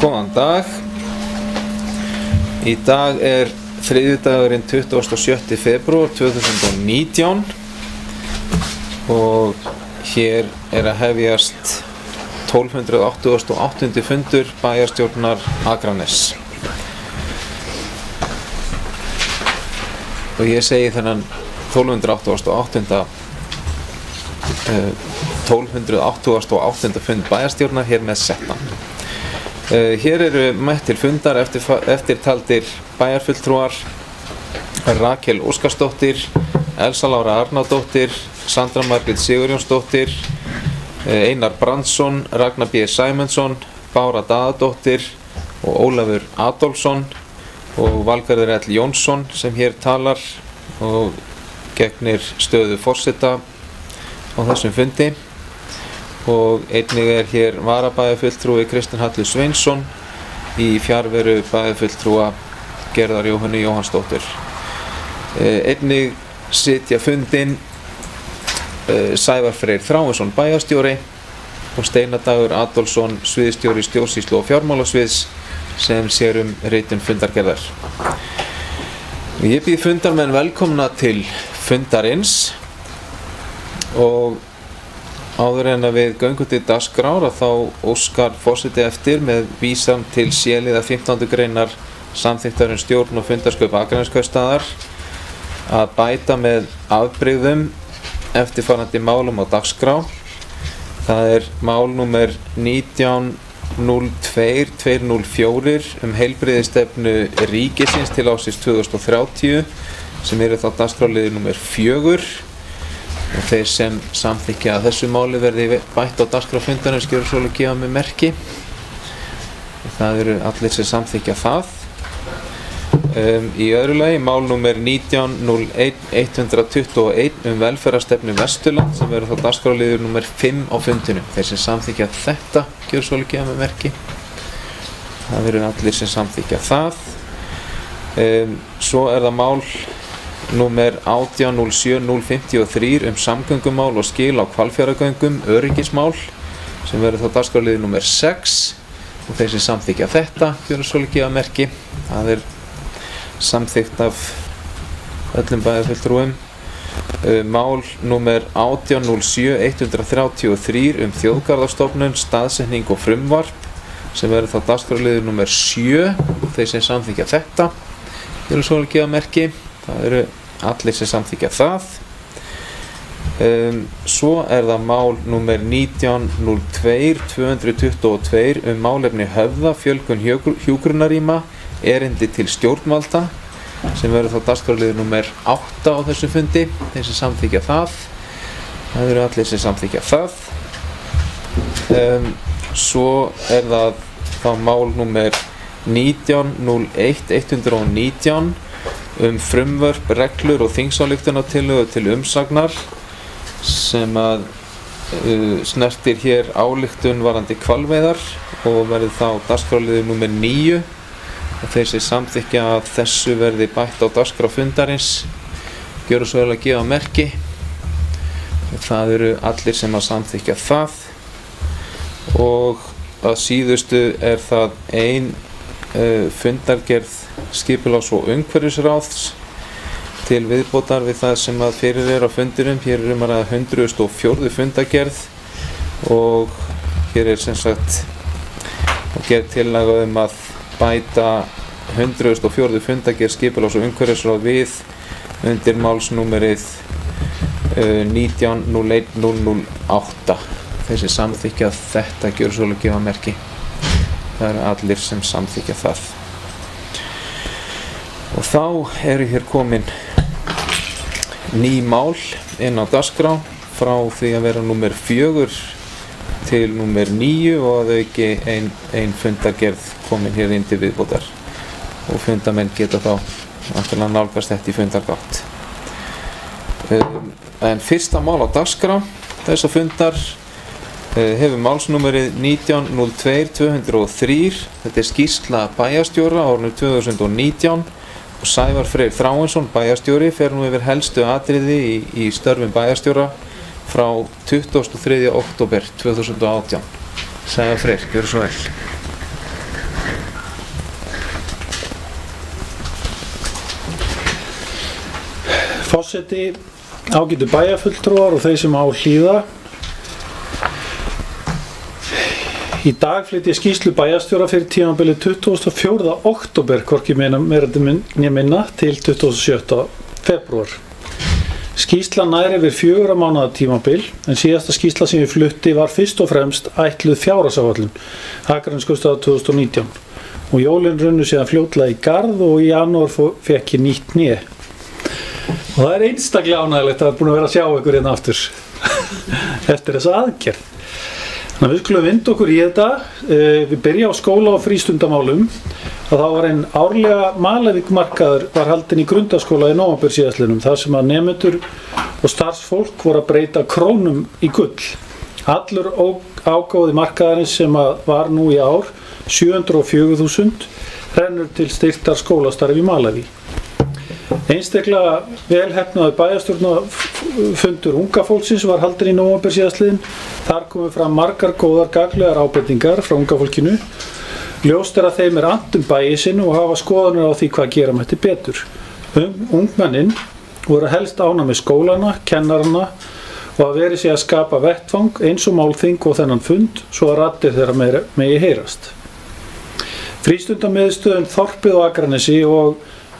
Góðan dag. Í dag þriðjudagurinn 27. febrúar 2019 og hér að hefjast 1288. fundur bæjarstjórnar Akraness. Og ég segi þennan 1288. fund bæjarstjórnar hér með settan. Hér eru mætt til fundar eftirtaldir bæjarfulltrúar: Rakel Óskarsdóttir, Elsa Lára Arnardóttir, Sandra Margrét Sigurjónsdóttir, Einar Brandsson, Ragnar B. Sæmundsson, Bára Daðadóttir og Ólafur Adolfsson og Valgarður L. Jónsson sem hér talar og gegnir stöðu forseta á þessum fundi. Og einnig hér varabæjarfulltrúi Kristinn Hallur Sveinsson í fjarveru bæjarfulltrúa Gerðar Jóhönnu Jóhannsdóttur. Einnig sitja fundinn Sævar Freyr Þráinsson bæjarstjóri og Steinar Dagur Adolfsson sviðsstjóri stjórnsýslu og fjármálasviðs sem sér ritun fundargerðar. Ég býð fundarmenn velkomna til fundarins og áður en að við göngum til dagskrár þá óskar forseti eftir með vísan til C-liðar 15. greinar samþykktar stjórn og fundarsköp Akraneskaupstaðar að bæta með afbrigðum eftirfarandi málum á dagskrá. Það mál númer 19.02.204 heilbrigðisstefnu ríkisins til ársins 2030 sem þá dagskrárliður númer 4. Og þeir sem samþykkja að þessu máli verði bætt á dagskrá fundarins gjörðu svo að gefa mig merki. Það eru allir sem samþykkja það. Í öðru lagi mál númer 19.01.121 velferðarstefnu Vesturland sem verður þá dagskrárliður númer 5 á fundinum. Þeir sem samþykkja þetta gjörðu svo að gefa mig merki. Það eru allir sem samþykkja það. Svo það mál númer 18.07.053 samgöngumál og skil á Hvalfjarðargöngum, öryggismál sem verður þá dagskrárliður númer 6 og þeir sem samþykkja þetta gjörðu svo að gefa merki. Það samþykkt af öllum bæjarfulltrúum. Mál númer 18.07.133 þjóðgarðastofnun, staðsetning og frumvarp sem verður þá dagskrárliður númer 7 og þeir sem samþykkja þetta gjörðu svo að gefa merki. Það eru allir sem samþykkja það. Svo það mál númer 19.02.222 málefni Höfða, fjölgun hjúkrunarrýma, erindi til stjórnvalda sem verður þá dagskrárliður númer 8 á þessu fundi. Þeir sem samþykkja það. Það eru allir sem samþykkja það. Svo það þá mál númer 19.01.119 frumvörp, reglur og þingsályktunartillögu til umsagnar sem snertir hér ályktun varðandi hvalveiðar og verður þá dagskrárliður númer 9 og þeir sem samþykkja að þessu verði bætt á dagskrá fundarins gjörðu svo vel að gefa merki. Það eru allir sem að samþykkja það. Og að síðustu það ein fundargerð skipulags- og umhverfisráðs til viðbótar við það sem að fyrir á fundurum. Hér að ræða 104. fundargerð og hér sem sagt gerð tillaga að bæta 104. fundargerð skipulags- og umhverfisráð við undir málsnúmerið 19.01.008. Þeir sem samþykkja þetta gjörðu svo vel að gefa merki. Það eru allir sem samþykkja það. Og þá hér komin ný mál inn á dagskrá frá því að vera númer 4 til númer 9 og að auki ein fundargerð komin hér inn til viðbótar. og fundamenn geta þá náttúrulega nálgast þetta í fundargátt. En fyrsta mál á dagskrá þessa fundar hefur málsnúmerið 19.02.203. Þetta skýrsla bæjarstjóra árinu 2019 og Sævar Freyr Þráinsson, bæjarstjóri, fer nú yfir helstu atriði í störfum bæjarstjóra frá 23. október 2018. Sævar Freyr, gjörðu svo vel. Forseti, ágætu bæjarfulltrúar og þeir sem á hlýða. Í dag flyt ég skýrslu bæjarstjóra fyrir tímabilið 24. október, hvorki meira né minna, til 27. febrúar. Skýrslan nær yfir 4 mánaða tímabil, en síðasta skýrsla sem ég flutti var fyrst og fremst ætluð fjárhagsáætlun, Akraneskaupstaðar 2019. Og jólin runnu síðan fljótlega í garð og í janúar fékk ég nýtt hné. Og það er einstaklega ánægilegt að búin að vera að sjá ykkur hérna aftur eftir þessa aðgerð. Þannig að við skulum vinda okkur í þetta. Við byrja á skóla- og frístundamálum og þá var einn árlega Malavíkmarkaður var haldinn í grundaskóla í nóvember síðastliðnum, þar sem að nemendur og starfsfólk voru að breyta krónum í gull. Allur ágóði markaðarins sem var nú í ár 704.000 rennur til styrktar skólastarf í Malaví. Einstaklega velheppnaður bæjarstjórnarfundur unga fólksins var haldinn í nóvember síðastliðinn. Þar komu fram margar góðar gagnlegar ábendingar frá unga fólkinu. Ljóst er að þeim er annt bæi sinn og hafa skoðanir á því hvað gera mætti betur. Ungmennin voru helst ánægð með skólana, kennarana og að veri sig að skapa vettvang eins og málþing og þennan fund svo að raddir þeirra megi heyrast. Frístundamiðstöðin Þorpið og Akranesi og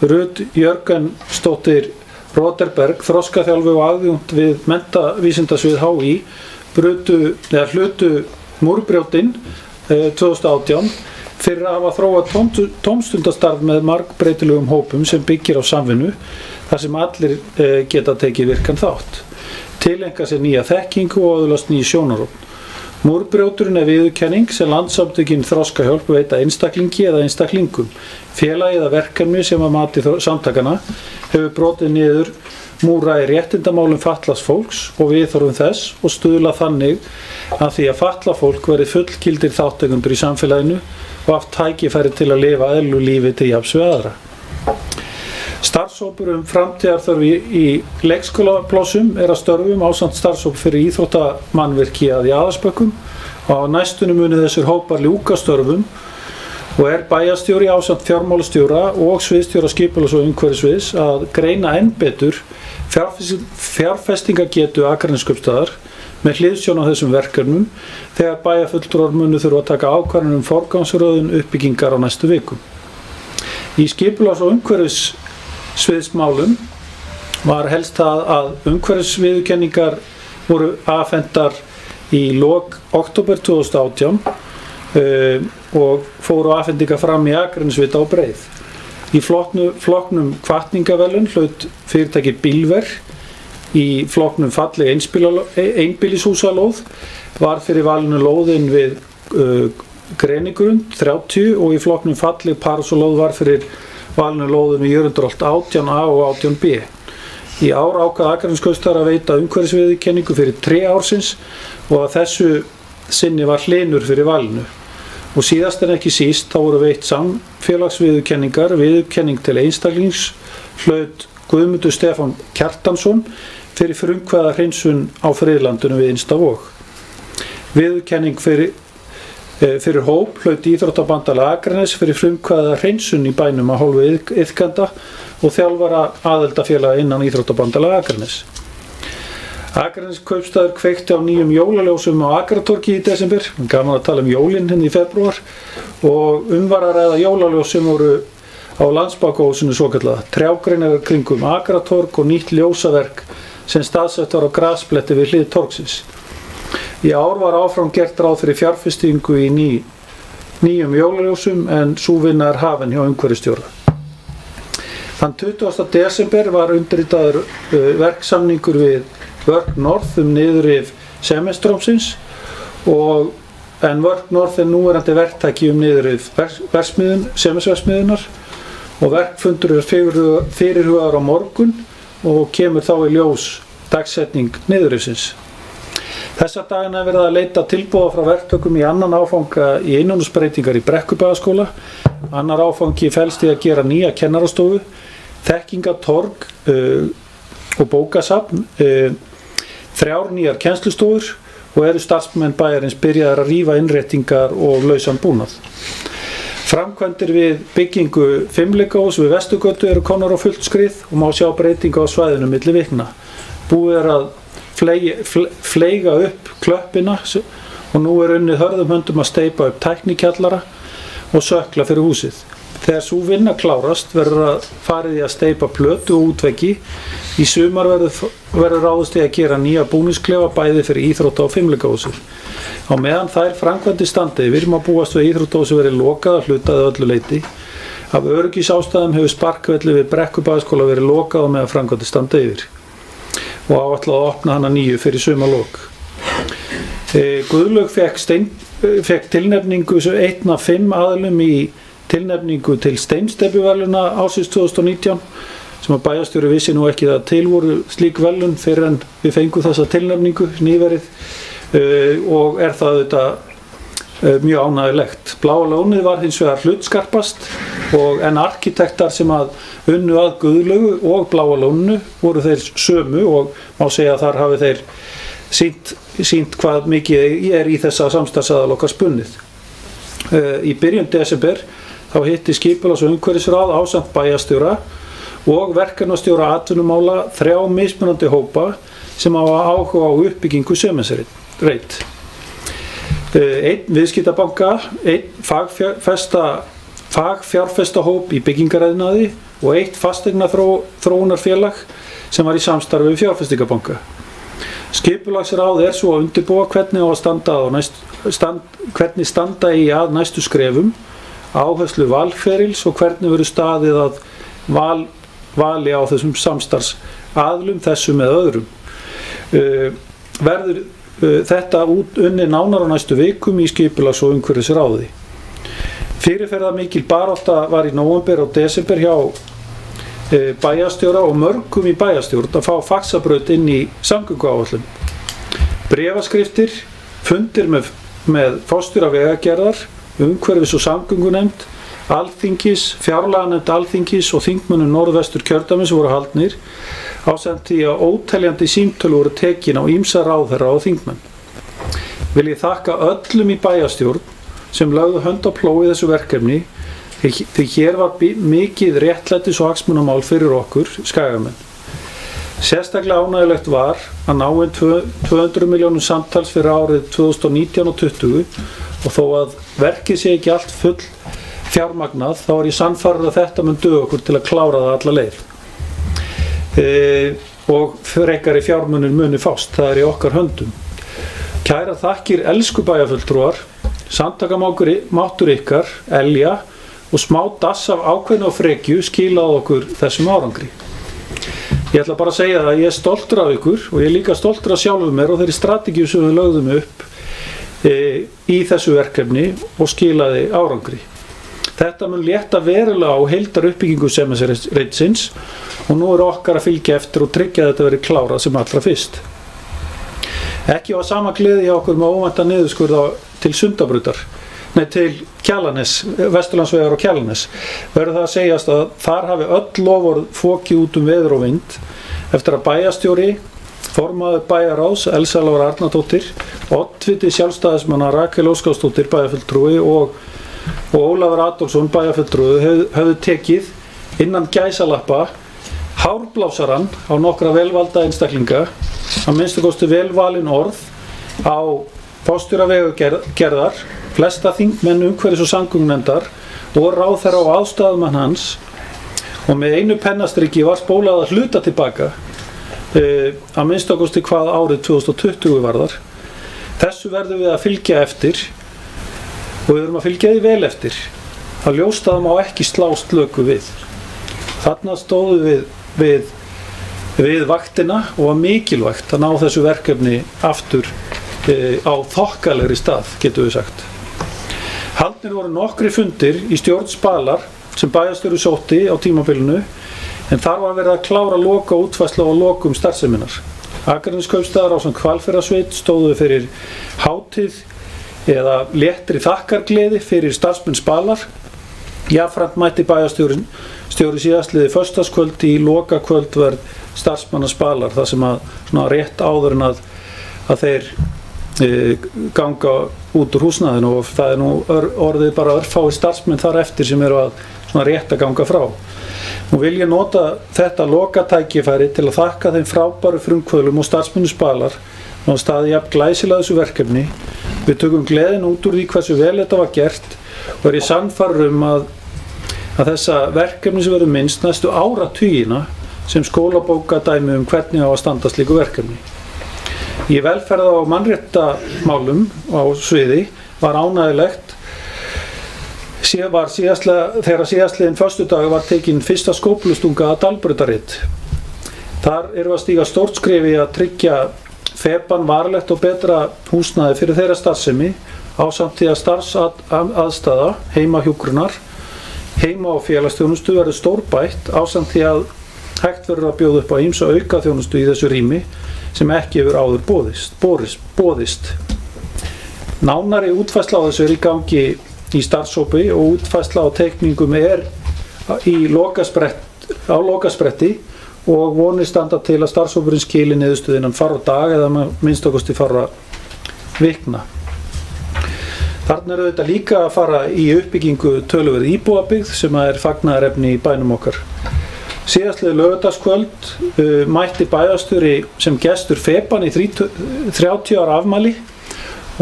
Rut Jörgensdóttir Roterberg, þroskaþjálfi og aðjúnt við menntavísindasvið HÍ, hlutu múrbrjótinn 2018 fyrir að hafa þróað tómstundastarf með margbreytilegum hópum sem byggir á samvinnu þar sem allir geta tekið virkan þátt. Tileinka sér nýja þekkingu og öðlast ný sjónarhorn. Múrbrjóturinn er viðurkenning sem Landssamtökin Þroskahjálp veita einstaklingi eða einstaklingum. Félagi eða verkefni sem að mati samtakana hefur brotið niður múra í réttindamálum fatlaðs fólks og viðhorfum þess og stuðla þannig að því að fatlað fólk verði fullgildir þátttakendur í samfélaginu og haft tækifæri til að lifa eðlilegu lífi til jafns við aðra. Starfshópur framtíðarþörf í leikskólaplássum er að störfum ásamt starfshóp fyrir íþróttamannvirki að Jaðarsbökkum og á næstunni muni þessir hópar ljúka störfum og er bæjarstjóri ásamt fjármálastjóra og sviðstjóra skipulags- og umhverfissviðs að greina enn betur fjárfestingagetu Akraneskaupstaðar með hliðsjón á þessum verkefnum þegar bæjarfulltrúar munu þurfa að taka ákvarðanir forgangsröðun uppbyggingar á næstu vikum. Í skipulags- og umhverfissviðsmálum var helst það að umhverfisviðurkenningar voru afhentar í lok október 2018 og fóru afhendingar fram í Akranesvita á Breið. Í flokknum hvatningaverðlaun hlaut fyrirtækið Bílver, í flokknum falleg einbýlishúsalóð var fyrir valinu lóðin við Grenigrund 30 og í flokknum falleg parasolóð var fyrir valinu lóðin við Jörundarholt 18A og 18B. Í ár ákvað Akraneskaupstaðar að veita umhverfisviðurkenningu fyrir 3 ársins og að þessu sinni var hlinur fyrir valinu. Og síðast en ekki síst þá voru veitt samfélagsviðurkenningar, viðurkenning til einstaklings hlaut Guðmundur Stefán Kjartansson fyrir frumkvæða hreinsun á friðlandinu við Innstavog. Viðurkenning fyrir hóp hlaut Íþróttabandalag Akranes fyrir frumkvæða hreinsun í bænum að hálfu iðkenda og þjálfara aðildafélaga innan Íþróttabandalag Akranes. Akraneskaupstaður kveikti á nýjum jólaljósum á Akratorgi í desember, gaman að tala um jólin henni í febrúar, og var að ræða jólaljós sem voru á Landsbákahúsinu svokallaða, trjágreinar kringum Akratorg og nýtt ljósaverk sem staðsett var á graspletti við hlið torgsins. Í ár var áfram gert ráð fyrir fjárfestingu í nýjum jólaljósum en sú vinna er hafin hjá umhverfisstjóra. Þann 20. desember var undirritaður verksamningur við Work North niðurrif Semestrómsins en Work North er núverandi verktaki niðurrif Semestverksmiðjunar og verkfundur fyrirhugaður á morgun og kemur þá í ljós dagsetning niðurrifsins. Þessa dagana er verið að leita tilboða frá verktökum í annan áfanga í innanhúsbreytingar í Brekkubæjarskóla. Annar áfangi felst í að gera nýja kennarastofu, þekkingatorg og bókasafn, 3 nýjar kennslustofur og eru starfsmenn bæjarins byrjaðir að rífa innréttingar og lausan búnað. Framkvæmdir við byggingu fimleikahúss við Vesturgötu eru komnar á fullt skrið og má sjá breytingu á svæðinu milli vikna. Búið er að fleiga upp klöppina og nú er unnið hörðum höndum að steypa upp tæknikjallara og sökla fyrir húsið. Þegar sú vinna klárast verður að farið í að steypa plötu og útveggi. Í sumar verður ráðist í að gera nýja búningsklefa bæði fyrir íþrótta- og fimleikahúsið. Á meðan þær framkvæmdir standa yfir má búast við íþróttahúsið verið lokað að hlutaði öllu leyti. Af öryggisástæðum hefur sparkvelli við Brekkubæjarskóla verið lokað á meðan framkvæmdir standa yfir og áætlað að opna hana nýju fyrir sumarlok. Guðlaug fekk tilnefningu 1 af 5 aðilum í tilnefningu til Steinsteypuverðlauna ársins 2019 sem að bæjarstjóri vissi nú ekki að til voru slík verðlaun fyrir en við fengum þessa tilnefningu nýverið og er það auðvitað mjög ánægjulegt. Bláa lónið var hins vegar hlutskarpast en arkitektar sem að unnu að Guðlaugu og Bláa lóninu voru þeir sömu og má segja að þar hafi þeir sýnt hvað mikið er í þessa samstarfsaðal okkar spunnið. Í byrjun desember þá hitti skipulags- og umhverfisráð ásamt bæjarstjóra og verkefnastjóra atvinnumála 3 mismunandi hópa sem hafa áhuga á uppbyggingu Sementsreit. 1 viðskiptabanka, 1 fagfjárfestahóp í byggingariðnaði og 1 fasteignaþróunarfélag sem var í samstarfi við fjárfestingabanka. Skipulagsráð er svo að undirbúa hvernig standa í að næstu skrefum, áherslu valferils og hvernig verður staðið að vali á þessum samstarfsaðlum þessu með öðrum. Verður þetta unnið nánar á næstu vikum í skipulags- og umhverfisráði. Fyrirferðarmikil barátta var í nóvember og desember hjá bæjarstjóra og mörgum í bæjarstjórn að fá faxabraut inn í samgönguáætlun. Bréfaskriftir, fundir með forstjóra vegagerðar, umhverfis- og samgöngunefnd, Alþingis, fjárlaganefnd Alþingis og þingmönnum Norðvesturkjördæmis voru haldnir ásamt því að óteljandi símtöl voru tekin á ýmsa ráðherra og þingmenn. Vil ég þakka öllum í bæjarstjórn sem lögðu hönd á plóg í þessu verkefni því hér var mikið réttlætis- og hagsmunamál fyrir okkur skagamenn. Sérstaklega ánægjulegt var að ná inn 200 milljónum samtals fyrir árið 2019 og 2020 og þó að verkið sé ekki allt full fjármagnað þá er ég sannfærður að þetta mun duga okkur til að klára það alla leið. Og frekari fjármunir muni fást, það er í okkar höndum. Kæra þakkir elsku bæjarfulltrúar, samtakamáttur ykkar, Elja og smá dass af ákveðnu og frekju skilaði okkur þessum árangri. Ég ætla bara að segja að ég er stoltur af ykkur og ég er líka stoltur af sjálfum mér og þeirri strategíu sem við lögðum upp í þessu verkefni og skilaði árangri. Þetta mun létta verulega á heildar uppbyggingu Sementsreitsins og nú er okkar að fylgja eftir og tryggja að þetta verið klárað sem allra fyrst. Ekki var sama gleði hjá okkur með óvæntan niðurskurð til Sundabrautar, til Kjalarness, Vesturlandsvegar og Kjalarness. Verður það að segjast að þar hafi öll loforð fokið út veður og vind eftir að bæjarstjóri, formaður bæjarráðs Elsa Lára Arnardóttir, oddviti sjálfstæðismanna Rakel Óskarsdóttir bæjarfulltrúi og Ólafur Adolfsson bæjarfulltrúi höfðu tekið innan gæsalappa hárblásarann á nokkra velvalda einstaklinga, að minnstu kosti velvalin orð á forstjóra vegagerðar, flesta þingmenn umhverfis- og samgöngunefndar og ráðherra og aðstoðarmann hans og með einu pennastriki var spólað að hluta tilbaka að minnstu kosti hvað árið 2020 varðar. Þessu verðum við að fylgja eftir og við erum að fylgja því vel eftir. Það ljóst að það má ekki slást löku við. Þarna stóðum við vaktina og var mikilvægt að ná þessu verkefni aftur á þokkalegri stað, getum við sagt. Haldnir voru nokkri fundir í stjórn Spalar sem bæjarstjóri sótti á tímabilinu en þar var verið að klára loka útfærslu og lokum starfseminnar. Akraneskaupstaðar ásamt Hvalfjarðarsveit stóðu fyrir hátíð eða léttri þakkargleði fyrir starfsmenn Spalar. Jafnframt mætti bæjarstjóri síðastliðið föstudagskvöld í lokakvöldverð starfsmanna Spalar þar sem að svona rétt áður en að þeir ganga út úr húsnæðinu og það nú orðið bara örfáir starfsmenn þar eftir sem eru að svona rétt að ganga frá. Nú vil ég nota þetta lokatækifæri til að þakka þeim frábæru frumkvöðlum og starfsmennum Spalar og staði jafn glæsilega þessu verkefni. Við tökum gleðin út úr því hversu vel þetta var gert og ég sannfærður að þessa verkefni sem verður minnst næstu áratugina sem skólabókadæmi hvernig á að standa slíku verkefni. Í velferða og mannréttamálum á sviði var ánægjulegt þegar síðastliðinn föstudag var tekin fyrsta skóflustunga að Dalbrautarrit. Þar erum við að stíga stórt skref í að tryggja feban varlegt og betra húsnæði fyrir þeirra starfsemi ásamt því að starfsaðstaða heimahjúkrunar, heima- og félagsþjónustu verður stórbætt ásamt því að hægt verður að bjóða upp á ýmsa aukaþjónustu í þessu rými sem ekki hefur áður boðist. Nánari útfærsla á þessu í gangi í starfshópi og útfærsla á teikningum í lokaspretti og vonir standa til að starfshópurinn skili niðurstöðu innan fárra dag eða minnst okkusti fárra vikna. Þarna eru þetta líka að fara í uppbyggingu töluverð íbúabyggð sem er fagnaðarefni í bænum okkar. Síðastliðið laugardagskvöld mætti bæjarstjóri sem gestur feban í 30 ára afmæli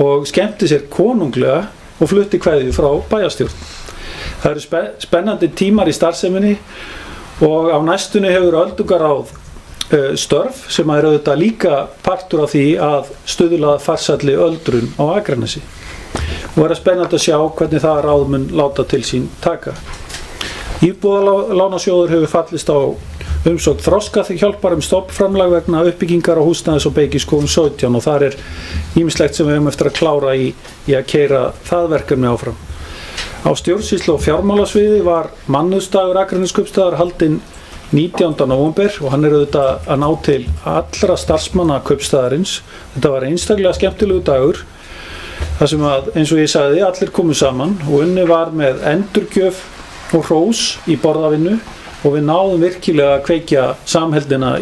og skemmti sér konunglega og flutti kveðju frá bæjarstjórn. Það eru spennandi tímar í starfseminni og á næstunni hefur öldungaráð störf sem er auðvitað líka partur af því að stuðla að farsælli öldrun á Akranesi. Og er spennandi að sjá hvernig það ráð mun láta til sín taka. Íbúðalánasjóður hefur fallist á umsókn Þroskahjálpar stofnframlag vegna uppbyggingar á húsnæðis- og beikiskógum 17 og þar er ýmislegt sem við höfum eftir að klára í að keyra það verkefni áfram. Á stjórnsýslu og fjármálasviði var mannúðsdagur Akraneskaupstaðar haldinn 19. nóvember og hann er auðvitað að ná til allra starfsmanna kaupstaðarins. Þetta var einstaklega skemmtilegu dagur þar sem að, eins og ég sagði, allir komu saman og unnið var með endurgjöf og hrós í borðavinnu og við náðum virkilega að kveikja samheldina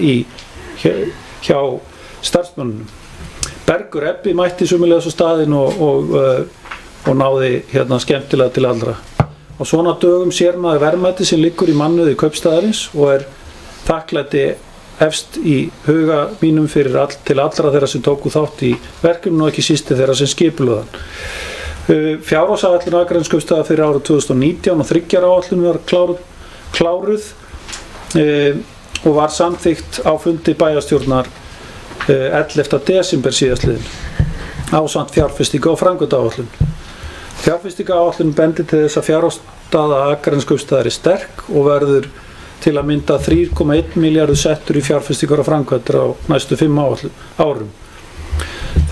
hjá starfsmönnunum. Bergur Ebbi mætti sömuleiðis á staðinn og náði skemmtilega til allra. Á svona dögum sér maður verðmæti sem liggur í mannauði kaupstaðarins og er þakklæti efst í huga mínum til allra þeirra sem tóku þátt í verkefninu og ekki síst þeirra sem skipulögðan. Fjárhagsáætlun Akraneskaupstaðar fyrir árið 2019 og 3 ára áætlun var kláruð og var samþykkt á fundi bæjarstjórnar 11. desember síðastliðinn ásamt fjárfestinga og framkvæmdaáætlun. Fjárfestingaáætlun bendir til þess að fjárhagsstaða Akraneskaupstaðar er sterk og verður til að mynda 3,1 milljarður settur í fjárfestingar og framkvæmdir á næstu 5 árum.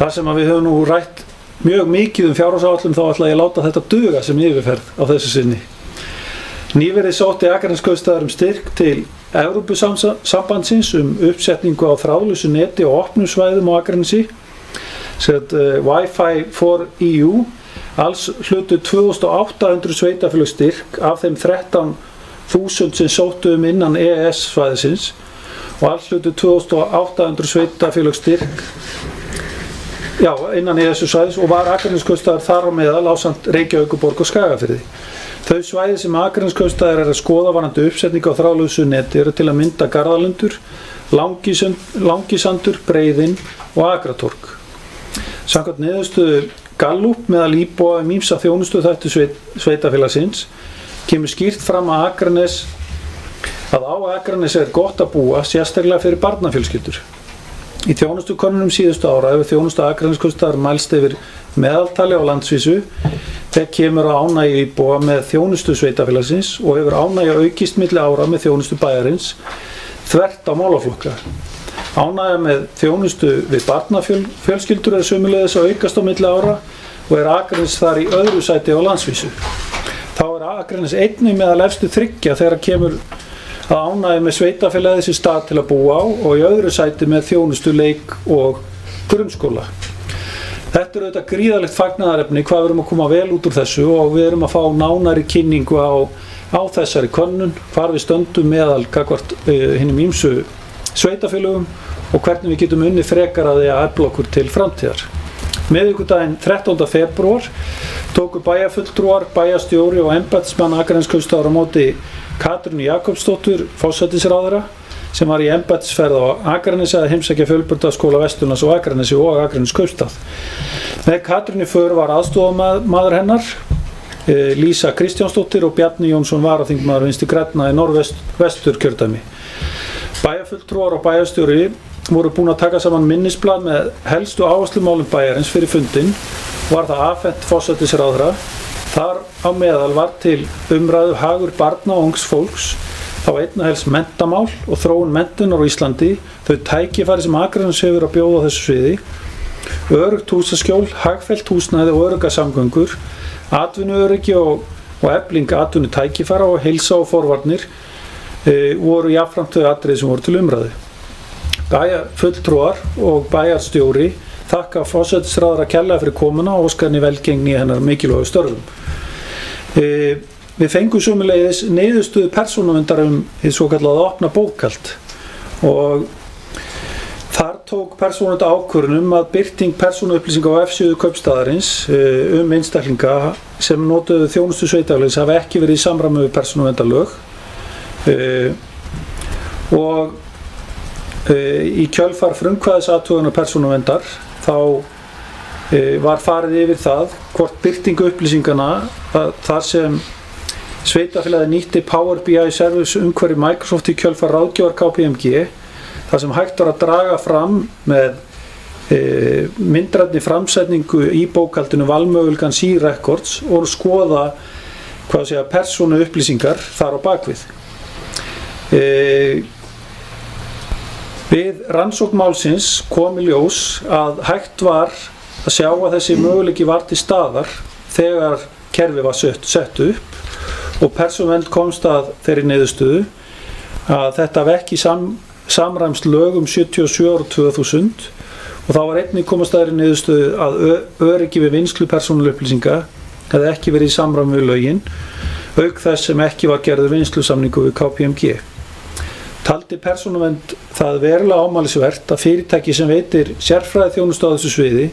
Þar sem að við höfum nú rætt mjög mikið fjárhagsáætlun þá ætla ég að láta þetta duga sem yfirferð á þessu sinni. Nýverið sótti Akraneskaupstaðar styrk til Evrópusambandsins uppsetningu á þráðlausu neti og opnum svæðum á Akranesi, Wi-Fi for EU. Alls hlutu 2800 sveitafélög styrk af þeim 13.000 sem sóttu innan EES-svæðisins og alls hlutu 2800 sveitafélög styrk innan EES-svæðis og var Akraneskaupstaðar þar á meðal ásamt Reykjavíkurborg og Skagafirði. Þau svæði sem Akraneskaupstaðar er að skoða varðandi uppsetningu á þráðlausu neti eru til að mynda Garðalundur, Langisandur, Breiðin og Akratorg. Samkvæmt niðurstöðu Gallup meðal íbúa ýmsa þjónustuþætti sveitafélagsins kemur skýrt fram að á Akranes er gott að búa, sérstaklega fyrir barnafjölskyldur. Í þjónustukönnunum síðustu ára hefur þjónustu Akraneskaupstaðar mælst yfir meðaltali á landsvísu þegar kemur á ánægju íbúa með þjónustu sveitafélagsins og hefur ánægja aukist milli ára með þjónustu bæjarins þvert á málaflokka. Ánægja með þjónustu við barnafjölskyldur er sömuleiðis að aukast á milli ára og Akranes þar í öðru sæti á landsvísu. Þá Akranes einnig meðal efstu 3 þegar kemur að ánægja með sveitafélagið þessi stað til að búa á og í öðru sæti með þjónustu, leik og grunnskóla. Þetta auðvitað gríðarlegt fagnaðarefni hvað við erum að koma vel út úr þessu og við erum að fá nánari kynningu á þessari könnun, hvar við stöndum meðal gagnvart hinum ýmsu sveitafélögum og hvernig við getum unnið frekar að því að efla okkur til framtíðar. Miðvikudaginn 13. febrúar tóku bæjarfulltrúar, bæjarstjóri og embættismann Akraneskaupstaðar á móti Katrínu Jakobsdóttur, forsætisráðherra, sem var í embættisferð á Akranesi að heimsækja Fjölbrautaskóla Vesturlands og Akranesi og Akraneskaupstað. Með Katrínu för var aðstofamaður hennar, Lísa Kristjánsdóttir og Bjarni Jónsson varaþingmaður Vinstri grænna í Norðvesturkjördæmi. Bæjarfulltrúar og bæjarstjóri voru búin að taka saman minnisblað með helstu áherslumálum bæjarins fyrir fundinn og var það afhent forsætisráðherra. Þar á meðal var til umræðu hagur barna og ungs fólks, þá einna helst menntamál og þróun menntunar á Íslandi, þau tækifæri sem Akranes hefur að bjóða á þessu sviði, öruggt húsaskjól, hagfellt húsnæði og öruggar samgöngur, atvinnuöryggi og efling atvinnutækifæra og heilsa og forvarnir voru jafnframt þau atriði sem voru til umræðu. Bæjarfulltrúar og bæjarstjóri þakka forsætisráðherra kærlega fyrir komuna og óska henni velgengni í hennar mikilvægu störfum. Við fengum sömuleiðis niðurstöðu persónuverndar hið svokallaða opna bókhald og þar tók persónuvernd ákvörðun að birting persónuupplýsinga á vefsíðu kaupstaðarins einstaklinga sem notuðu þjónustu sveitarfélags hafi ekki verið í samræmi við persónuverndarlög og í kjölfar frumkvæðisathugunar persónuverndar þá var farið yfir það hvort birtingu upplýsingana þar sem sveitarfélagið nýtti Power BI service umhverfi Microsoft í kjölfar ráðgjafar KPMG þar sem hægt var að draga fram með myndrænni framsetningu í bókhaldinu valmögulegan C-records og skoða persónu upplýsingar þar á bakvið. Við rannsókn málsins kom í ljós að hægt var að sjá að þessi möguleiki var til staðar þegar kerfi var sett upp og persónuvernd komst að þeirri niðurstöðu að þetta hafi ekki samræmst lögum 77/2000 og þá var einnig komast að þeirri niðurstöðu að öryggi við vinnslu persónuupplýsinga hefði ekki verið í samræmi við lögin, auk þess sem ekki var gerður vinnslusamningu við KPMG. Taldi persónuvernd það verulega ámælisvert að fyrirtæki sem veitir sérfræðiþjónustu á þessu sviði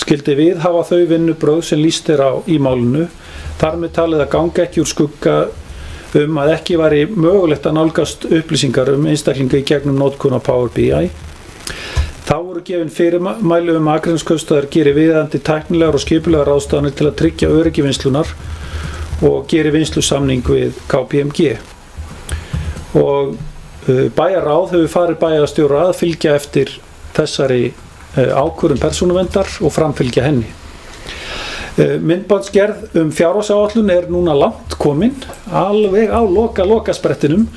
skyldi viðhafa þau vinnubrögð sem lýst á í málinu, þar með talið að ganga ekki úr skugga að ekki væri mögulegt að nálgast upplýsingar einstaklinga í gegnum notkun á Power BI. Þá voru gefin fyrirmæli Akraneskaupstaðar geri viðeigandi tæknilegar og skipulegar ráðstafanir til að tryggja öryggi vinnslunnar og geri vinnslusamning við KPMG. Og bæjarráð hefur farið bæjarstjóra að fylgja eftir þessari ákvörðun persónuverndar og framfylgja henni. Myndbandsgerð fjárhagsáætlun núna langt komin, alveg á lokasprettinum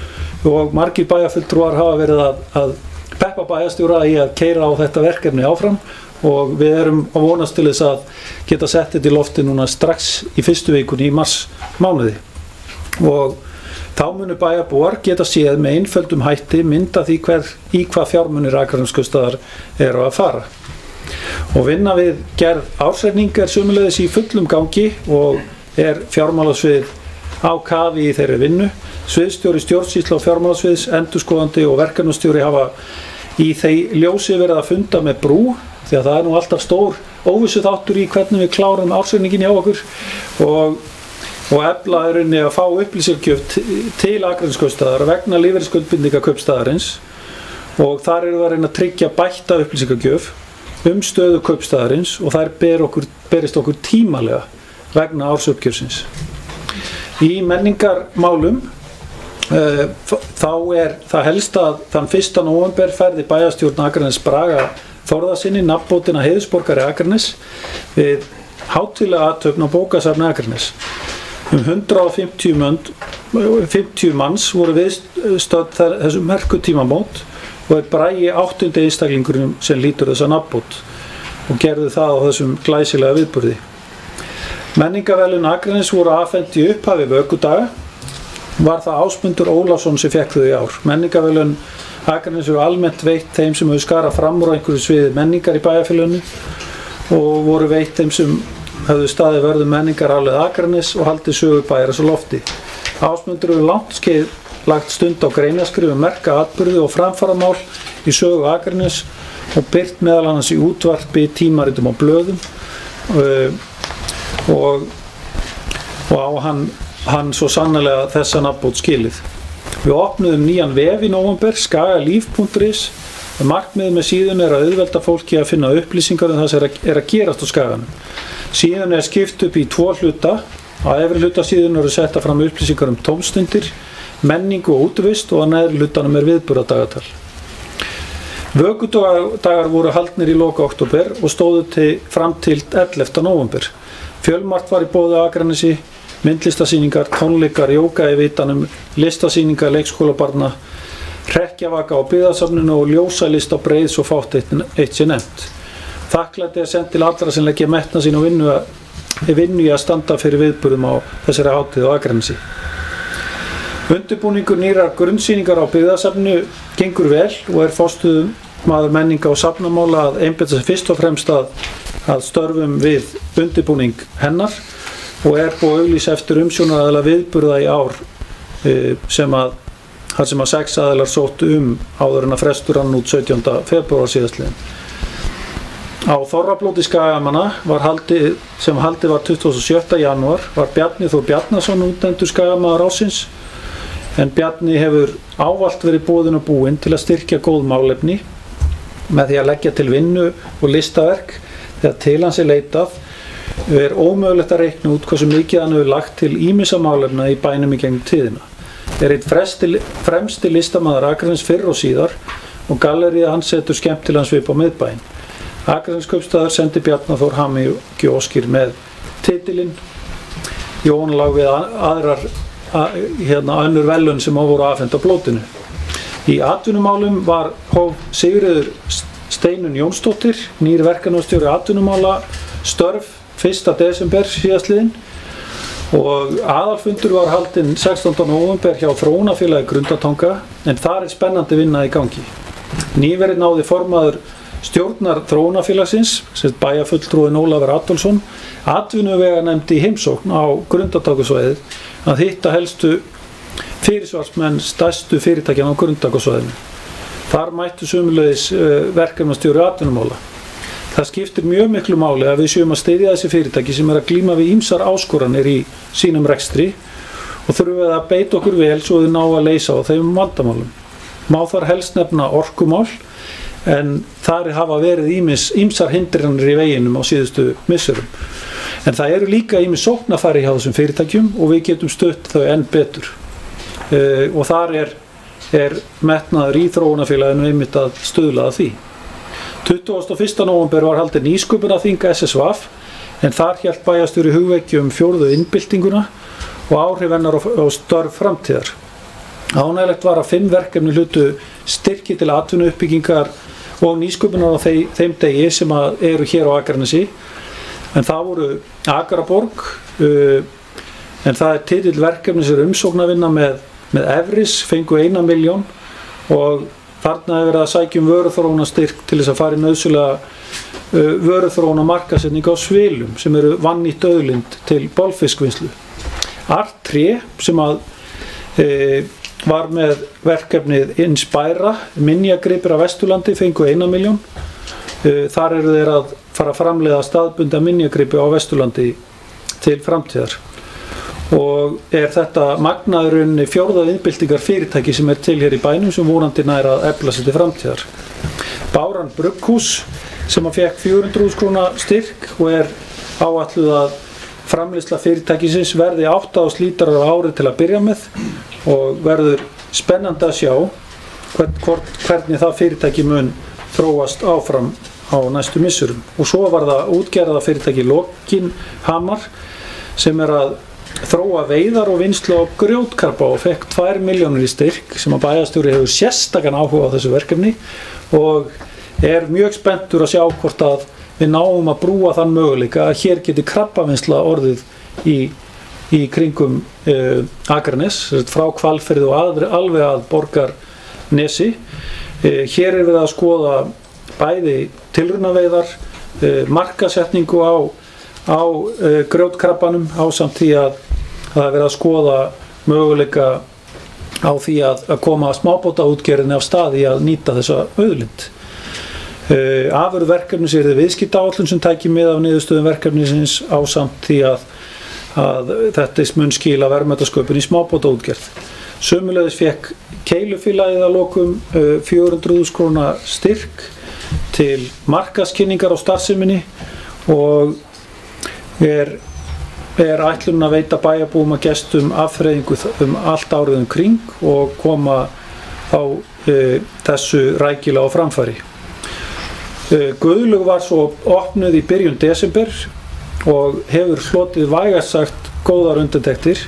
og margir bæjarfulltrúar hafa verið að peppa bæjarstjóra í að keyra á þetta verkefni áfram og við erum að vonast til þess að geta sett þetta í lofti núna strax í fyrstu vikunni í mars mánuði. Og þá munu bæjarbúar geta séð með einföldum hætti mynda því í hvað fjármunir Akraneskaupstaðar eru að fara. Og vinna við gerð ársreikninga sömuleiðis í fullum gangi og fjármálasvið á kafi í þeirri vinnu. Sviðsstjóri stjórnsýslu og fjármálasviðs, endurskoðandi og verkefnastjóri hafa í þeim ljósi verið að funda með brú því að það nú alltaf stór óvissuþáttur í hvernig við klárum ársreikningin hjá okkur og efla að fá upplýsingagjöf til Akraneskaupstaðar vegna lífeyrisskuldbindinga kaupstaðarins og þar eru við að reyna að tryggja bætta upplýsingagjöf stöðu kaupstaðarins og þær berist okkur tímalega vegna ársuppgjörsins. Í menningarmálum þá það helst að þann 1. nóvember færði bæjarstjórn Akranes Braga Þórðarsyni nafnbótina heiðursborgari Akranes við hátíðlega athöfn á bókasafni Akranes. 150 manns voru viðstödd þessum merku tímamót og Bragi 8. einstaklingurinn sem lítur þessa nafnbót og gerði það á þessum glæsilega viðburði. Menningarverðlaun Akraness voru afhent í upphafi vökudaga. Var það Ásmundur Ólafsson sem fékk þau í ár. Menningarverðlaun Akraness eru almennt veitt þeim sem hefur skarað fram úr einhverju sviði menningar í bæjarfélaginu og voru veitt þeim sem höfðu staðið vörðu menningararfleifð Akraness og haldið sögu bæjarins á lofti. Ásmundur hefur langt skeið lagt stund á greinaskrif merka atburði og framfaramál í sögu Akraness og birt meðal annars í útvarpi, tímaritum og blöðum og á hann svo sannarlega þessa nafnbót skilið. Við opnuðum nýjan vef í nóvember, skagalíf.is. Markmiðið með síðun að auðvelda fólki að finna upplýsingar það sem að gerast á skaganum. Síðan skipt upp í 2 hluta. Á efri hluta síðun eru setta fram upplýsingar tómstundir, menningu og útivist og á neðri hlutanum viðburðardagatal. Vökudagar voru haldnir í loka október og stóðu fram til 11. nóvember. Fjölmargt var í boði Akranesi, myndlistasýningar, tónleikar, jóga í vitanum, listasýningar leikskólabarna, hrekkjavaka á byggðasafninu og ljósalist á breið svo fátt eitt sé nefnt. Þakklæti sent til allra sem leggja metna sín og vinnu í að standa fyrir viðburðum á þessari hátíð á Akranesi. Undirbúningur nýrar grunnsýningar á byggðasafninu gengur vel og forstöðumaður menninga og safnamála að einbeita sig fyrst og fremst að störfum við undirbúning hennar og búið að auglýsa eftir umsjónaraðila viðburða í ár þar sem 6 aðilar sóttu áður en að frestur rann út 17. febrúar síðastliðinn. Á Þorrablóti Skagamanna sem haldið var 27. janúar var Bjarni Þór Bjarnason útnefndur Skagamaður ársins en Bjarni hefur ávallt verið boðinn og búinn til að styrkja góð málefni með því að leggja til vinnu og listaverk þegar til hans leitað ómögulegt að reikna út hversu mikið hann hefur lagt til ýmissa málefna í bænum í gegnum tíðina. Einn fremsti listamaður Akraness fyrr og síðar og galleríð hans setur skemmtilegan svip á miðbæinn. Akraness kaupstaður sendi Bjarna Þór hamingjuóskir með titilinn í ónalag við önnur verðlaun sem voru afhent á blótinu. Í atvinnumálum hóf Sigríður Steinunn Jónsdóttir, nýr verkefnastjóri atvinnumála, störf 1. desember síðastliðinn og aðalfundur var haldinn 16. nóvember hjá Þróunarfélagi Grundartanga en þar spennandi vinna í gangi. Nýverið náði formaður stjórnar Þróunarfélagsins, bæjarfulltrúinn Ólafur Adolfsson, atvinnuveganefnd í heimsókn á Grundartangasvæðið að hitta helstu fyrirsvarsmenn stærstu fyrirtækjanna á Grundartangasvæðinu. Þar mættu sömuleiðis verkefnastjóri atvinnumála. Það skiptir mjög miklu máli að við séum að styðja þessi fyrirtæki sem að glíma við ýmsar áskoranir í sínum rekstri og þurfum við að beita okkur vel svo við ná að leysa á þeim vandamálum. Má þar helst nefna orkumál en þar hafa verið ýmsar hindranir í veginum á síðustu misserum. En það eru líka ýmis sóknarfæri hjá þessum fyrirtækjum og við getum stutt þau enn betur. Og þar er metnaður í Þróunarfélaginu einmitt að stuðla að því. 21. nóvember var haldið nýsköpunarþing SSVaf en þar hélt bæjarstjóri hugvekju 4. innbyltinguna og áhrif hennar á störf framtíðar. Ánægjulegt var að 5 verkefni hlutu styrki til atvinnuuppbyggingar og nýsköpunar á þeim degi sem eru hér á Akranesi en það voru Akraborg en það titill verkefni sem umsóknarvinna með Evris fengu 1 milljón og þarna hefur verið að sækja vöruþróunarstyrk til þess að fara í nauðsynlega vöruþróun og markaðssetning á svilum sem eru vannýtt auðlind til bolfiskvinnslu. Art3 sem var með verkefnið Inspira, minjagripir á Vesturlandi fengu 1 milljón. Þar eru þeir að fara að framleiða staðbundna minjagripi á Vesturlandi til framtíðar. Og þetta magnaðurinn 4. innbyltingar fyrirtæki sem til hér í bænum sem vonandi nær að efla sig til framtíðar. Báran Brugghús sem fékk 400.000 króna styrk og áætluð að framleiðsla fyrirtækisins verði 8.000 lítrar á ári til að byrja með og verður spennandi að sjá hvernig það fyrirtæki mun þróast áfram á næstu misserum. Og svo var það útgerða fyrirtæki Lokinhamar sem að þróa veiðar og vinnslu á grjótkarpa og fekk 2 milljónir í styrk sem að bæjarstjóri hefur sérstakan áhuga á þessu verkefni og mjög spenntur að sjá hvort að við náum að brúa þann möguleika að hér geti krabbavinnsla orðið í kringum Akranes, frá Hvalfirði og alveg að Borgarnesi. Hér við að skoða bæði tilraunaveiðar, markasetningu á grjótkrabbanum, ásamt því að það verið að skoða möguleika á því að koma smábátaútgerðinni af stað í að nýta þessa auðlind. Afurðverkefnis viðskiptaáætlun sem tæki mið af niðurstöðum verkefnisins, ásamt því að þetta mun skila verðmætasköpun í smábátaútgerð. Sömuleiðis fékk Keilufélagið að lokum 400.000 króna styrk til markaðskynningar á starfseminni og er ætlunin að veita bæjarbúum og gestum afþreyingu allt árið kring og koma á þessu rækilega á framfæri. Guðlaug var svo opnuð í byrjun desember og hefur hlotið vægast sagt góðar undirtektir.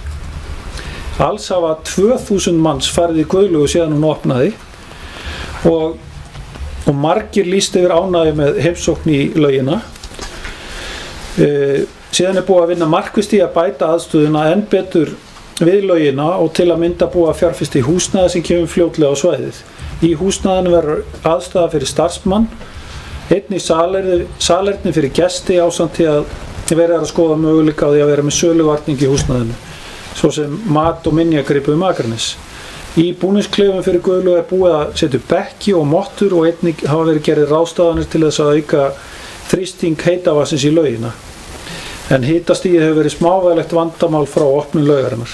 Alls hafa 2000 manns farið í Guðlaugu síðan hún opnaði og margir lýst yfir ánægju með heimsókn í laugina. Síðan búið að vinna markvisst í að bæta aðstöðuna enn betur við laugina og til að mynda búið að fjárfesta í húsnæði sem kemur fljótlega á svæðið. Í húsnæðinu verður aðstaða fyrir starfsmann, einnig salerni fyrir gesti, ásamt því að verið að skoða möguleika á því að vera með söluvarning í húsnæðinu, svo sem mat og minjagripur Akranes. Í búningsklefum fyrir Guðlaug búið að setja upp bekki og mottur og einnig hafa verið gerðir ráðstafanir til þess að auka þrýsting heitavatnsins í laugina. En hitastigið hefur verið smávægilegt vandamál frá opnun laugarinnar.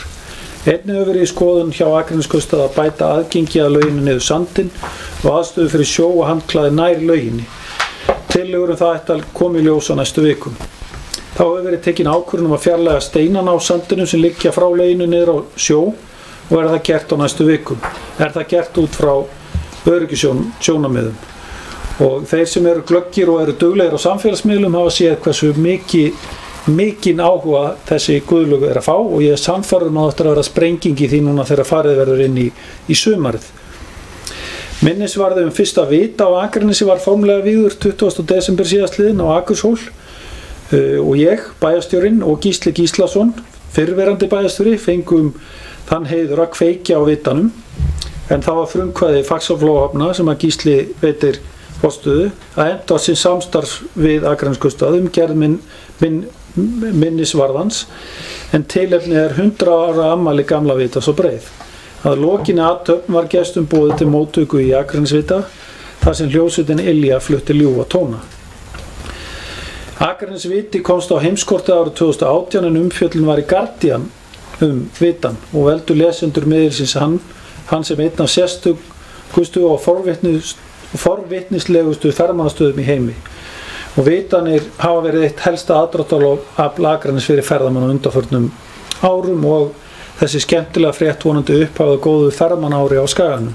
Einnig hefur verið í skoðun hjá Akraneskaupstað að bæta aðgengi að lauginu niður sandinn og aðstöðu fyrir sjó og handklæði nær lauginni. Tillögur það ætti að koma í ljós á næstu vikum. Þá hefur verið tekin ákvörðun að fjarlæga steinana á sandinum sem liggja frá lauginu niður á sjó og það gert á næstu vikum. Það gert út frá öryggissjónarmiðum. Og þeir sem eru glöggir og eru duglegir á samfélagsmiðlum hafa séð hversu mikinn áhuga þessi Guðlaug að fá og ég sannfærður að þetta vera sprenging í því núna þegar farið verður inn í sumarið. Minnisvarði fyrsta vita á Akranesi var formlega vígður 20. desember síðastliðinn á Akurshól og ég, bæjarstjórinn og Gísli Gíslason, fyrrverandi bæjarstjóri, fengum þann heiður að kveikja á vitanum, en það var frumkvæði Faxaflóhafna sem að Gísli veitir forstöðu að enda sinn samstarf við Akraneskaupstað gerð minnisvarðans, en tilefni 100 ára afmæli gamla Vitas og Breið. Að lokinni athöfn var gestum boðið til móttöku í Akranesvita þar sem hljómsveitin Ylja flutti ljúfa tóna. Akranesviti komst á heimskortið árið 2018 en umfjöllun var í Guardian Vitan og veldu lesendur miðilsins hann sem einn af sérstökustu og forvitnislegustu ferðamannastöðum í heimi. Og Vitanir hafa verið eitt helsta aðdráttarafl Akranes fyrir ferðamann á undanförnum árum og þessi skemmtilega frétt vonandi upphafið góðu ferðamannári á Skaganum.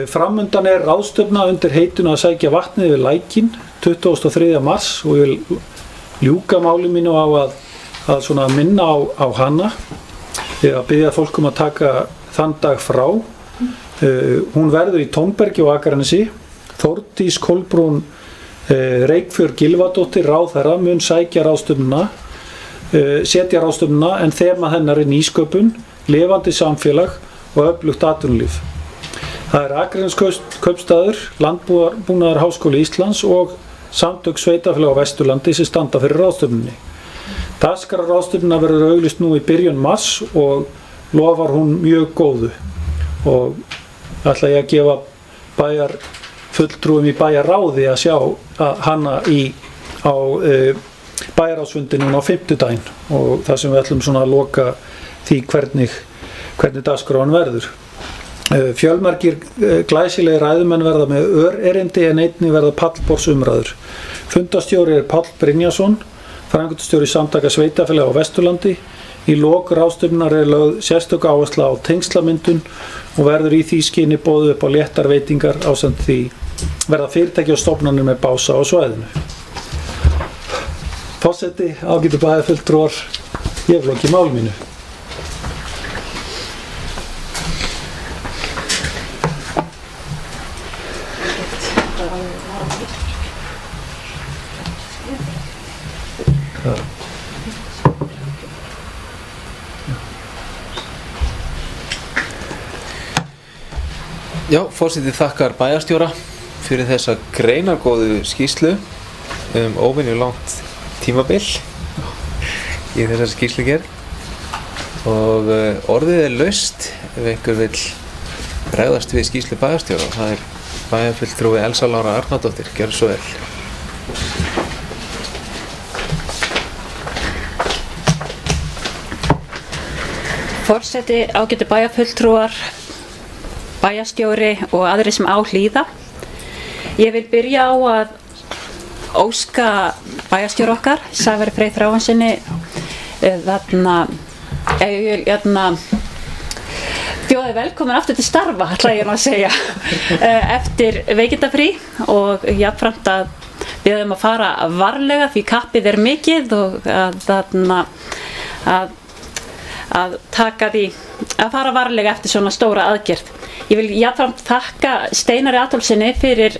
Framundan ráðstefna undir heitinu að sækja vatnið við lækinn 23. mars og ég vil ljúka máli mínu á að svona minna á hana, að biðja fólk að taka þann dag frá. Hún verður í Tónbergi og Akranesi. Þórdís Kolbrún Reykfjörð Gylfadóttir ráðherra mun setja ráðstefnuna en þema hennar nýsköpun, lifandi samfélag og öflugt atvinnulíf. Það Akraneskaupstaður, Landbúnaðarháskóli Íslands og Samtök sveitarfélaga á Vesturlandi sem standa fyrir ráðstefnunni. Dagskrá ráðstefnunnar verður auglýst nú í byrjun mars og lofar hún mjög góðu og ætla ég að gefa bæjarfulltrúum í bæjarráði að sjá hana á bæjarráðsfundinu á fimmtudaginn og það sem við ætlum svona að loka því hvernig dagskráin verður. Fjölmargir glæsilegir ræðumenn verða með örerindi en einnig verða pallborðsumræður. Fundastjóri Páll Brynjarsson, framkvæmdastjóri Samtaka sveitarfélaga á Vesturlandi. Í lok ráðstefnunnar lögð sérstök áhersla á tengslamyndun og verður í því skyni boðið upp á léttar veitingar ásamt því verða fyrirtæki og stofnanir með bása á svæðinu. Forseti, ágætu bæjarfulltrúar, ég hef lokið máli mínu. Já, forseti þakkar bæjarstjóra fyrir þessa greinargóðu skýrslu óvenjulangt tímabil í þessari skýrslugerð og orðið laust ef einhver vill bregðast við skýrslu bæjarstjóra. Það bæjarfulltrúi Elsa Lára Arnardóttir. Gjörðu svo vel. Forseti, ágætu bæjarfulltrúar, bæjarstjóri og aðrir sem á hlýða. Ég vil byrja á að óska bæjarstjóra okkar, Sævari Frey Þráinsyni, bjóði velkomin aftur til starfa, ætla ég að segja, eftir veikindafrí og jafnframt að bjóðum að fara varlega því kappið mikið og að taka því að fara varlega eftir svona stóra aðgerð. Ég vil jafnframt þakka Steinari Adolfssyni fyrir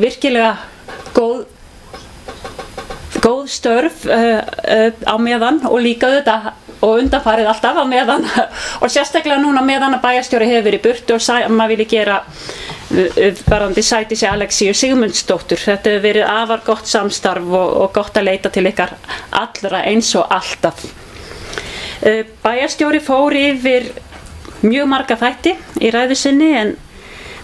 virkilega góð störf á meðan og líka auðvitað og undanfarið alltaf á meðan og sérstaklega núna meðan að bæjarstjóri hefur verið í burtu og maður vilji gera varðandi Sædísi Alexíu Sigmundsdóttur. Þetta hefur verið afar gott samstarf og gott að leita til ykkar allra eins og alltaf. Bæjarstjóri fór yfir mjög marga þætti í ræðu sinni en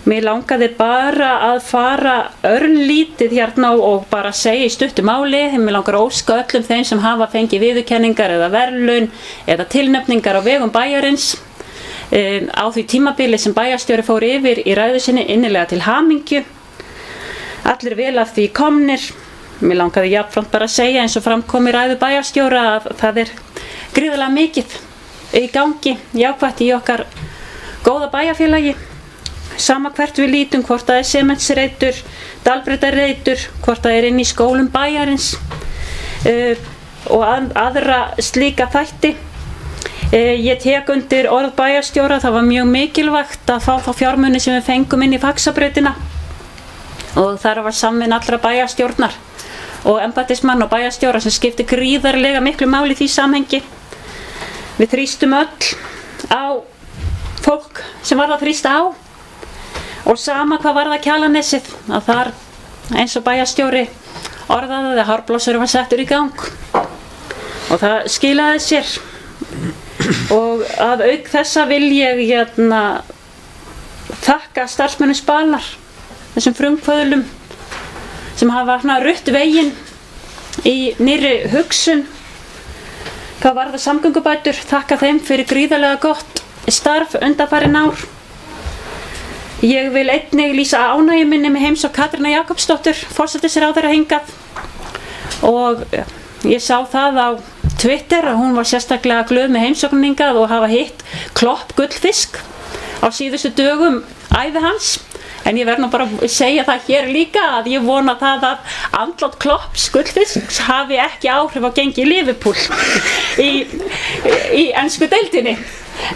mér langaði bara að fara örlítið hérna og bara segja í stuttu máli. Mér langar að óska öllum þeim sem hafa fengið viðurkenningar eða verðlaun eða tilnefningar á vegum bæjarins á því tímabili sem bæjarstjóri fór yfir í ræðu sinni innilega til hamingju. Allir vel af því komnir. Mér langaði jafnframt bara að segja eins og framkom í ræðu bæjarstjóra að það gríðarlega mikið í gangi jákvætt í okkar góða bæjarfélagi. Sama hvert við lítum, hvort það sementsreitur, dalbreytarreitur, hvort það inn í skólum bæjarins og aðra slíka þætti. Ég tek undir orð bæjarstjóra, það var mjög mikilvægt að fá þá fjármuni sem við fengum inn í Faxabrautina og þar var samvinna allra bæjarstjórnar og embættismann og bæjarstjóra sem skipti gríðarlega miklu máli í því samhengi. Við þrýstum öll á fólk sem var að þrýsta á og sama hvað var það Kjalarnesið að þar eins og bæjarstjóri orðaði að hárblássurinn var settur í gang og það skilaði sér og að auk þessa vil ég þakka starfsmönnum Spalar, þessum frumkvöðlum sem hafa rutt veginn í nýrri hugsun hvað varðar samgöngubætur, þakka þeim fyrir gríðarlega gott starf undanfarin ár. Ég vil einnig lýsa ánægju minni með heimsókn Katrínar Jakobsdóttur, forsætisráðherra hingað og ég sá það á Twitter að hún var sérstaklega glöð með heimsókn hingað og hafa hitt Klopp gullfisk á síðustu dögum ævi hans. En ég verð nú bara að segja það hér líka að ég vona það að andlát Klopps gullfisks hafi ekki áhrif á gengi Liverpool í ensku deildinni.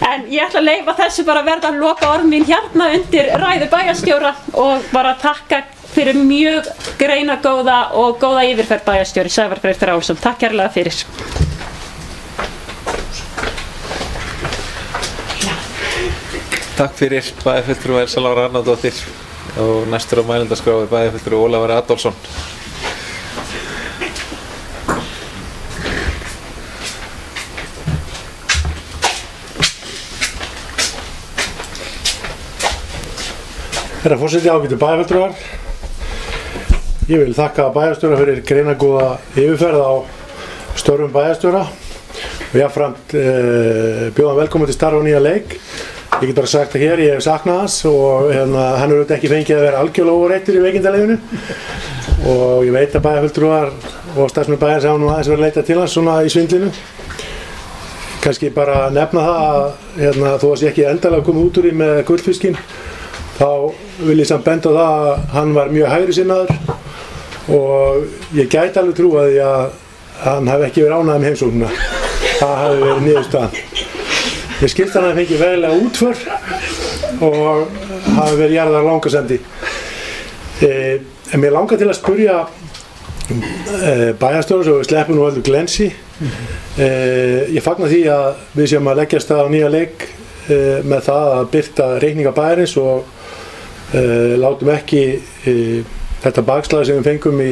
En ég ætla að leyfa þessu bara að verða að loka orð mín hérna undir ræðu bæjarstjóra og bara þakka fyrir mjög greinargóða og góða yfirferð bæjarstjóri Sævar Freyr Þráinsson. Takk kærlega fyrir. Takk fyrir bæjarfulltrúi Elsa Lára Arnardóttir og næstur á mælendaskrá bæjarfulltrúi Ólafur Adolfsson. Herra forseti, ágætu bæjarfulltrúar. Ég vil þakka bæjarstjóra fyrir greinargóða yfirferð á störfum bæjarstjóra og jafnframt bjóða velkomin til starfa á nýja leik. Ég get bara sagt það hér, ég hef saknað hans og hann hefur auðvitað ekki fengið að vera algjörlega óreittur í veikindaleginu og ég veit að bæjarfulltrúar og starfsmenn bæjarins hafa nú aðeins verið að leita til hans svona í svindlinu. Kannski bara nefna það að þó að sé ekki endalega komið út úr í með gullfiskinn þá vil ég samt benda á það að hann var mjög hægri sinnaður og ég gæti alveg trúa því að hann hafi ekki verið ánægður með heimsóknina. Það hafi verið niðurstaðan. Ég skildi hann að fengi vegilega útför og hafi verið jarðar langasendi. En mér langar til að spyrja bæjarstjóra svo við sleppum nú öllu glensi. Ég fagna því að við séum að leggjast það á nýja leik með það að birta reikninga bæjarins og látum ekki þetta bakslag sem við fengum í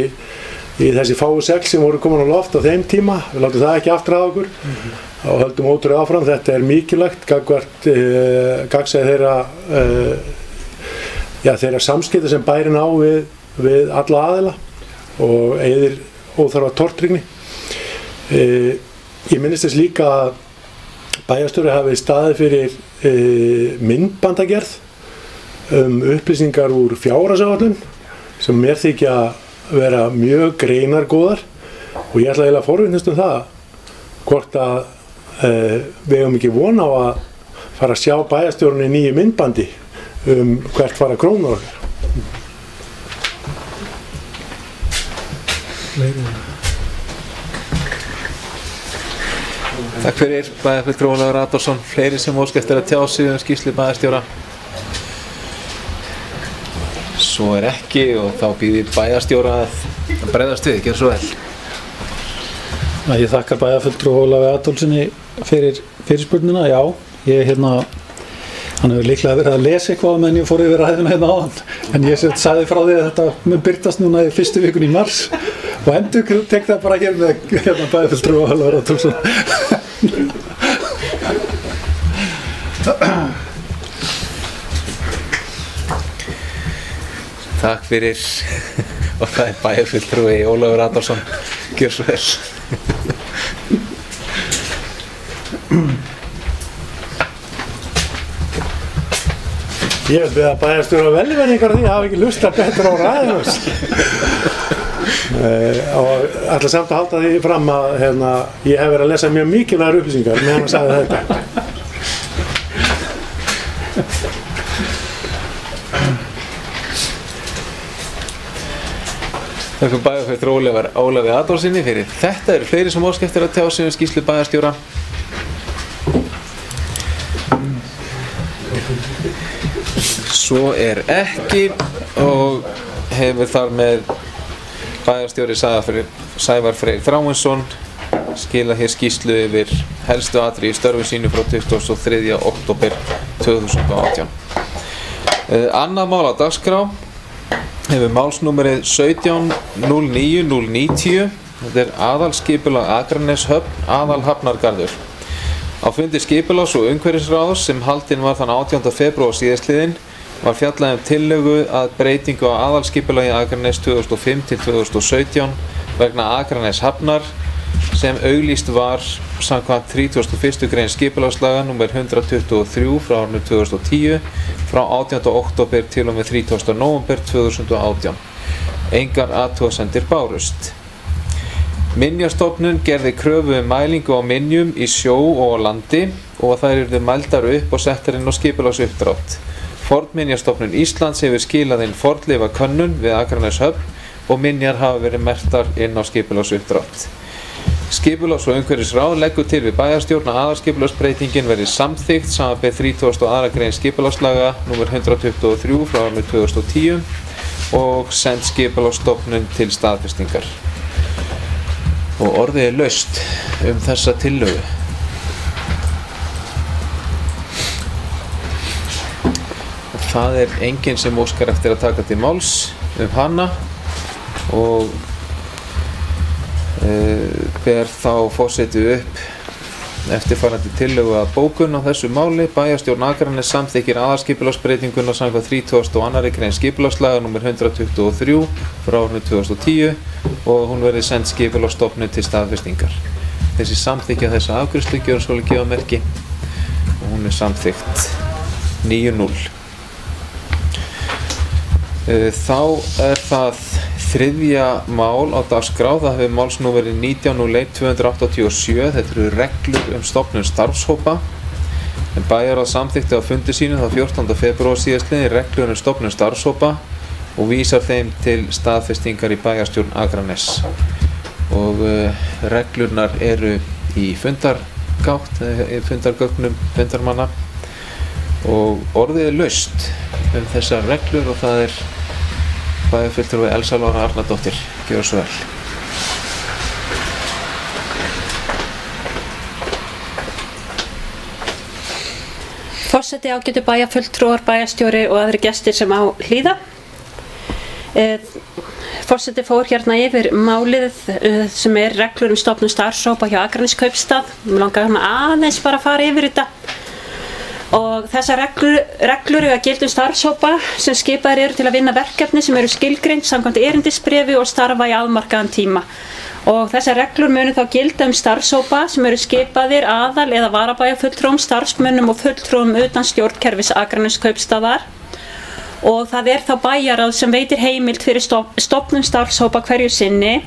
þessi fáu segl sem voru komin á loft á þeim tíma, við látum það ekki aftur að okkur og höldum ótrúið áfram. Þetta er mikilvægt gagnvart gagnsæi þeirra samskipta sem bærinn á við alla aðila og eyðir óþarfa tortryggni. Ég minnist þess líka að bæjarstjóri hafi staðið fyrir myndbandagerð upplýsingar úr fjárhagsáætlun sem mér þykja vera mjög greinargóðar og ég ætla eiginlega að forvitnast það hvort að við hefum ekki von á að fara að sjá bæjarstjórinn í nýju myndbandi hvert fara krónur okkar. Takk fyrir bæjarfulltrúi Ólafur Adolfsson. Fleiri sem óska eftir að tjá sig skýrslu bæjarstjóra? Svo er ekki og þá býði bæjarstjóra að bregðast við, gjör svo vel. Ég þakka bæjarfulltrúi Ólafi Adolfssoni fyrir fyrirspurnina. Já, hann hefur líklega verið að lesa eitthvað meðan ég fór yfir ræðuna hérna áðan, en ég sagði frá því að þetta mun birtast núna í fyrstu vikun í mars og endur tek það bara hér með bæjarfulltrúi Ólafur Adolfsson. Takk fyrir og það er bæjarfulltrúi Ólafur Adolfsson, gjör svo vel. Ég vil beða bæjarstjóra velverningar því að hafa ekki lustað betur á ræðum og ætla samt að halda því fram að ég hef verið að lesa mjög mikilvægar upplýsingar meðan hann sagði þetta. Þakka bæjarfulltrúi Ólafi Adolfssoni fyrir þetta. Eru fleiri sem óska eftir að tjá sig skýrslu bæjarstjóra? Svo er ekki og hefur þar með bæjarstjóri Sævar Freyr Þráinsson skila hér skýrslu yfir helstu atriði í störfum sínu frá 23. október 2018. Annað mál á dagskrá hefur málsnúmerið 17-09090. Þetta er aðalskipulag Akraneshöfn, aðalhafnargarður. Á fundi skipulags- og umhverfisráðs sem haldinn var þann 18. febrúar síðastliðinn var fjallað tillögu að breytingu á aðalskipulagi Akranes 2005-2017 vegna Akraneshafnar sem auglýst var samkvæmt 31. grein skipulagslaga nr. 123 frá árinu 2010 frá 18. október til og með 30. nóvember 2018. Engar athugasemdir bárust. Minjastofnun gerði kröfu mælingu á minjum í sjó og á landi og að þær yrðu mældar upp og settar inn á skipulagsuppdrátt. Fornminjastofnun Íslands hefur skilað inn fornleifakönnun við Akraneshöfn og minjar hafa verið merktar inn á skipulagsuppdrátt. Skipulags- og umhverfisráð leggur til við bæjarstjórn að aðalskipulagsbreytingin verði samþykkt samanber 32. grein skipulagslaga nr. 123 frá árinu 2010 og send skipulagsstofnun til staðfestingar. Og orðið er laust þessa tillögu. Það er enginn sem óskar eftir að taka til máls hana og ber þá forseti upp eftirfarandi tillögu að bókun á þessu máli. Bæjarstjórn Akraness samþykkir aðalskipulagsbreytinguna samkvæmt 32. grein skipulagslaga nr. 123 frá árinu 2010 og hún verði send skipulagsstofnun til staðfestingar. Þessi samþykkja þessa afgreiðslu gjör svo gefa merki og hún er samþykkt 9-0. Þá er það þriðja mál á dagskrá. Það hefur málsnúmerið 19.01.287. Þetta eru reglur stofnun starfshópa. En bæjarráð samþykkti á fundi sínu þá 14. febrúar síðastliðinn reglur stofnun starfshópa og vísar þeim til staðfestingar í bæjarstjórn Akraness. Og reglurnar eru í fundargátt, fundargögnum fundarmanna og orðið er laust þessar reglur og það er bæjarfulltrúi Elsa Lára Arnardóttir. Gjörðu svo vel. Forseti Forseti, ágætu bæjarfulltrúar, bæjarstjóri og aðrir gestir sem á hlýða. Forseti fór hérna yfir málið sem reglur stofnun starfshópa hjá Akraneskaupstað. Mér langar aðeins bara að fara yfir þetta. Og þessar reglur eiga gilda starfshópa sem skipaðir eru til að vinna verkefni sem eru skilgreind samkvæmt erindisbréfi og starfa í afmarkaðan tíma. Og þessar reglur munu þá gilda starfshópa sem eru skipaðir aðal- eða varabæjarfulltrúum, starfsmönnum og fulltrúum utan stjórnkerfis Akraneskaupstaðar. Og það þá bæjarráð sem veitir heimild fyrir stofnun starfshópa hverju sinni,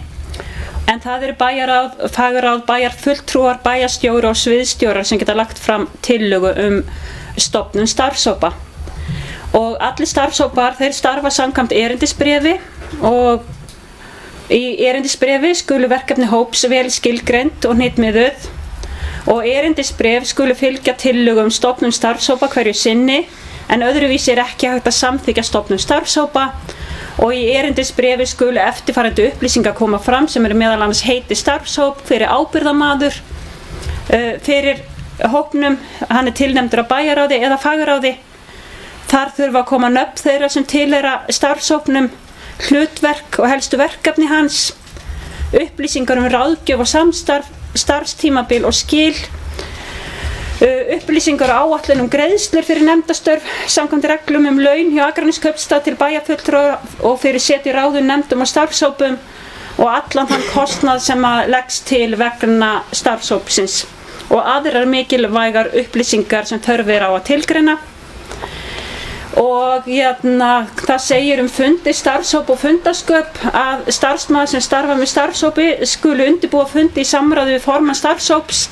en það eru bæjarráð, fagráð, bæjarfulltrúar, bæjarstjóri og sviðstjórar sem geta lagt fram tillögu stofnun starfshópa. Og allir starfshópar þeir starfa samkvæmt erindisbréfi og í erindisbréfi skulu verkefni hóps vel skilgreind og hnitmiðuð og erindisbréf skulu fylgja tillögu stofnun starfshópa hverju sinni, en öðruvísi ekki hægt að samþykkja stofnun starfshópa og í erindisbréfi skulu eftirfarandi upplýsingar koma fram sem eru meðal annars heiti starfshóp, hver ábyrgðarmaður fyrir hópnum, hann tilnefndur af bæjarráði eða fagráði. Þar þurfa að koma nöfn þeirra sem tilheyra starfshópnum, hlutverk og helstu verkefni hans, upplýsingar ráðgjöf og samstarf, starfstímabil og skil, upplýsingar og áætlun greiðslur fyrir nefndastörf samkvæmt reglum laun hjá Akraneskaupstað til bæjarfulltrúa og fyrir setu í ráðum, nefndum og starfshópum og allan þann kostnað sem leggst til vegna starfshópsins og aðrar mikilvægar upplýsingar sem þörf á að tilgreina. Og það segir fundi, starfshóp og fundasköp að starfsmaður sem starfa með starfshópi skulu undirbúa fundi í samráði við formann starfshóps.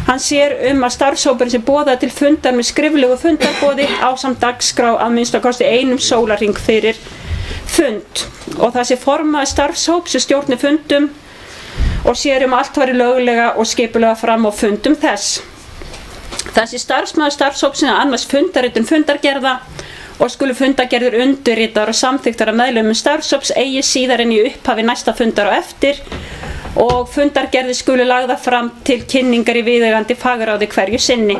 Hann sér að starfshópurinn sé boðað til fundar með skriflegu fundarboði ásamt dagskrá að minnstakosti einum sólarhring fyrir fund. Og það sé formaður starfshóps sem stjórni fundum og sér allt væri löglega og skipulega fram á fundum þess. Þessi starfsmaður starfshópsins annast fundaritun fundargerða og skulu fundargerðir undirritaðar og samþykktar af meðlimum starfshóps eigi síðar en í upphafi næsta fundar á eftir og fundargerðir skulu lagðar fram til kynningar í viðeigandi fagráði hverju sinni.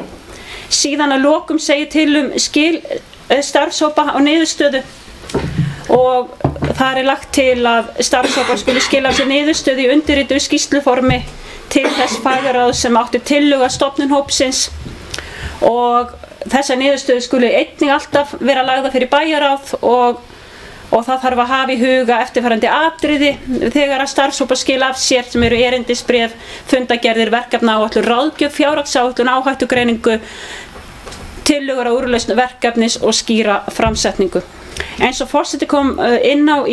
Síðan að lokum segir til skil starfshópa á niðurstöðu og þar lagt til að starfshópar skulu skila sér niðurstöðu í undirrituðu skýrsluformi til þess fagráð sem átti tillögu að stofnun hópsins og þessar niðurstöður skulu einnig alltaf vera lagðar fyrir bæjarráð og það þarf að hafa í huga eftirfarandi atriði þegar að starfshópar skila af sér sem eru erindisbréf, fundagerðir, verkefnaáætlun, ráðgjöf, fjárhagsáætlun, áhættugreiningu, tillögur á úrlausn verkefnis og skýra framsetningu. Eins og forseti kom inn á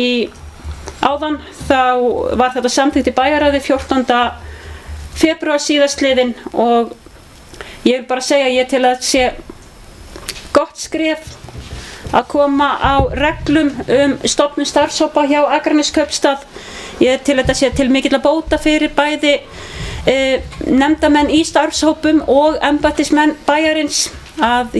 áðan þá var þetta samþykkt í bæjarráði 14. febrúar síðastliðinn og ég vil bara segja ég til að sé gott skref að koma á reglum stofnun starfshópa hjá Akraneskaupstað. Ég til þetta sé til mikilla bóta fyrir bæði nefndamenn í starfshópum og embættismenn bæjarins að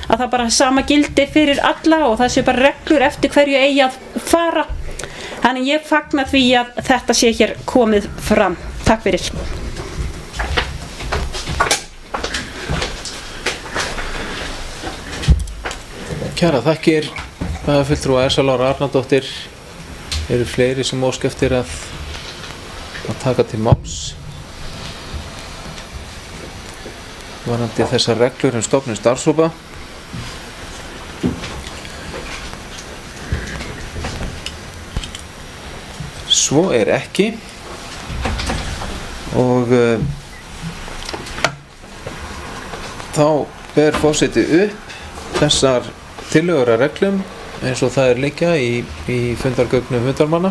það bara sama gildi fyrir alla og það sé bara reglur eftir hverju eigi að fara. Þannig ég fagna því að þetta sé hér komið fram. Takk fyrir. Kæra þakkir, bæjarfulltrúa Elsa Lára Arnardóttir. Eru fleiri sem óska eftir að taka til máls varðandi þessar reglur stofnun starfshópa? Svo ekki og þá ber forseti upp þessar tillögur að reglum eins og það liggja í fundargögnum fundarmanna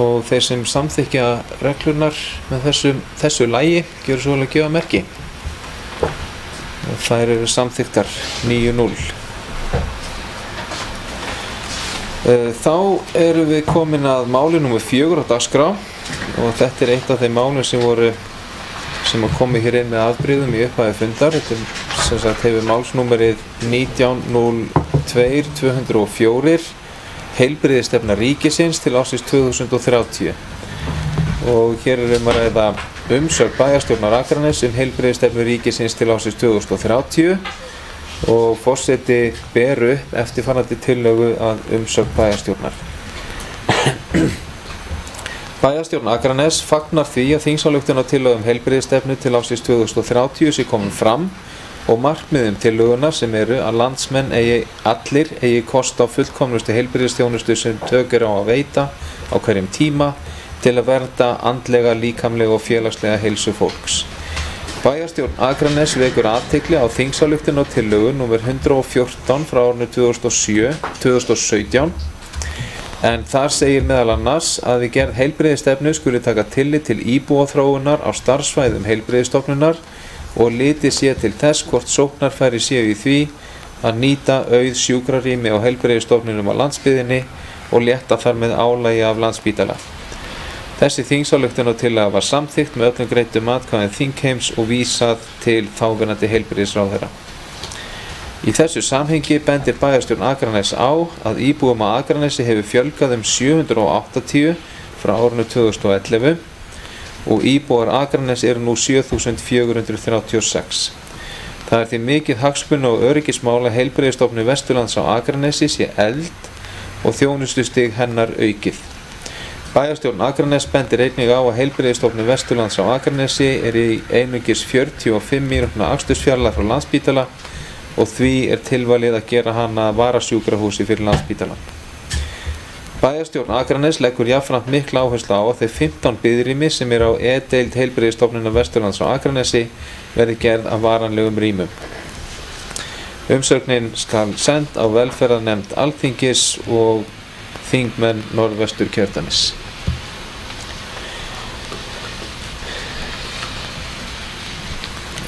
og þeir sem samþykkja reglurnar með þessu lagi gjöru svo að gefa merki og þær eru samþykktar 9-0. Þá erum við komin að máli nr. 4 á dagskrá og þetta eitt af þeim málum sem komi hér inn með afbrigðum í upphafi fundar. Þetta sem sagt hefur málsnúmerið 19.02.204 heilbrigðisstefna ríkisins til ársins 2030 og hér að ræða umsögn bæjarstjórnar Akraness heilbrigðisstefnu ríkisins til ársins 2030 og forseti ber upp eftirfarandi tillögu að umsögn bæjarstjórnar. Bæjarstjórn Akraness fagnar því að þingsályktunartillögu heilbrigðisstefnu til ársins 2030 sé komin fram og markmiðum tillöguna sem eru að landsmenn allir eigi kost á fullkomnustu heilbrigðisþjónustu sem tök eru á að veita á hverjum tíma til að vernda andlega, líkamlega og félagslega heilsu fólks. Bæjarstjórn Akraness vekur athygli á þingsályktunartillögu nr. 114 frá árinu 2017 en þar segir meðal annars að við gerð heilbrigðisstefnu skuli taka tillit til íbúaþróunar á starfsvæðum heilbrigðisstofnunar og litið sé til þess hvort sóknarfæri séu í því að nýta auð sjúkrarými á heilbrigðisstofnunum á landsbyggðinni og létta þar með álagi af Landspítala. Þessi þingsályktunartillaga var samþykkt með öllum greiddum atkvæðum þingheims og vísað til þáverandi heilbrigðisráðherra. Í þessu samhengi bendir bæjarstjórn Akraness á að íbúum á Akranesi hefur fjölgað 780 frá árinu 2011 og íbúar Akraness eru nú 7436. Það því mikið hagsmuna og öryggismála heilbrigðisstofnun Vesturlands á Akranesi sé efld og þjónustustig hennar aukið. Bæjarstjórn Akraness bendir einnig á að heilbrigðisstofnun Vesturlands á Akranesi í einungis 45 mínútna akstursfjarlægð frá Landspítala og því tilvalið að gera hana varasjúkrahúsi fyrir Landspítala. Bæjarstjórn Akraness leggur jafnframt mikla áherslu á að þeir 15 biðrými sem á E-deild heilbrigðisstofnunar Vesturlands á Akranesi verði gerð af varanlegum rýmum. Umsögnin skal send á velferðarnefnd Alþingis og þingmenn Norðvesturkjördæmis.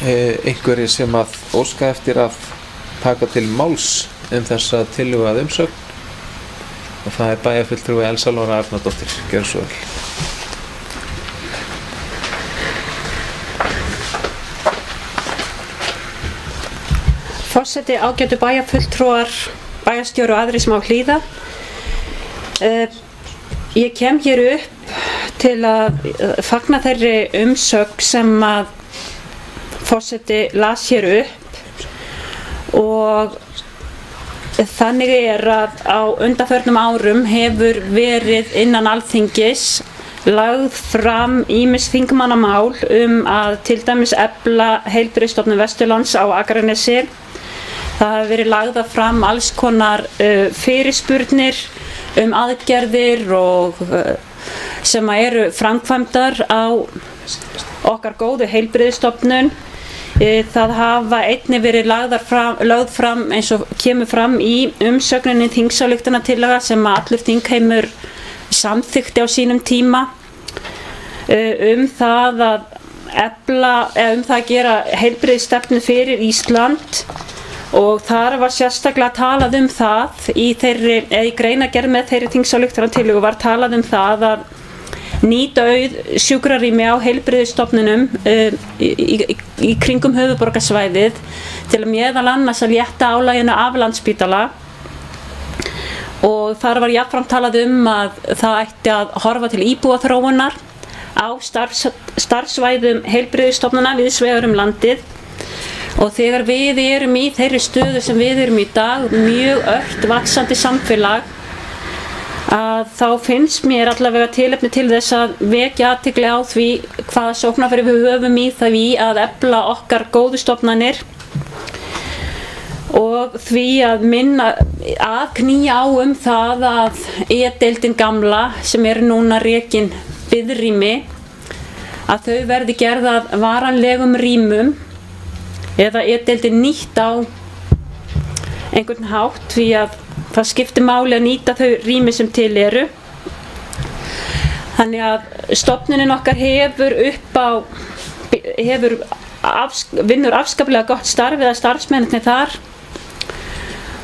Einhverjir sem að óska eftir að taka til máls þessa tillögu að umsögn og það bæjarfulltrúi Elsa Lára Arnardóttir. Gjörðu svo vel. Forseti, ágætu bæjarfulltrúar, bæjarstjóri og aðrir sem á hlýða. Ég kem hér upp til að fagna þeirri umsögn sem að forseti las hér upp og þannig að á undanförnum árum hefur verið innan Alþingis lagð fram ýmis þingmannamál að til dæmis efla heilbrigðisstofnun Vesturlands á Akranesi. Það hafa verið lagðar fram alls konar fyrirspurnir aðgerðir og sem eru framkvæmdar á okkar góðu heilbrigðisstofnun. Það hafa einnig verið lögð fram eins og kemur fram í umsögninni þingsályktunartillaga sem allur þingheimur samþykkti á sínum tíma það að efla það að gera heilbrigðisstefnu fyrir Ísland og þar var sérstaklega talað það í greinargerð með þeirri þingsályktunartillögu var talað það að nýta auð sjúkrarými á heilbrigðisstofnunum í kringum höfuðborgarsvæðið til að meðal annars að létta álaginu af Landspítala og þar var jafnframt talað að það ætti að horfa til íbúaþróunar á starfsvæðum heilbrigðisstofnana víðs vegar landið og þegar við erum í þeirri stöðu sem við erum í dag, mjög ört vaxandi samfélag að þá finnst mér allavega tilefni til þess að vekja athygli á því hvaða sóknarfæri við höfum í því að efla okkar góðu stofnanir og því að knýja á það að E-deildin gamla sem núna rekin biðrými að þau verði gerð að varanlegum rýmum eða E-deildin nýtt á einhvern hátt því að það skiptir máli að nýta þau rými sem til eru. Þannig að stofnunin okkar vinnur afskaplega gott starf eða starfsmennirnir þar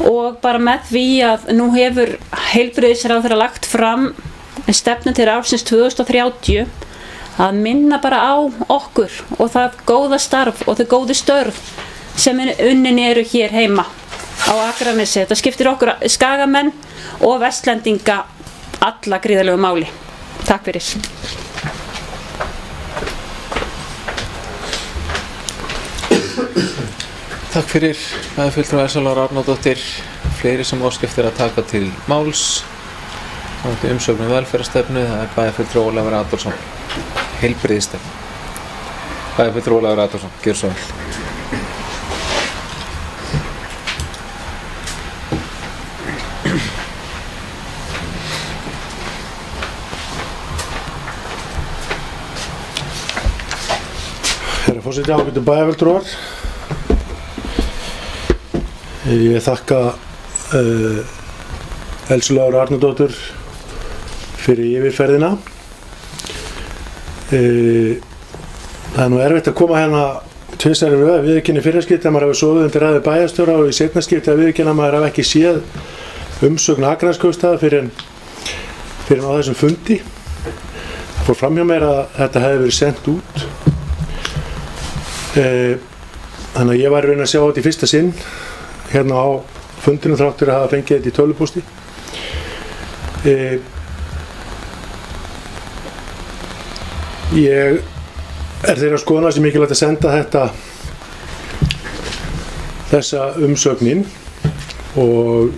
og bara með því að nú hefur heilbrigðisráðherra lagt fram stefnu til ársins 2030 að minna bara á okkur og það góða starf og þau góðu störf sem unnin eru hér heima á Akranesi. Þetta skiptir okkur skagamenn og vestlendinga alla gríðarlegu máli. Takk fyrir. Takk fyrir bæjarfulltrúa Elsa Lára Arnardóttir. Fleiri sem óska eftir að taka til máls. Umsögn velferðarstefnu, það bæjarfulltrúi Ólafur Adolfsson. Heilbrigðisstefnu. Bæjarfulltrúi Ólafur Adolfsson, gjör svo vel. Herra forseti, ágætu bæjarfulltrúar. Ég þakka Elsu Láru Arnardóttur fyrir yfirferðina. Það nú erfitt að koma hérna tvisvar í röð að viðurkenna í fyrra skipti að maður hafi sofið undir ræðu bæjarstjóra og í seinna skipti að viðurkenna að maður hafi ekki séð umsögn Akraneskaupstaðar fyrir á þessum fundi. Það fór fram hjá mér að þetta hefði verið sendt út. Þannig að ég var í raun að sjá þetta í fyrsta sinn hérna á fundinu þráttur að hafa fengið þetta í tölvupósti. Ég þeirra skoðunar sem mikilvægt að senda þessa umsögnin og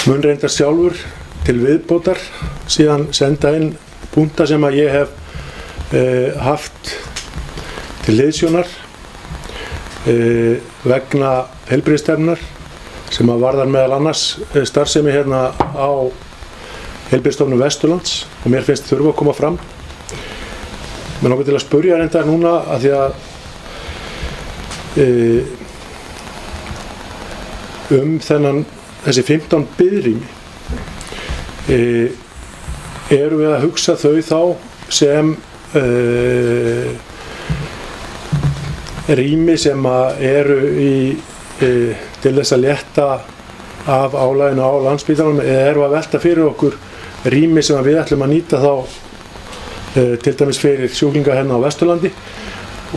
mun reyndar sjálfur til viðbótar síðan senda inn punkta sem að ég hef haft til hliðsjónar vegna heilbrigðisstefnunnar sem að varðar meðal annars starfsemi hérna á Heilbrigðisstofnun Vesturlands og mér finnst þurfa að koma fram. Mér langar til að spyrja reyndar núna að því að þessi 15 biðrými erum við að hugsa þau þá sem rými sem eru til þess að létta af álaginu á Landspítalanum eða erum við að velta fyrir okkur rými sem við ætlum að nýta þá til dæmis fyrir sjúklinga hérna á Vesturlandi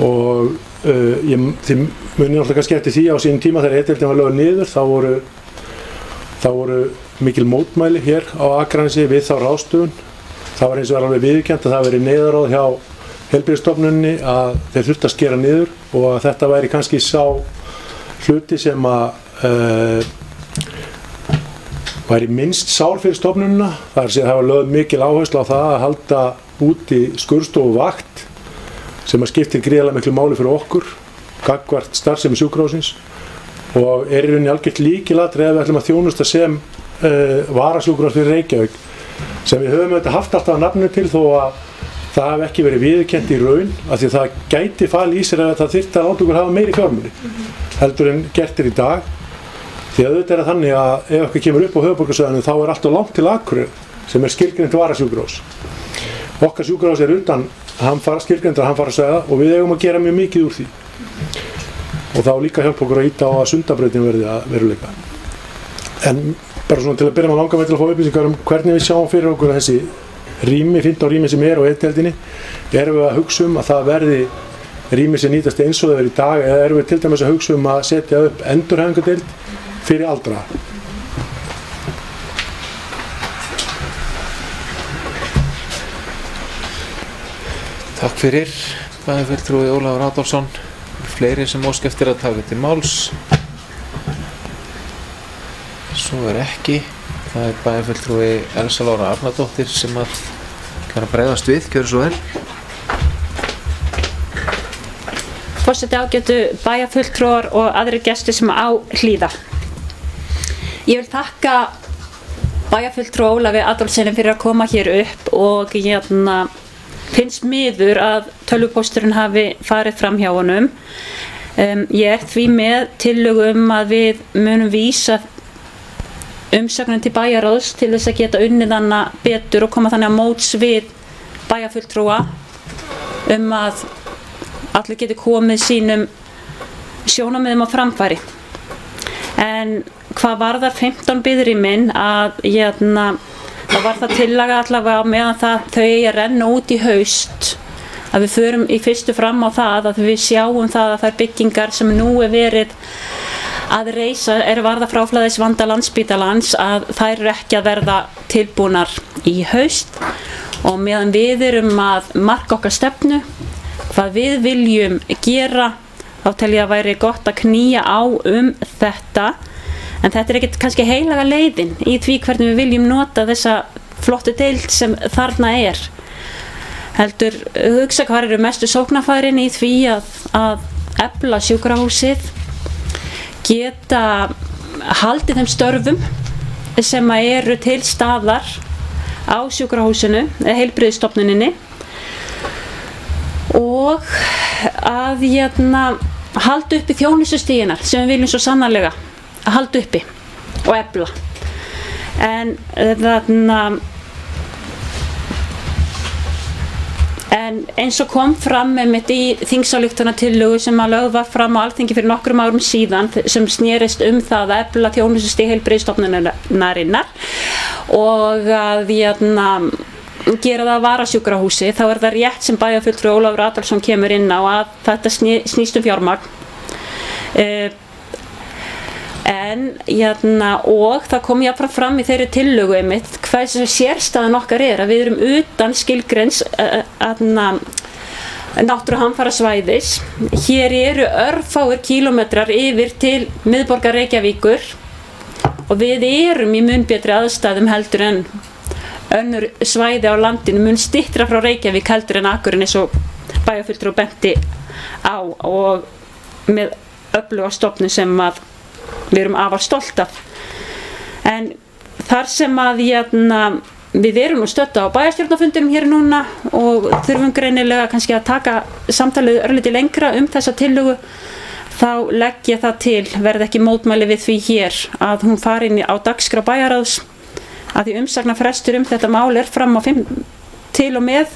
og þið munið náttúrulega kannski eftir því á sínum tíma þegar E-deildin var lögð niður þá voru mikil mótmæli hér á Akranesi við þá ráðstöfun. Það var eins og var alveg viðurkennt að það verið neyðaráð hjá Heilbrigðisstofnuninni að þeir þurftu að skera niður og að þetta væri kannski sá hluti sem að væri minnst sár fyrir stofnunina. Það var lögð mikil áherslu á það að halda úti skurðstofu vakt sem að skiptir gríðarlega miklu máli fyrir okkur gagnvart starfsemi sjúkrahússins og í rauninni algjört lykilatriði ef við ætlum að þjónusta sem varasjúkrahús fyrir Reykjavík sem við höfum auðvitað haft alltaf nafninu til þó að það hef ekki verið viðurkennt í raun af því að það gæti falið í sér að það þyrfti að láta okkur hafa meiri fjármuni heldur en gert í dag. Því að auðvitað þannig að ef eitthvað kemur upp á höfuðborgarsvæðinu þá alltaf langt til Akureyrar sem skilgreint varasjúkrahús. Okkar sjúkrahús utan skilgreindra hamfarasvæða og við eigum að gera mjög mikið úr því. Og þá líka hjálpa okkur að ýta á að Sundabrautin verði að veruleika. En bara svona til að byrja með langar með til að fá upplýsingar hvernig við sjáum fyrir okkur að þessi rými, 15 rými sem á E-deildinni, erum við að hugsa að það verði rými sem nýtast eins og það í dag eða erum við til dæmis að hugsa að setja upp endurhæfingardeild fyrir aldraða. Takk fyrir, bæjarfulltrúi Ólafur Adolfsson. Fleiri sem óska eftir að taka til máls. Svo ekki. Það bæjarfulltrúi Elsa Lára Arnardóttir sem að bregðast við. Gjörðu svo vel. Forseti, ágætu bæjarfulltrúar og aðrir gestir sem á hlýða. Ég vil þakka bæjarfulltrúa Ólafi Adolfssoni fyrir að koma hér upp og finnst miður að tölvupósturinn hafi farið fram hjá honum. Ég því með tillögu að við munum vísa umsögnum til bæjarráðs til þess að geta unnið hana betur og koma þannig að móts við bæjarfulltrúa að allir geti komið sínum sjónarmiðum á framfæri. En hvað varðar 15 biðrýmin þá var það tillaga allavega meðan þau eigi að renna út í haust að við förum í fyrstu fram á það að við sjáum það að þær byggingar sem nú verið að reisa varða fráflæðisvanda Landspítalans að þær eru ekki að verða tilbúnar í haust og meðan við erum að marka okkar stefnu hvað við viljum gera, þá tel ég að væri gott að knýja á þetta, en þetta ekkert kannski heilaga leiðin í því hvernig við viljum nota þessa flottu deild sem þarna heldur hugsa hvað eru mestu sóknarfærin í því að efla sjúkrahúsið, geta haldið þeim störfum sem eru til staðar á sjúkrahúsinu eða heilbrigðisstofnuninni og að halda uppi þjónustustigina sem við viljum svo sannarlega halda uppi og efla. En eins og kom fram einmitt í þingsályktunartillögu sem að lögð var fram á Alþingi fyrir nokkrum árum síðan sem snerist það að efla þjónustustig heilbrigðisstofnunarinnar og að gera það að varasjúkrahúsi, þá það rétt sem bæjarfulltrúi Ólafur Adolfsson kemur inn á að þetta snýst fjármagn. Og það kom jafnframt fram í þeirri tillögu einmitt hvað sérstaðan okkar að við erum utan skilgrens náttúruhamfarasvæðis. Hér eru örfáir kílómetrar yfir til miðborgar Reykjavíkur og við erum í mun betri aðstæðum heldur en önnur svæði á landinu, mun styttra frá Reykjavík heldur en Akurinn eins og bæjarfulltrúi benti á og með öfluga stofnun sem við erum afar stolt af. En þar sem við erum nú stödd á bæjarstjórnarfundinum hér núna og þurfum greinilega kannski að taka samtalið örlítið lengra þessa tillögu, þá legg ég það til, verði ekki mótmæli við því hér að hún fari inn á dagskrá bæjarráðs, að því umsagnarfrestur þetta mál fram á til og með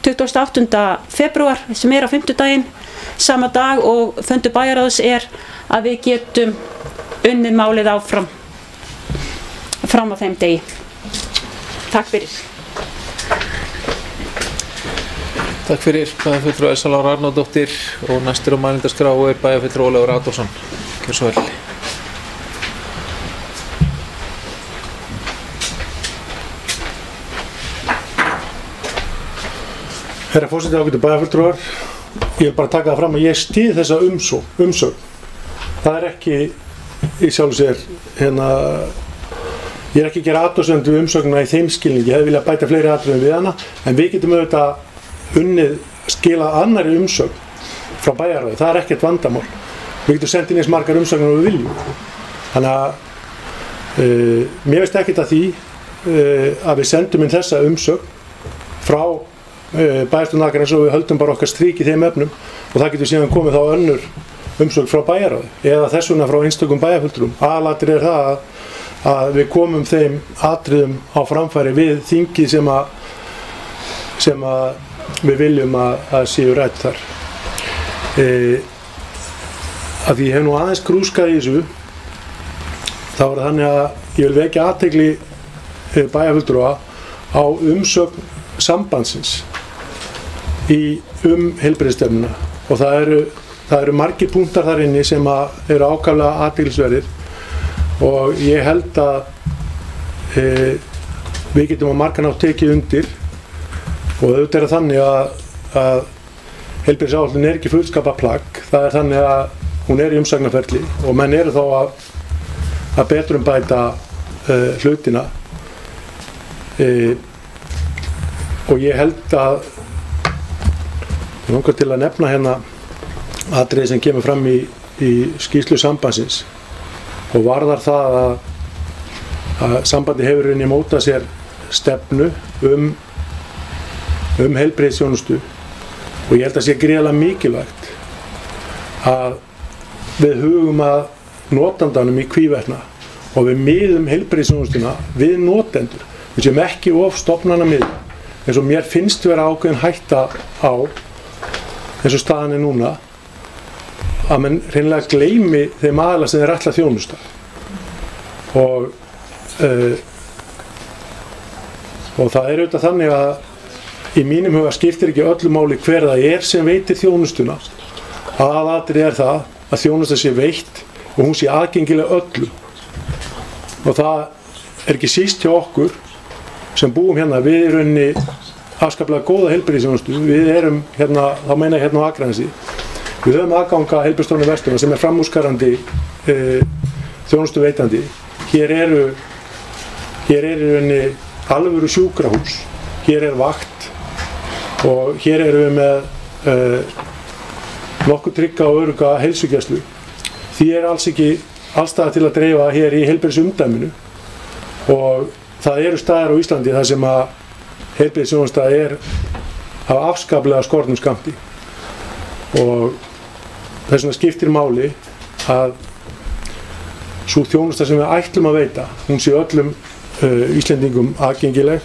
28. febrúar sem á fimmtudaginn, sama dag og fundur bæjarráðs að við getum unnið málið áfram fram á þeim degi. Takk fyrir. Takk fyrir bæjarfulltrúi Elsa Lára Arnardóttir og næstur á mælendaskrá bæjarfulltrúi Ólafur Adolfsson. Gjörðu svo vel. Herra forseti, ágætu bæjarfulltrúar, ég vil bara taka það fram að ég styð þessa umsögn. Það ekki í sjálfu sér, ég ekki að gera athugasemd við umsögnina í þeim skilningi, ég hefði viljað bæta fleiri atriðum við hana, en við getum auðvitað skila annarri umsögn frá bæjarráði, það ekkert vandamál. Við getum sendið eins margar umsögnar og við viljum. Þannig að mér veist ekkert að því að við sendum inn þessa umsögn frá bæjarstjórn Akraness og við höldum bara okkar strik í þeim efnum og það getur síðan komið þá önnur umsögn frá bæjarráði eða þessuna frá einstökum bæjarfulltrúum. Aðalatriðið það að við komum þeim atriðum á framfæri við þingið sem við viljum að séu rædd þar. Að ég hef nú aðeins grúskað í þessu, þá það þannig að ég vil vekja athygli bæjarfulltrúa á umsögn sambandsins heilbrigðisstefnuna og það eru margir punktar þar inni sem eru ákaflega athyglisverðir og ég held að við getum á margan hátt tekið undir og auðvitað þannig að heilbrigðisáætlunin ekki fullskapaplagg, það þannig að hún í umsagnarferli og menn eru þá að betrumbæta hlutina og ég held að ég langar til að nefna hérna atriði sem kemur fram í skýrslu sambandsins og varðar það að sambandi hefur rauninni mótað sér stefnu heilbrigðisþjónustu og ég held að sé gríðarlega mikilvægt að við hugum að notandanum í hvívetna og við miðum heilbrigðisþjónustuna við notendur, við séum ekki of stofnanamiðum eins og mér finnst vera ákveðin hætta á eins og staðan núna að menn hreinlega gleymi þeim aðila sem þeir ætla að þjónusta og það auðvitað þannig að í mínum huga skiptir ekki öllu máli hver það sem veitir þjónustuna. Aðalatriðið það að þjónusta sé veitt og hún sé aðgengileg öllum og það ekki síst hjá okkur sem búum hérna við í rauninni afskaplega góða heilbrigðisþjónustu. Við erum hérna, þá meina ég hérna á Akranesi, við höfum aðganga Heilbrigðisstofnunar Vesturlands sem framúrskarandi þjónustuveitandi. Hér er í rauninni alvöru sjúkrahús, hér vakt og hér erum við með nokkuð trygga og örugga heilsugæslu. Því alls ekki allstaðar til að dreifa hér í heilbrigðisumdæminu og það eru staðir á Íslandi þar sem að heilbrigðisþjónusta af afskaplega skornum skammti og þess vegna skiptir máli að sú þjónusta sem við ætlum að veita, hún sé öllum Íslendingum aðgengileg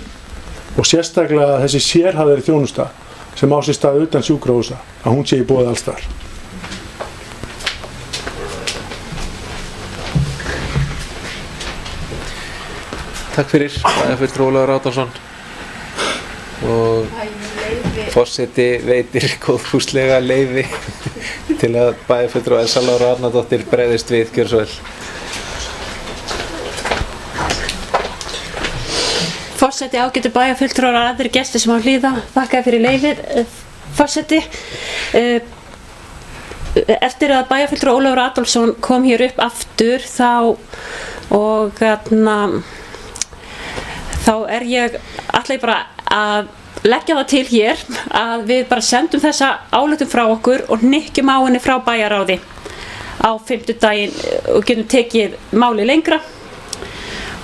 og sérstaklega þessi sérhæfðari þjónusta sem á sér stað utan sjúkrahúsa, að hún sé í boði alls þar. Takk fyrir, bæjarfulltrúi Ólafur Adolfsson og forseti veitir góðfúslega leyfi til að bæjarfulltrúi Elsa Lára Arnardóttir bregðist við, gjörðu svo vel. Forseti, ágætu bæjarfulltrúar og aðrir gestir sem á hlýða, þakka fyrir leyfið. Forseti, eftir að bæjarfulltrúi Ólafur Adolfsson kom hér upp aftur þá ætla ég bara að leggja það til hér að við bara sendum þessa ályktun frá okkur og hnykkjum á henni frá bæjarráði á fimmtudaginn og getum tekið máli lengra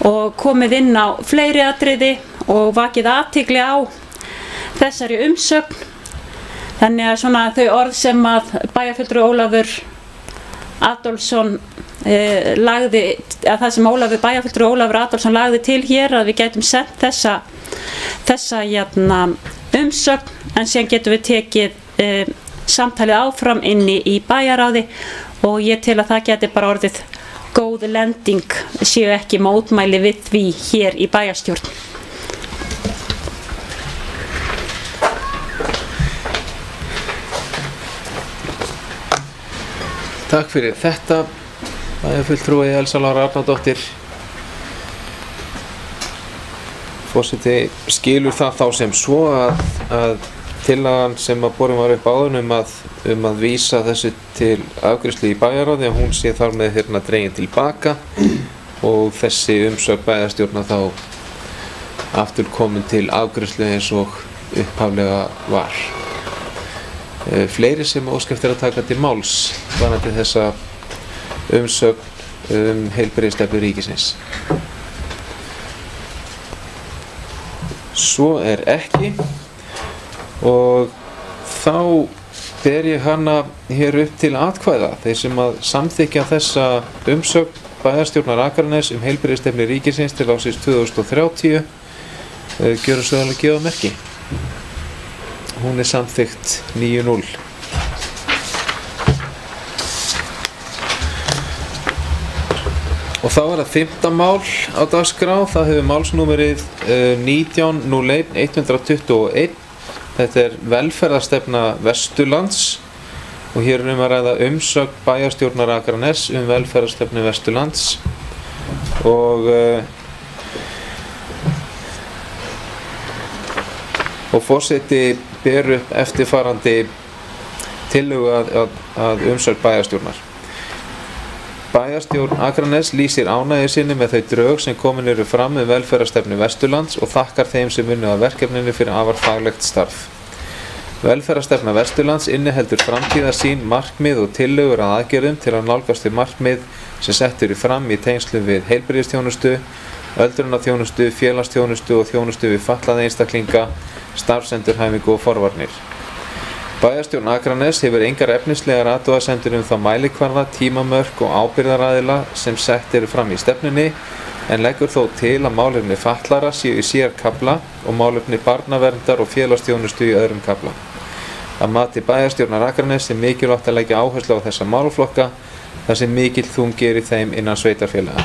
og komið inn á fleiri atriði og vakið athygli á þessari umsögn. Þannig að svona þau orð sem að bæjarfulltrúi Ólafur Adolfsson það sem bæjarfulltrúi Ólafur Adolfsson lagði til hér, að við gætum sent þessa umsögn, en síðan getum við tekið samtalið áfram inni í bæjarráði og ég tel að það geti bara orðið góð lending, séu ekki mótmæli við því hér í bæjarstjórn. Takk fyrir þetta, bæjarfulltrúi Elsa Lára Arnardóttir. Forseti skilur það þá sem svo að tillagan sem að borin var upp áður um að vísa þessu til afgreiðslu í bæjarráði, að hún sé þar með hérna dregin tilbaka og þessi umsögn bæjarstjórnar þá aftur komin til afgreiðslu eins og upphaflega var. Fleiri sem óska eftir að taka til máls varðandi þessa umsögn heilbrigðisstefnu ríkisins. Svo ekki og þá ber ég hana hér upp til atkvæða. Þeir sem að samþykkja þessa umsögn bæjarstjórnar Akraness heilbrigðisstefnu ríkisins til ársins 2030 gjöru svo vel að gefa merki. Hún samþykkt 9-0. Og þá það 5. mál á dagskrá. Það hefur málsnúmerið 19.01.121. Þetta velferðarstefna Vesturlands og hér að ræða umsögn bæjarstjórnar Akraness velferðarstefnu Vesturlands og forseti ber upp eftirfarandi tillögu að umsögn bæjarstjórnar. Bæjarstjórn Akraness lýsir ánægju sinni með þau drög sem komin eru fram velferðarstefnu Vesturlands og þakkar þeim sem unnu að verkefninu fyrir afar faglegt starf. Velferðarstefna Vesturlands inniheldur framtíðarsýn, markmið og tillögur að aðgerðum til að nálgast þau markmið sem sett eru fram í tengslum við heilbrigðisþjónustu, öldrunarþjónustu, félagsþjónustu og þjónustu við fatlaða einstaklinga, starfsendurhæfingu og forvarnir. Bæjarstjórn Akraness hefur engar efnislegar athugasemdir þá mælikvarða, tímamörk og ábyrgðaraðila sem sett eru fram í stefnunni, en leggur þó til að málefni fatlaðra séu í sérkafla og málefni barnaverndar og félagsþjónustu í öðrum kafla. Að mati bæjarstjórnar Akraness mikilvægt að leggja áherslu á þessa málaflokka þar sem mikill þungi í þeim innan sveitarfélaga.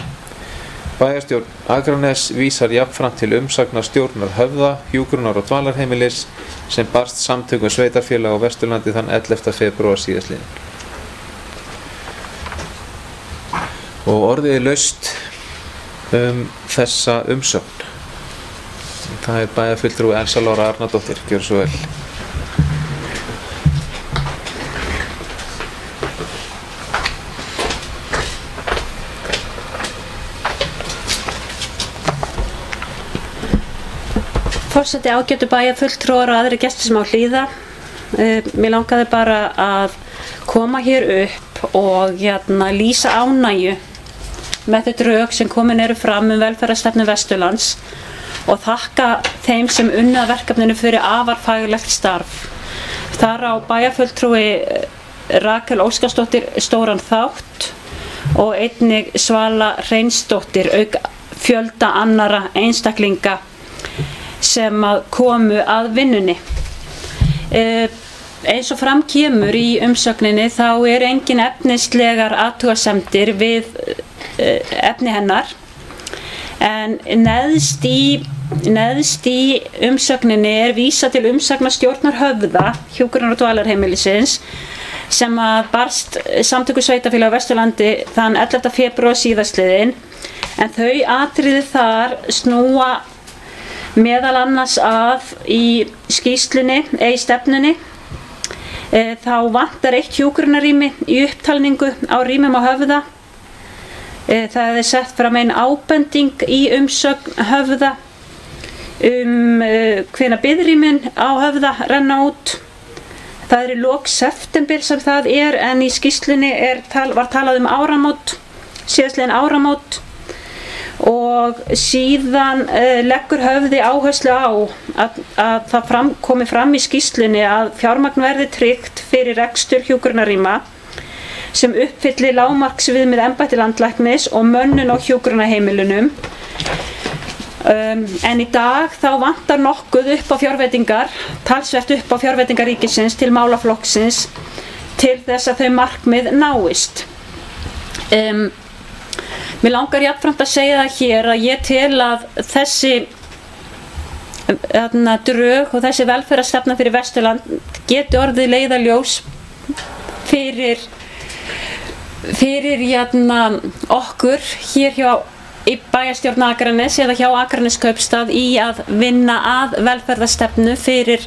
Bæjarstjórn Akraness vísar jafnframt til umsagnar stjórnar Höfða, hjúkrunar- og dvalarheimilis sem barst samtökum sveitarfélaga á Vesturlandi þann 11. febrúar síðastliðinn. Og orðið laust þessa umsögn. Það er bæjarfulltrúi Elsa Lára Arnardóttir, gjörðu svo vel. Forseti, ágætu bæjarfulltrúar og aðrir gestir sem á hlýða. Mér langaði bara að koma hér upp og lýsa ánægju með þau drög sem komin eru fram velferðarstefnu Vesturlands og þakka þeim sem unnu að verkefninu fyrir afar faglegt starf. Þar á bæjarfulltrúi Rakel Óskarsdóttir stóran þátt og einnig Svala Hreinsdóttir auk fjölda annarra einstaklinga sem komu að vinnunni. Eins og fram kemur í umsögninni þá eru engin efnislegar athugasemdir við efni hennar, en neðst í umsögninni er vísað til umsagnarstjórnar Höfða, hjúkrunar- og dvalarheimilisins, sem barst Samtökum sveitarfélaga á Vesturlandi þann 11. febrúar síðastliðinn, en þau atriði þar snúa meðal annars að í skýrslunni, í stefnunni, þá vantar 1 hjúkrunarrými í upptalningu á rýmum á Höfða. Það er sett fram ein ábending í umsögn Höfða hvenær biðrýmin á Höfða renna út. Það er í lok september sem það er, en í skýrslunni var talað áramót, síðastliðin áramót, og síðan leggur Höfði áherslu á að það komi fram í skýrslunni að fjármagn verði tryggt fyrir rekstur hjúkrunarrýma sem uppfylli lágmarksviðmið embætti landlæknis og mönnun á hjúkrunarheimilunum. En í dag þá vantar nokkuð upp á fjárveitingar, talsvert upp á fjárveitingar ríkisins til málaflokksins til þess að þau markmið náist. Mér langar jafnframt að segja það hér að ég tel að þessi drög og þessi velferðarstefna fyrir Vesturland geti orðið leiðarljós fyrir okkur hér í bæjarstjórn Akraness eða hjá Akraneskaupstað í að vinna að velferðarstefnu fyrir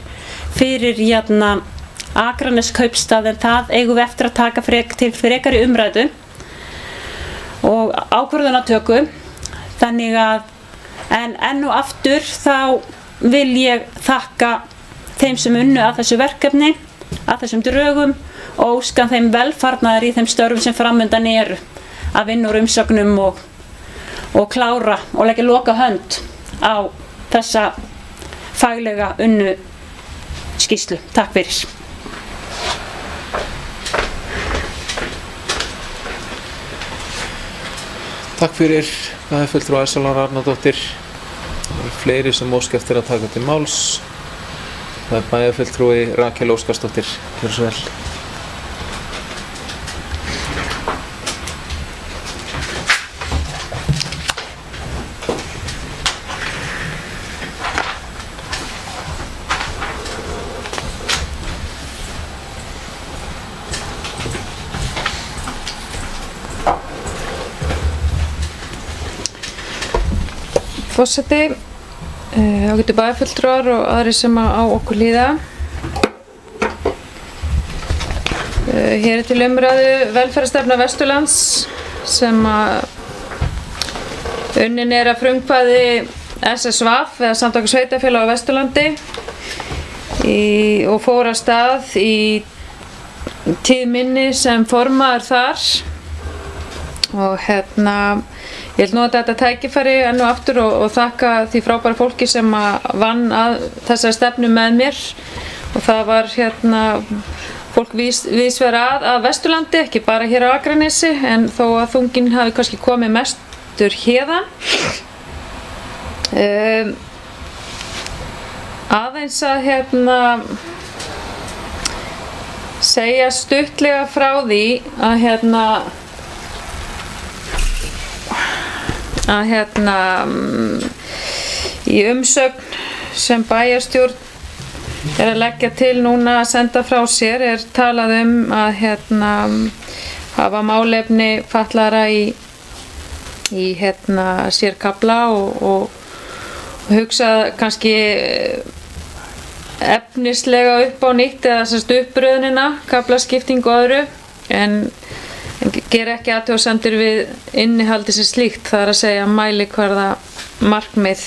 Akraneskaupstað, en það eigum við eftir að taka til frekari umræðu og ákvörðunartöku. Þannig að enn og aftur þá vil ég þakka þeim sem unnu að þessu verkefni, að þessum drögum, og óska þeim velfarnaðar í þeim störfum sem framundan eru að vinna úr umsögnum og klára og leggja loka hönd á þessa faglega unnu skýrslu. Takk fyrir. Takk fyrir, bæjarfulltrúi Elsa Lára Arnardóttir. Það eru fleiri sem óska eftir að taka til máls. Það er bæjarfulltrúi Rakel Óskarsdóttir. Gjörðu svo vel. Forseti, ágætu bæjarfulltrúar og aðrir sem á okkur hlýða. Hér er til umræðu velferðarstefna Vesturlands sem unnin er að frumkvæði SSVAF eða Samtaka sveitarfélaga á Vesturlandi og fór af stað í tíð minni sem formaður þar, og ég vil nota þetta tækifæri enn og aftur og þakka því frábæra fólki sem vann að þessari stefnu með mér, og það var fólk víðsvegar að Vesturlandi, ekki bara hér á Akranesi, en þó að þunginn hafi kannski komið mestur hérðan. Aðeins að segja stuttlega frá því í umsögn sem bæjarstjórn er að leggja til núna að senda frá sér er talað að hafa málefni fatlaðra í sérkafla og hugsa kannski efnislega upp á nýtt eða semst uppröðunina, kaflaskiptingu og öðru en ger ekki athugasemdir við innihaldi sem slíkt, það að segja mælikvarða markmið,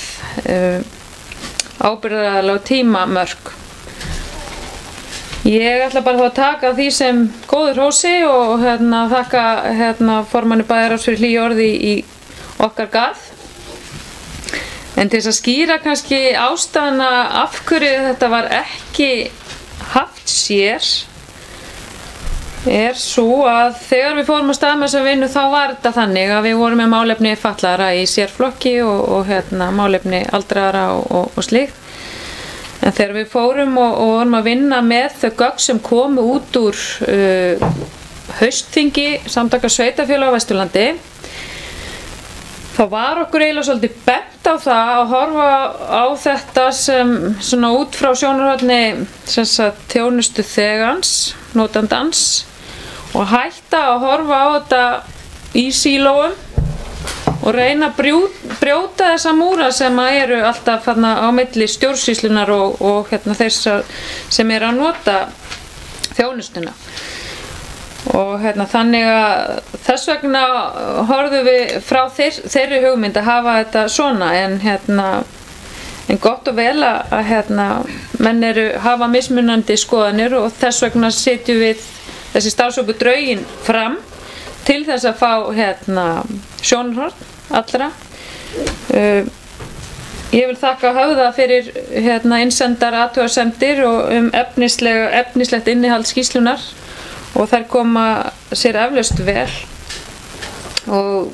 ábyrgðaraðila og tímamörk. Ég ætla bara þá að taka því sem góður hrósi og þakka formanni bæjarráðs fyrir hlý orði í okkar garð. En til þess að skýra kannski ástæðuna af hverju þetta var ekki haft sér svo að þegar við fórum að stað með þessa vinnu þá var þetta þannig að við vorum með málefni fatlaðra í sérflokki og málefni aldraðra og slíkt. En þegar við fórum og vorum að vinna með þau gögn sem komu út úr haustþingi Samtaka sveitarfélaga á Vesturlandi, þá var okkur eiginlega svolítið bent á það að horfa á þetta sem svona út frá sjónarhorni þjónustu þegans, notandans og hætta að horfa á þetta í sílóum og reyna að brjóta þessa múra sem eru alltaf á milli stjórnsýslunar og þeir sem eru að nota þjónustuna. Og þannig að þess vegna horfðum við frá þeirri hugmynd að hafa þetta svona en gott og vel að menn hafa mismunandi skoðanir og þess vegna setjum við þessi starfshópur drögin fram til þess að fá sjónarhorn allra. Ég vil þakka Höfða fyrir innsendar athugasemdir og efnislegt innihald skýrslunnar og þær koma sér eflaust vel og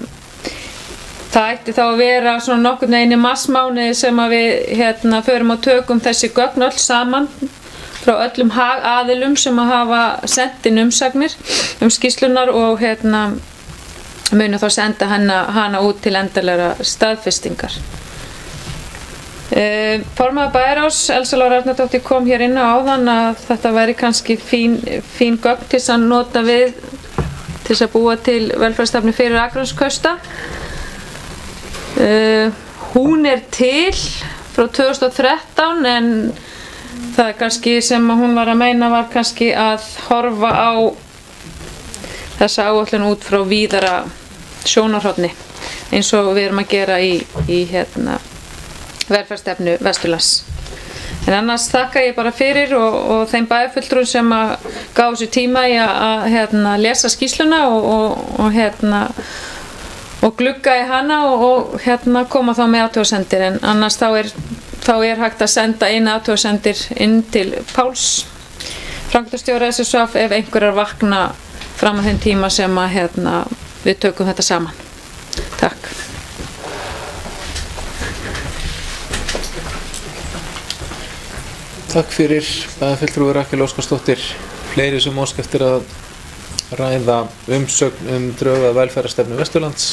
það ætti þá að vera svona nokkurn veginn í marsmánuði sem að við förum og tökum þessi gögn öll saman frá öllum hagaðilum sem að hafa sent inn umsagnir skýrslunar og munum þá senda hana út til endanlegra staðfestingar. Formaður bæjarráðs Elsa Lára Arnardóttir kom hér inn á áðan að þetta væri kannski fín gögn til að nota við til að búa til velferðarstefnu fyrir Akraneskaupstað. Hún til frá 2013 en það kannski sem hún var að meina var kannski að horfa á þessa áætlun út frá víðara sjónarhorni eins og við erum að gera í velferðarstefnu Vesturlands. En annars þakka ég bara fyrir og þeim bæjarfulltrúum sem að gáfu sér tíma í að lesa skýrsluna og glugga í hana og koma þá með athugasemdir en annars þá er hægt að senda inn athugasemdir inn til Páls framkvæmdastjóra SSF ef einhverjar vakna fram að þeim tíma sem að við tökum þetta saman. Takk. Takk fyrir bæjarfulltrúi Rakel Óskarsdóttir. Fleiri sem óska eftir að ræða umsögn drög að velferðarstefnu Vesturlands.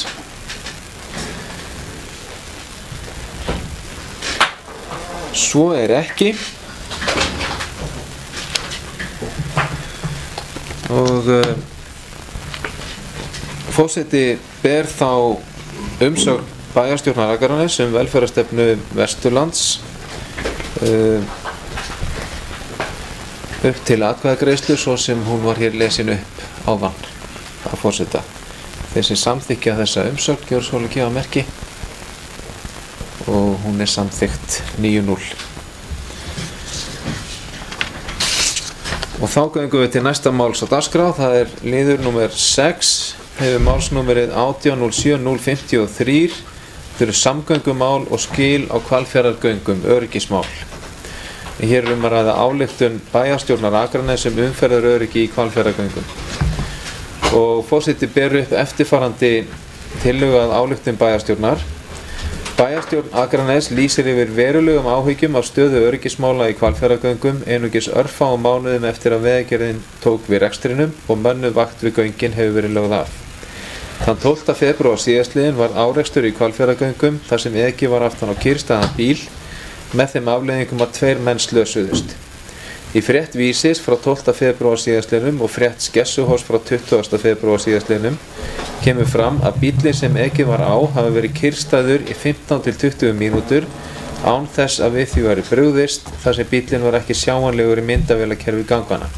Svo er ekki. Og forseti ber þá umsögn bæjarstjórnar Akraness velferðarstefnu Vesturlands upp til atkvæðagreiðslu svo sem hún var hér lesin upp áðan af forseta. Þeir sem samþykkja þessa umsögn gjörðu svo að gefa merki og hún er samþykkt 9-0. Og þá göngum við til næsta máls á dagskrá, það er liður númer 6, hefur málsnúmerið 1807053, þau eru samgöngumál og skil á Hvalfjarðargöngum, öryggismál. Hér er að ræða ályktun bæjarstjórnar Akraness umferðaröryggi í Hvalfjarðargöngum. Og forseti ber upp eftirfarandi tillögu að ályktun bæjarstjórnar. Bæjarstjórn Akraness lýsir yfir verulegum áhyggjum af stöðu öryggismála í Hvalfjarðargöngum einungis örfáum mánuðum eftir að Vegagerðin tók við rekstrinum og mönnuð vakt við göngin hefur verið lögð af. Þann 12. febrúar síðastliðinn var árekstur í Hvalfjarðargöngum þar sem ekið var aftan á kyrrstæðan bíl með þeim afleiðingum að 2 menn slösuðust. Í frétt Vísis frá 12. febrúar síðastliðnum og frétt Skessuhórs frá 20. febrúar síðastliðnum kemur fram að bíllinn sem ekið var á hafi verið kyrrstæður í 15 til 20 mínútur án þess að við því væri brugðist þar sem bíllinn var ekki sjáanlegur í myndavélakerfi gangvana.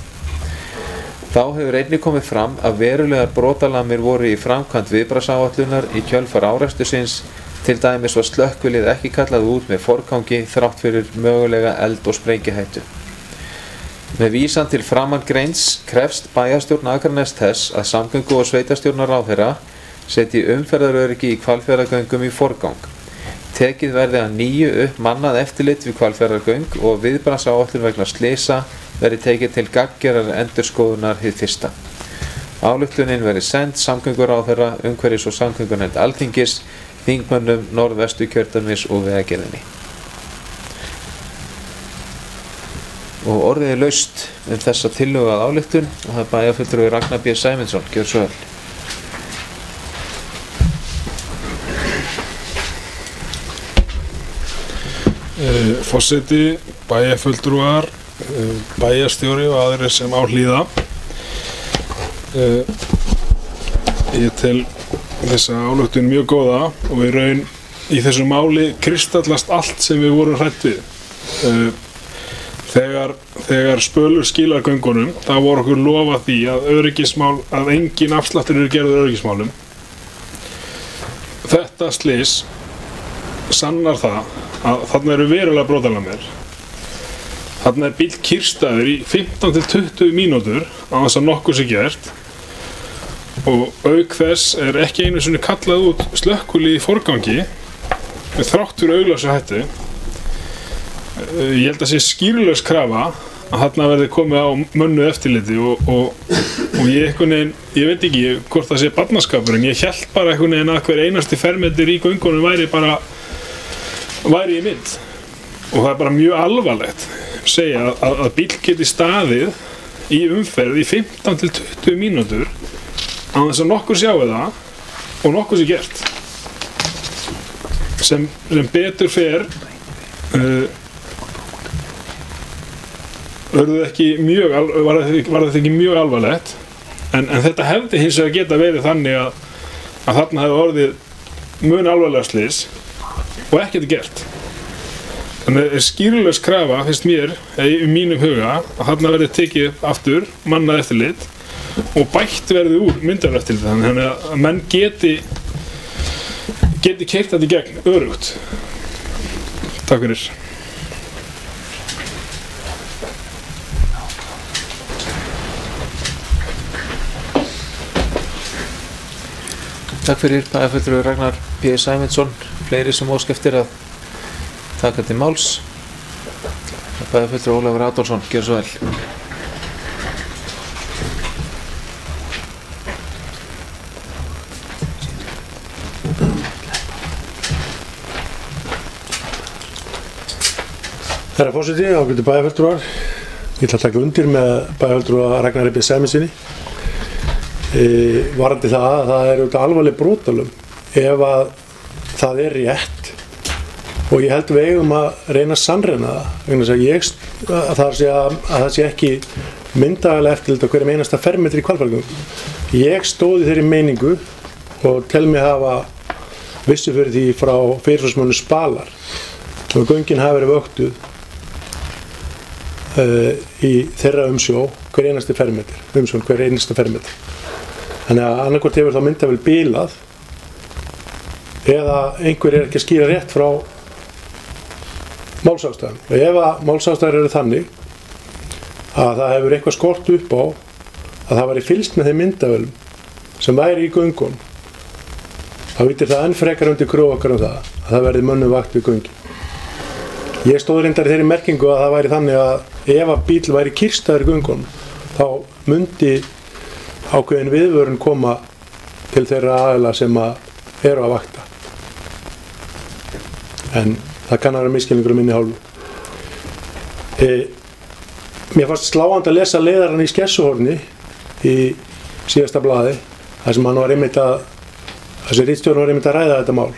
Þá hefur einnig komið fram að verulegar brotalamir voru í framkvæmd viðbragðsáætlunar í kjölfar árekstursins, til dæmis var slökkvilið ekki kallað út með forgangi þrátt fyrir mögulega eld- og sprengihættu. Með vísan til framangreinds krefst bæjarstjórn Akraness þess að samgöngu- og sveitarstjórnarráðherra setji umferðaröryggi í Hvalfjarðargöngum í forgang. Tekið verði að nýju upp mannað eftirlit við Hvalfjarðargöng og viðbragðsáætlun vegna slysa verði tekið til gagngerrar endurskoðunar hið fyrsta. Ályktunin verði send samgönguráðherra, umhverfis- og samgöngunefnd Alþingis, þingmönnum Norðvesturkjördæmis og Vegagerðinni. Og orðið er laust þessa tillögu að ályktun og það er bæjarfulltrúi Ragnar B. Sæmundsson. Gjörðu svo vel. Forseti, bæjarfulltrúar, bæjarstjóri og aðrir sem á hlýða. Ég tel þessa ályktun mjög góða og í raun í þessu máli kristallast allt sem við vorum hrætt við. Þegar spölur skilar göngunum, þá voru okkur lofa því að engin afsláttur eru gerður öryggismálum. Þetta slys sannar það að þarna eru verulega brotalamir. Þarna er bíll kyrrstæður í 15 til 20 mínútur á þess að nokkuð sé gert og auk þess er ekki einu sinni kallað út slökkvilið í forgangi með þrátt fyrir augljósa hættu. Ég held að sé skýrlaus krafa að þarna verði komið á mönnuðu eftirliti og ég veit ekki hvort það sé barnaskapur, en ég hélt bara einhvern veginn að hver einasti fermetri í göngunum væri í mynd. Og það er bara mjög alvarlegt að segja að bíll geti staðið í umferð í 15 til 20 mínútur á þess að nokkur sjáu það og nokkur sé gert. Sem betur fer var þetta ekki mjög alvarlegt, en þetta hefði hins vegar geta verið þannig að þarna hefði orðið mun alvarlega slys og ekkert gert. Þannig er skýrlaus krafa, finnst mér, í mínum huga, að þarna verði tekið aftur mannað eftirlit og bætt verði úr myndavélaeftirliti, þannig að menn geti keyrt þetta í gegn örugt. Takk fyrir. Takk fyrir bæjarfulltrúi Ragnar B. Sæmundsson. Fleiri sem óska eftir að taka til máls. Bæjarfulltrúi Ólafur Adolfsson, gjörðu svo vel. Herra forseti, ágætu bæjarfulltrúar. Ég ætla að taka undir með bæjarfulltrúa Ragnar B. Sæmundssyni. Varðandi það að það eru alvarleg brotalöm ef að það er rétt, og ég held við eigum að reyna að sannreyna það, að það sé ekki myndavélaeftirlit eftirlit á hverjum einasta fermetri í Hvalfjarðargöngum. Ég stóð í þeirri meiningu og tel mig hafa vissu fyrir því frá fyrirsvarsmönnum Spalar og göngin hafa verið vöktuð í þeirra umsjó hver einasta fermetri. Þannig að annarkvort hefur þá myndavél bilað eða einhver er ekki að skýra rétt frá málsástæðum. Og ef að málsástæður eru þannig að það hefur eitthvað skort upp á að það væri fylgst með þeim myndavélum sem væri í göngun, þá vitir það enn frekar undir kröfu okkar það að það verði mönnum vakt við göngin. Ég stóð reyndar í þeirri merkingu að það væri þannig að ef að bíll væri kyrrstæður í göngun þá mundi ákveðin viðvörun koma til þeirra aðila sem eru að vakta. En það kann að vera misskilningur á minni hálfu. Mér fannst sláandi að lesa leiðarann í Skessuhorni í síðasta blaði, þar sem þessi ritstjórn var einmitt að ræða þetta mál.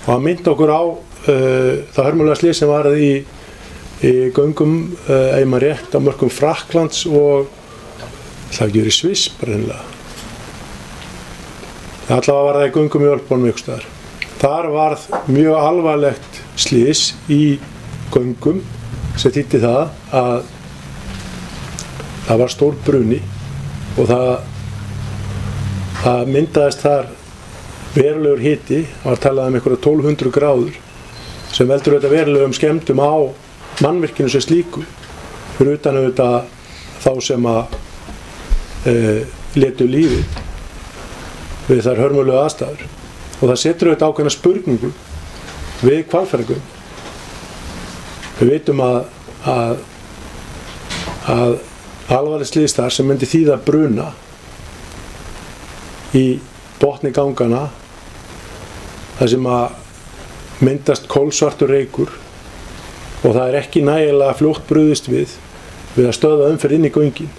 Og hann myndi okkur á það hörmulega slys sem varð í göngum, ef maður rétt, á mörkum Frakklands og það ekki verið í Sviss brennlega. Allavega var það í göngum í Ölpunum ykkur staðar. Þar varð mjög alvarlegt slys í göngum sem þýddi það að það var stór bruni og það myndaðist þar verulegur hiti, var talað um einhverja 1200 gráður sem veldur þetta verulegum skemmdum á mannvirkinu sem slíku, fyrir utan auðvitað þá sem að létu lífið við þær hörmulegu aðstæður. Og það setur auðvitað ákveðna spurningu við Hvalfjarðargöng. Við vitum að alvarleg slys þar sem myndi þýða bruna í botni gangana, þar sem að myndast kolsvartur reykur og það er ekki nægilega fljótt brugðist við að stöðva umferð inn í göngin,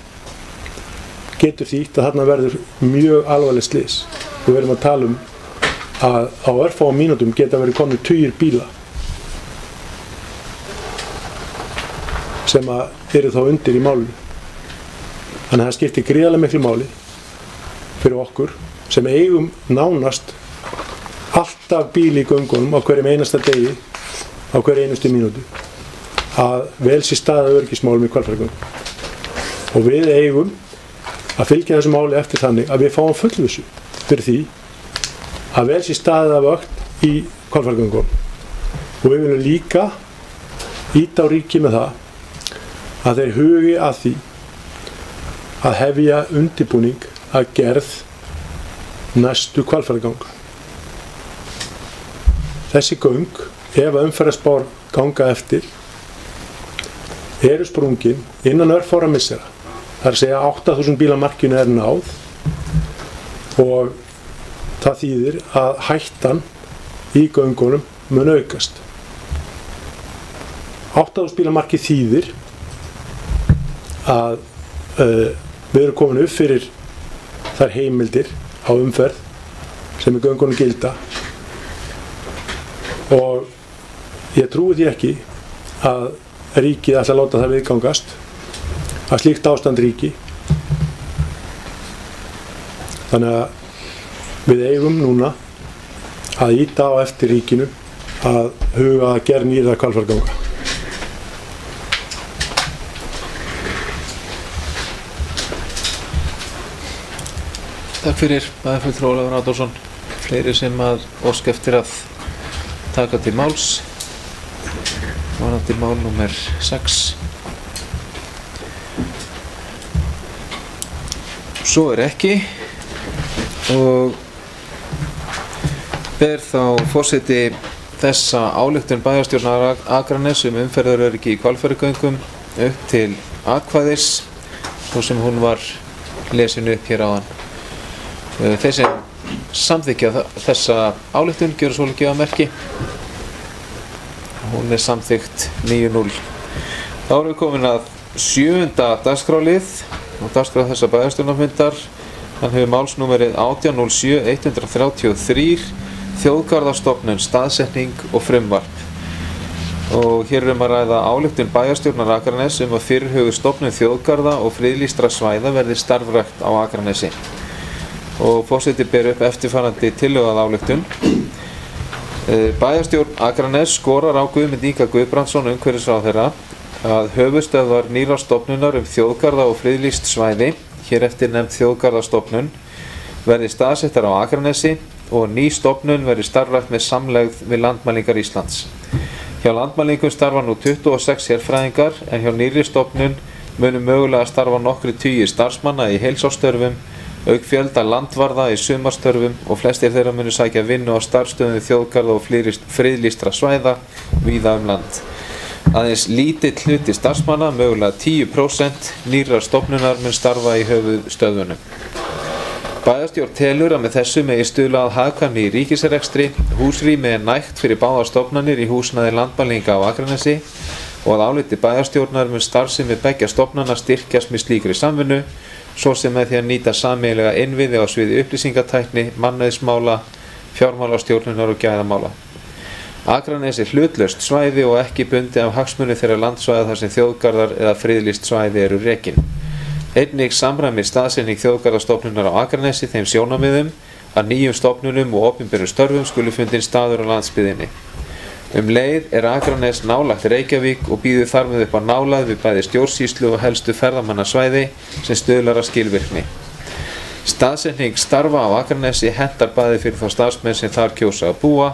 getur þýtt að þarna verður mjög alvarleg slys. Við verðum að tala um að á örfáum mínútum geta verið komnir tugir bíla sem að eru þá undir í málinu. Þannig að það skiptir gríðarlega miklu máli fyrir okkur sem eigum nánast alltaf bíl í göngunum á hverjum einasta degi, á hverju einustu mínútu, að vel sé staðið að öryggismálum í Hvalfjarðargöngum. Og við eigum að fylgja þessu máli eftir þannig að við fáum fullvissu fyrir því að vel sé staðið að vökt í Hvalfjarðargöngum. Og við viljum líka ýta á ríki með það að þeir hugi að því að hefja undirbúning að gerð næstu Hvalfjarðarganga. Þessi göng, ef umferðarspár ganga eftir, eru sprungin innan örfára missera. Það er að segja 8.000 bíla markinu er náð og það þýðir að hættan í göngunum mun aukast. 8.000 bíla marki þýðir að við erum komin upp fyrir þær heimildir á umferð sem í göngunum gilda og ég trúi því ekki að ríkið ætla að láta það viðgangast að slíkt ástand ríki. Þannig að við eigum núna að ýta á eftir ríkinu að huga að gerð nýrra Hvalfjarðarganga. Takk fyrir, bæjarfulltrúi Ólafur Adolfsson. Fleiri sem að óska eftir að taka til máls. Varðandi mál númer 6. Svo er ekki og ber þá forseti þessa ályktun bæjarstjórnar Akraness umferðaröryggi í Hvalfjarðargöngum upp til atkvæðis þó sem hún var lesin upp hér áðan. Þeir sem samþykkja þessa ályktun gjöra svolítið að merki. Hún er samþykkt 9-0. Þá erum við komin að 7. dagskrárlið og dagskrá þessa bæjarstjórnarfundar. Hann hefur málsnúmerið 18.07.133 Þjóðgarðastofnun, staðsetning og frumvarp. Og hér erum að ræða ályktun bæjarstjórnar Akraness að fyrirhuguð stofnun þjóðgarða og friðlýstra svæða verði starfrækt á Akranesi. Og forseti ber upp eftirfarandi tillögu að ályktun. Bæjarstjórn Akraness skorar á Guðmund Inga Guðbrandsson umhverfisráðherra að höfuðstöðvar nýrrar stofnunar þjóðgarða og friðlýst svæði, hér eftir nefnd Þjóðgarðastofnun, verði staðsettar á Akranesi og ný stofnun verði starfrækt með samlegð við Landmælingar Íslands. Hjá Landmælingum starfa nú 26 sérfræðingar en hjá nýrri stofnun munu mögulega starfa nokkri tugir starfsmanna í heilsársstörfum, auk fjölda landvarða í sumarstörfum og flestir þeirra munu sækja vinnu á starfsstöðum þjóðgarða og friðlýstra svæða víða land. Aðeins lítill hluti starfsmanna, mögulega 10% nýrrar stofnunar mun starfa í höfuðstöðvunum. Bæjarstjórn telur að með þessu megi stuðla að hagkvæmni í ríkisrekstri, húsrými er nægt fyrir báðar stofnanir í húsnæði Landmælinga á Akranesi og að áliti bæjarstjórnar mun starfsemi beggja stofnana styrkjast með slíkri samvinnu, svo sem með því að nýta sameiginlega innviði á sviði upplýsingatækni, mannauðsmála, fjármálastjórnunar og gæðamála. Akranes er hlutlaust svæði og ekki bundið af hagsmuni þeirra landsvæða þar sem þjóðgarðar eða friðlýst svæði eru rekin. Einnig samræmir staðsetning Þjóðgarðastofnunar á Akranesi þeim sjónarmiðum að nýjum stofnunum og opinberum störfum skuli fundinn staður á landsbyggðinni. Leið er Akranes nálægt Reykjavík og býður þar með upp á nálægð við bæði stjórnsýslu og helstu ferðamannasvæði sem stuðlar að skilvirkni. Staðsetning starfa á Akranesi hentar bæði fyrir þá starfsmenn sem þar kjósa að búa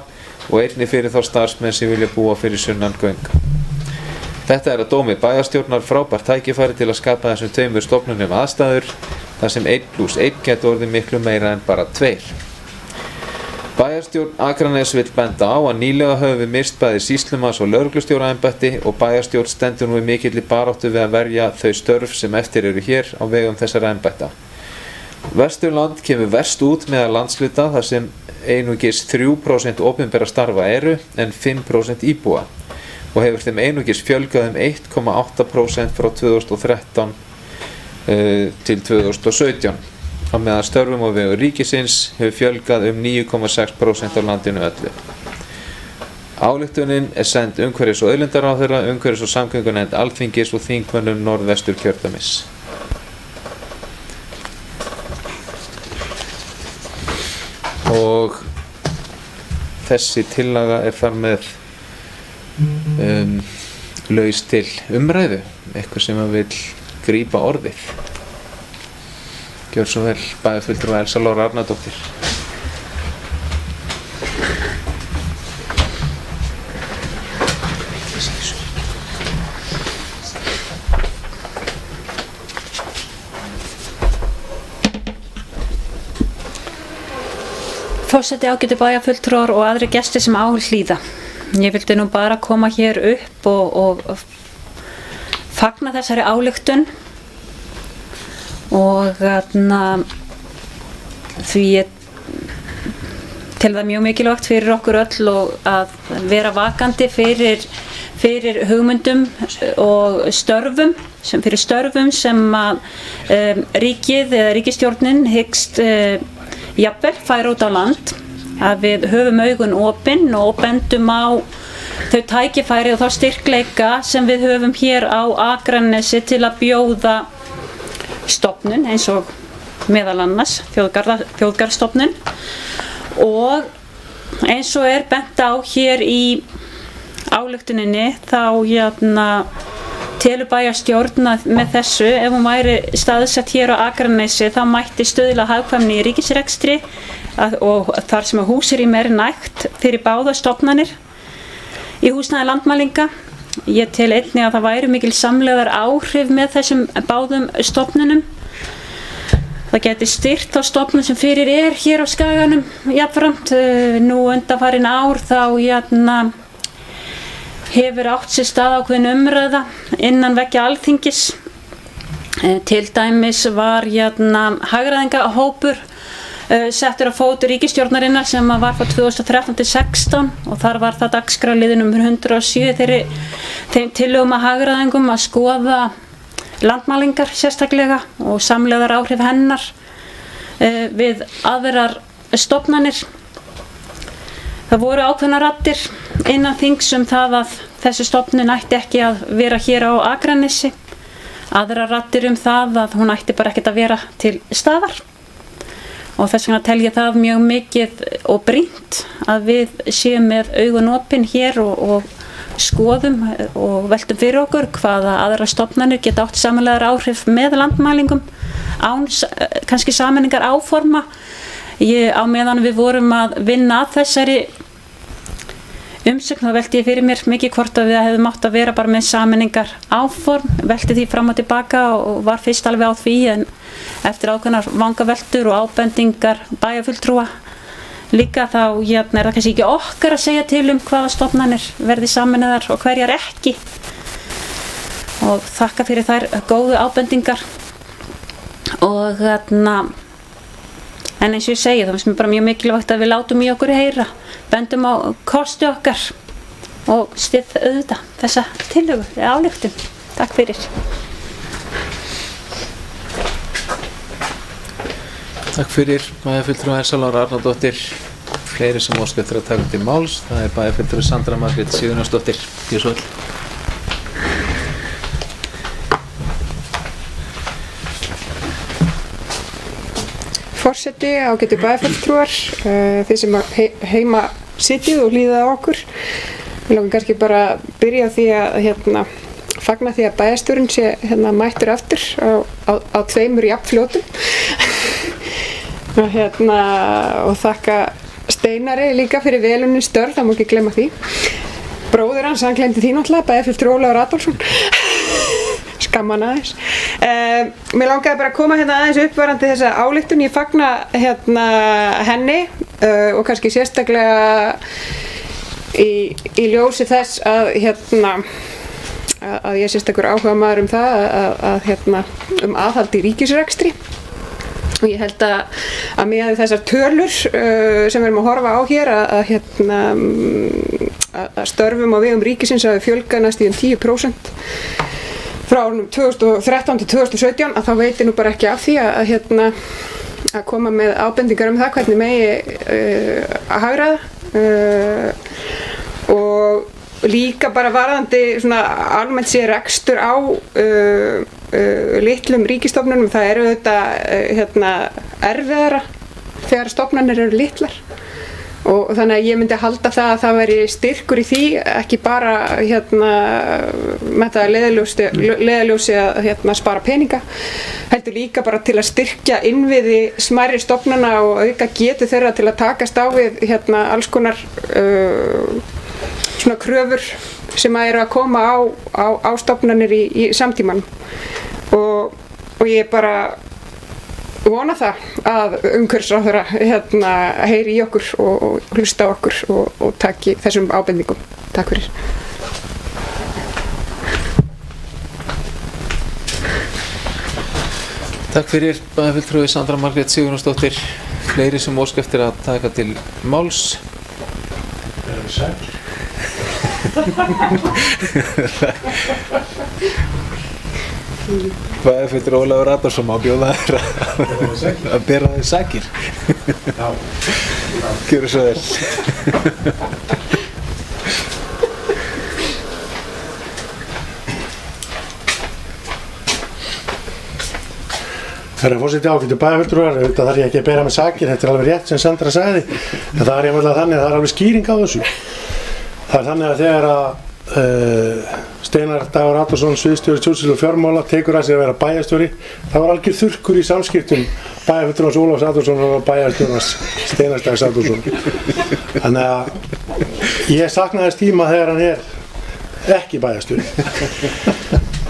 og einnig fyrir þá starfsmenn sem vilja búa fyrir sunnan göng. Þetta er að dómi bæjarstjórnar frábært tækifæri til að skapa þessum tveimur stofnunum aðstæður þar sem 1+1 gæti orðið miklu meira en bara 2. Bæjarstjórn Akranes vill benda á að nýlega höfum við mist bæði sýslumanns- og lögreglustjóraembætti og bæjarstjórn stendur nú í mikilli baráttu við að verja þau störf sem eftir eru hér á vegum þessara embætta. Vesturland kemur verst út meðal landshluta þar sem einungis 3% opinberra starfa eru en 5% íbúa og hefur þeim einungis fjölgað 1,8% frá 2013 til 2017. Á meðan störfum á vegum ríkisins hefur fjölgað 9,6% á landinu öllu. Ályktunin er send umhverfis- og auðlindaráðherra, umhverfis- og samgöngunefnd Alþingis og þingmönnum Norðvesturkjördæmis. Og þessi tillaga er þar með laus til umræðu, eitthvað sem að vill grípa orðið. Gjör svo vel, bæjarfulltrúi Elsa Lára Arnardóttir. Forseti, ágætu bæjarfulltrúar og aðrir gestir sem hlýða. Ég vildi nú bara koma hér upp og fagna þessari ályktun og því ég tel það mjög mikilvægt fyrir okkur öll og að vera vakandi fyrir hugmyndum og störfum sem að ríkið eða ríkisstjórnin hyggst jafnvel færa út á land, að við höfum augun opin og bendum á þau tækifæri og þá styrkleika sem við höfum hér á Akranesi til að bjóða stofnun eins og meðal annars þjóðgarðsstofnun og eins og er bent á hér í ályktuninni þá telur bæjarstjórn með þessu, ef hún væri staðsett hér á Akranesi þá mætti stuðla hagkvæmni í ríkisrekstri og þar sem að húsrými er nægt fyrir báða stofnanir í húsnæði landmælinga. Ég tel einnig að það væri mikil samlegðar áhrif með þessum báðum stofnunum. Það geti styrkt þá stofnun sem fyrir er hér á Skaganum jafnframt. Nú undanfarin ár þá hefur átt sér stað ákveðin umræða innan veggja Alþingis. Til dæmis var hagræðingahópur settur á fót ríkisstjórnarinnar sem var frá 2013 til 2016 og þar var það dagskrárliður nr. 107 þeim tillögum að hagræðingum að skoða landmælingar sérstaklega og samlegðar áhrif hennar við aðrar stofnanir. Það voru ákveðnar raddir innan þings það að þessi stofnun ætti ekki að vera hér á Akranesi, aðrar raddir það að hún ætti bara ekkert að vera til staðar. Og þess vegna tel ég það mjög mikið og brýnt að við séum með augun opin hér og skoðum og veltum fyrir okkur hvaða aðra stofnanir geta átt sameiginlegar áhrif með landmælingum án kannski sameiningar áforma. Á meðan við vorum að vinna að þessari umsögn þá velti ég fyrir mér mikið hvort að við hefðum átt að vera bara með sameiningar áform, velti því fram og tilbaka og var fyrst alveg á því en eftir ákveðnar vangaveltur og ábendingar bæjarfulltrúa líka þá er það kannski ekki okkar að segja til hvaða stofnanir verði sameinaðar og hverjar ekki og þakka fyrir þær góðu ábendingar og en eins og ég segi það finnst mér bara mjög mikilvægt að við látum í okkur heyra, bendum á kosti okkar og styð auðvitað þessa tillögu eða ályktun. Takk fyrir. Takk fyrir bæjarfulltrúi Elsa Lára Arnardóttir. Fleiri sem óska eftir að taka til máls, það er bæjarfulltrúi Sandra Margrét Sigurjónsdóttir. Gjörðu svo vel. Forseti, ágætu bæjarfulltrúar, þeir sem heima sitjið og hlýðið á okkur. Við langar kannski bara að byrja á því að fagna því að bæjarstjórinn sé mættur aftur á 2 jafnfljótum og þakka Steinari líka fyrir velunni störf, það má ekki glemma því. Bróðir hans, hann glemdi því náttúrulega, bæjarfulltrúi Ólafur Adolfsson. Skamman aðeins. Mér langaði bara að koma aðeins uppvarandi þessa ályktun. Ég fagna henni og kannski sérstaklega í ljósi þess að ég sérstakur áhuga maður það að aðhald í ríkisrekstri. Og ég held að með þessar tölur sem við erum að horfa á hér að störfum á vegum ríkisins hafi fjölgað næstum 10% frá árunum 2013 til 2017 að þá veit ég nú bara ekki af því að koma með ábendingar það hvernig megi að hagræða og líka bara varðandi svona almennt sé rekstur á litlum ríkisstofnunum. Það eru auðvitað erfiðara þegar stofnanir eru litlar og þannig að ég myndi halda það að það væri styrkur í því, ekki bara með það leiðarljósi að spara peninga, heldur líka bara til að styrkja innviði smærri stofnana og auka getu þeirra til að takast á við alls konar svona kröfur sem eru að koma á stofnanir í samtímanum og ég bara vona það að umhverfisráðherra heyri í okkur og hlusta á okkur og taki þessum ábendingum. Takk fyrir. Takk fyrir, bæjarfulltrúi Sandra Margrét Sigurjónsdóttir. Fleiri sem óska eftir að taka til máls. Bæjarfulltrúi Ólafur Adolfsson má bjóða þér að bera þér sakir. Gjörðu svo vel. Herra forseti, ágætu bæjarfulltrúar, auðvitað þarf ég ekki að bera með sakir, þetta alveg rétt sem Sandra sagði, en það einfaldlega þannig að það alveg skýring á þessu. Það þannig að þegar Steinar Dagur Adolfsson, sviðsstjóri stjórnsýslu og fjármála, tekur að sér að vera bæjarstjóri, það var algjör þurrkur í samskiptum bæjarfulltrúans Ólafs Adolfsson og bæjarstjórans Steinars Dags Adolfsson. Þannig að ég sakna þess tíma þegar hann ekki bæjarstjóri.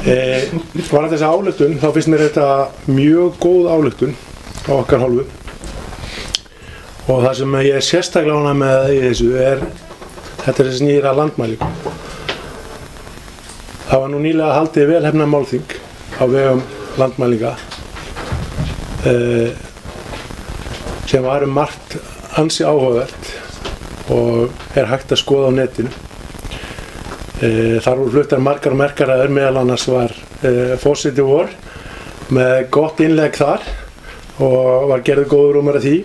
Var þessa ályktun, þá finnst mér þetta mjög góð ályktun á okkar hálfu og það sem ég sérstaklega ánægður með í þessu þetta þessi nýra landmælingu. Það var nú nýlega haldið velhefnað málþing á vegum landmælinga sem var margt ansi áhugavert og hægt að skoða á netinu. Þar voru fluttar margar og merkaraður, meðal annars var forseti vor með gott innlegg þar og var gerður góður að því.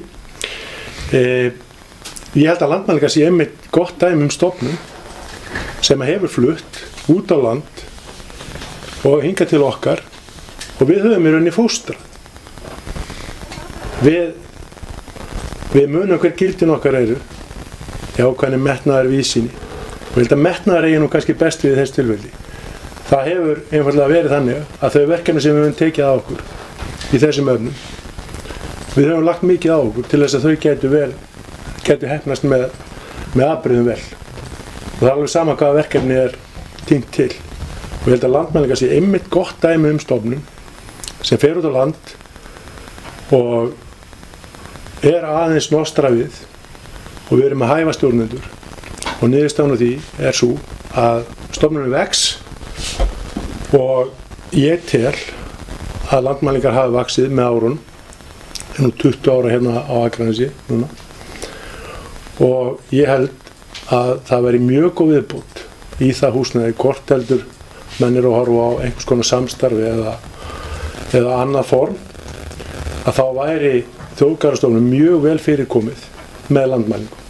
Ég held að landmælingar sé einmitt gott dæmi stofnun sem hefur flutt út á land og hingað til okkar og við höfum í rauninni fóstrað. Við munum hver gildin okkar eru, hvernig metnaðar víðsýni. Og ég held að metnaðar eigi nú kannski best við þessu tilfelli. Það hefur einfaldlega verið þannig að þau verkefni sem við höfum tekið á okkur í þessum öfnum, við höfum lagt mikið á okkur til þess að þau gætu heppnast með afbrigðum vel. Og það er alveg sama hvaða verkefni tínt til. Og ég held að landmælingar sé einmitt gott dæmi stofnun sem fer út á land og aðeins nostra við og við erum að hæfa stjórnendur. Og niðurstaðan á því sú að stofnunin vex og ég tel að landmælingar hafi vaxið með árunum, nú 20 ára hérna á Akranesi núna, og ég held að það veri mjög góð viðbót í það húsnæði hvort heldur menn eru að horfa á einhvers konar samstarfi eða annað form, að þá væri þjóðgarðastofnun mjög vel fyrirkomið með landmælingum.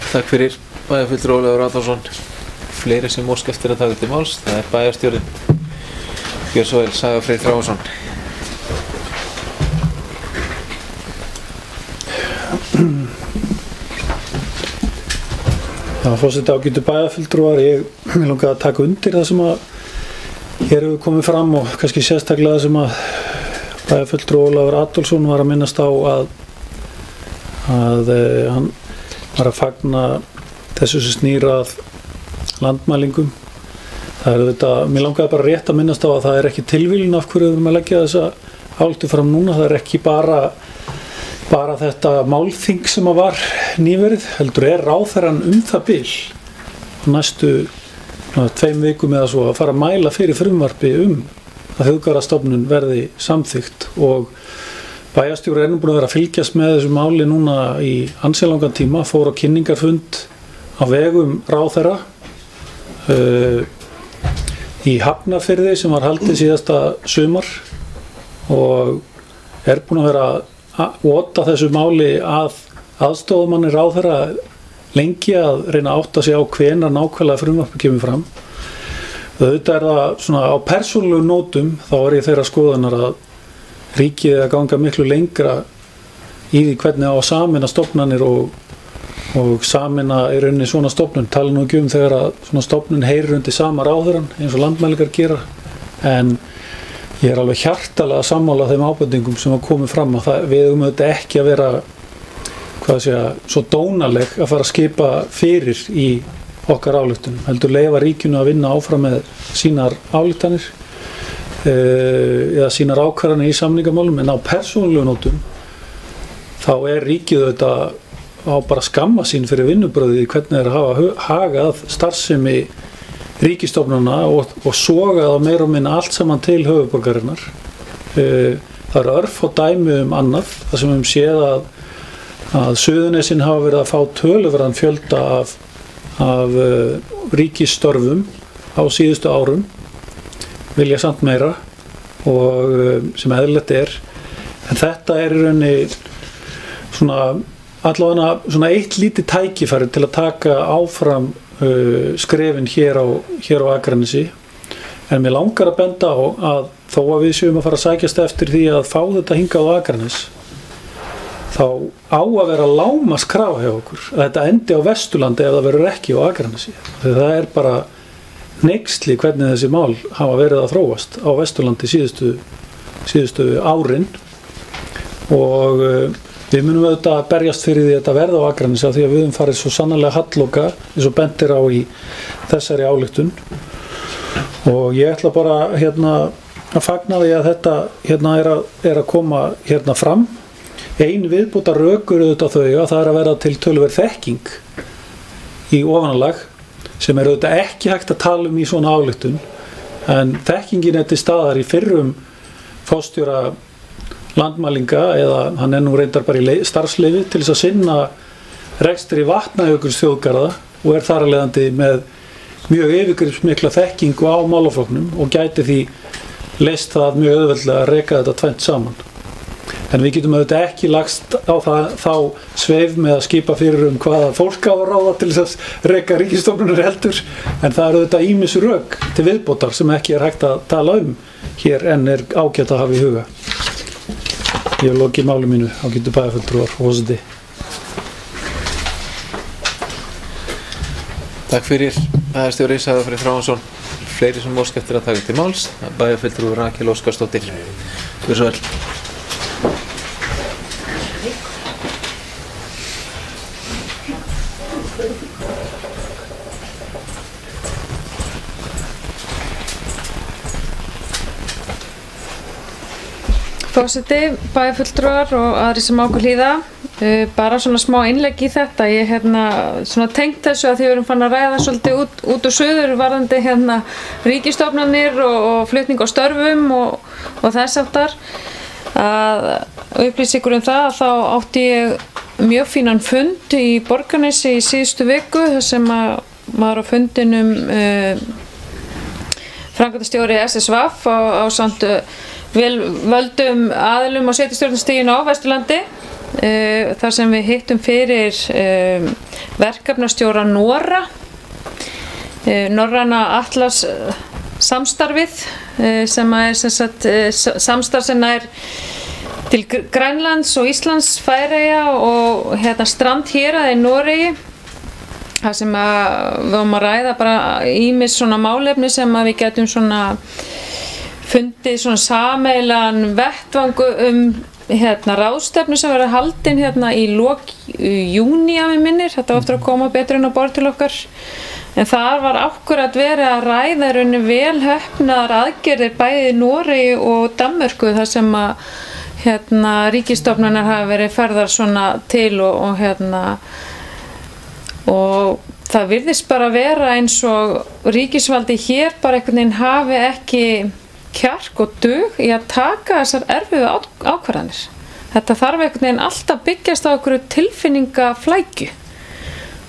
Takk fyrir, bæjarfulltrúi Ólafur Adolfsson. Fleiri sem óska eftir að taka til máls, það er bæjarstjórinn. Gjörðu svo vel, Saga Freyr Þráinsson. Já, forseti, ágætu bæjarfulltrúar, mig langaði að taka undir það sem að hér hefur komið fram og kannski sérstaklega það sem að bæjarfulltrú Ólafur Adolfsson var að minnast á að hann var að fagna þessu sem snýr að landmælingum. Það er þetta, mér langaði bara rétt að minnast á að það er ekki tilviljun af hverju við erum að leggja þessa ályktu fram núna. Það er ekki bara þetta málþing sem að var nýverið, heldur ráðherrann það bil næstu 2 vikum eða svo að fara að mæla fyrir frumvarpi að þjóðgarðastofnun verði samþykkt, og bæjarstjóri er nú búin að vera að fylgjast með þessu máli núna í ansi langan tíma, fór á kynningarfund á vegum ráðherra í Hafnarfirði sem var haldið síðasta sumar, og er búin að vera að vota þessu máli að aðstoðarmanni ráðherra lengi að reyna að átta sig á hvenær nákvæmlega frumvarpið kemur fram. Auðvitað er það svona á persónulegu nótum, þá er ég þeirra skoðunar að ríkið er að ganga miklu lengra í því hvernig á að sameina stofnanir og sameina í rauninni svona stofnun. Tala nú ekki þegar að svona stofnun heyrir undir sama ráðherrann eins og landmælingar gera, en ég er alveg hjartalega sammála þeim ábendingum sem hafa komið fram að við eigum auðvitað ekki að vera svo dónaleg að fara að skipa fyrir í okkar ályktunum, heldur leyfa ríkinu að vinna áfram með sínar ályktanir eða sínar ákvarðanir í samningamálum. En á persónulegu nótum þá er ríkið auðvitað á bara skamma sín fyrir vinnubröðið í hvernig þeir hafa hagað starfsemi ríkisstofnana og sogað á meira og minna allt saman til höfuðborgarinnar. Það eru örfá dæmi annað, það sem við séð að Suðurnesin hafa verið að fá töluverðan fjölda af ríkisstörfum á síðustu árum, vilja samt meira og sem eðlilegt er, en þetta er í rauninni allavega svona eitt lítið tækifæri til að taka áfram skrefin hér á Akranesi. En mér langar að benda á að þó að við séum að fara að sækjast eftir því að fá þetta hingað á Akranes, þá á að vera lágmarkskrafa hjá okkur að þetta endi á Vesturlandi ef það verður ekki á Akranesi. Þegar það er bara hneyksli hvernig þessi mál hafa verið að þróast á Vesturlandi síðustu árin, og við munum auðvitað að berjast fyrir því að þetta verði á Akranesi af því að við höfum farið svo sannarlega halloka eins og bentir á í þessari ályktun. Og ég ætla bara að fagna því að þetta er að koma fram. Ein viðbótar rökur auðvitað þau að það er að vera til töluverð þekking í ofanálag sem er auðvitað ekki hægt að tala í svona ályktun, en þekkingin til staðar í fyrrum forstjóra landmælinga, eða hann er nú reyndar bara í starfsleyfi til þess að sinna rekstri Vatnajökulsþjóðgarða og er þar af leiðandi með mjög yfirgripsmikla þekkingu á málaflokknum og gæti því leyst það mjög auðveldlega að reka þetta tvennt saman. En við getum auðvitað ekki lagst á þá sveif með að skipa fyrir hvaða fólk á að ráða til þess að reka ríkisstofnanir heldur, en það eru auðvitað ýmis rök til viðbótar sem ekki er hægt að tala hér en er ágætt að hafa í huga. Ég hef lokið máli mínu, ágætu bæjarfulltrúar og forseti. Takk fyrir, bæjarstjóri Sævar Freyr Þráinsson. Fleiri sem óska eftir að taka til máls, bæjarfulltrúi Rakel Óskarsdóttir. Gjörðu svo vel. Forseti, bæjarfulltrúar og aðri sem ákveð hlýða, bara svona smá innlegg í þetta. Ég svona tengt þessu að því við erum fann að ræða svolítið út og suður varðandi ríkisstofnanir og flutning á störfum og þess áttar. Að upplýsa ykkur það að þá átti ég mjög fínan fund í Borgarnesi í síðustu viku, þar sem maður á fundinum framkvæmdastjóri SSVAF ásamt vel völdum aðilum á sveitarstjórnarstiginu á Vesturlandi, þar sem við hittum fyrir verkefnastjóra Norra, Norræna Atlas samstarfið, sem er samstarf sem er til Grænlands og Íslands, Færeyja og strandhéraða í Noregi. Það sem við varum að ræða bara ýmis svona málefni sem að við getum svona fundið svona sameiginlegan vettvang ráðstefnu sem verður haldin í lok júní að mig minnir. Þetta var eftir að koma betur inn á borð til okkar. En þar var akkúrat verið að ræða rauninu vel heppnaðar aðgerðir bæði í Noregi og Danmörku þar sem að ríkisstofnanir hafa verið ferðar svona til og það virðist bara vera eins og ríkisvaldi hér bara einhvern veginn hafi ekki kjark og dug í að taka þessar erfiðu ákvarðanir. Þetta þarf einhvern veginn alltaf byggjast á einhverju tilfinningaflækju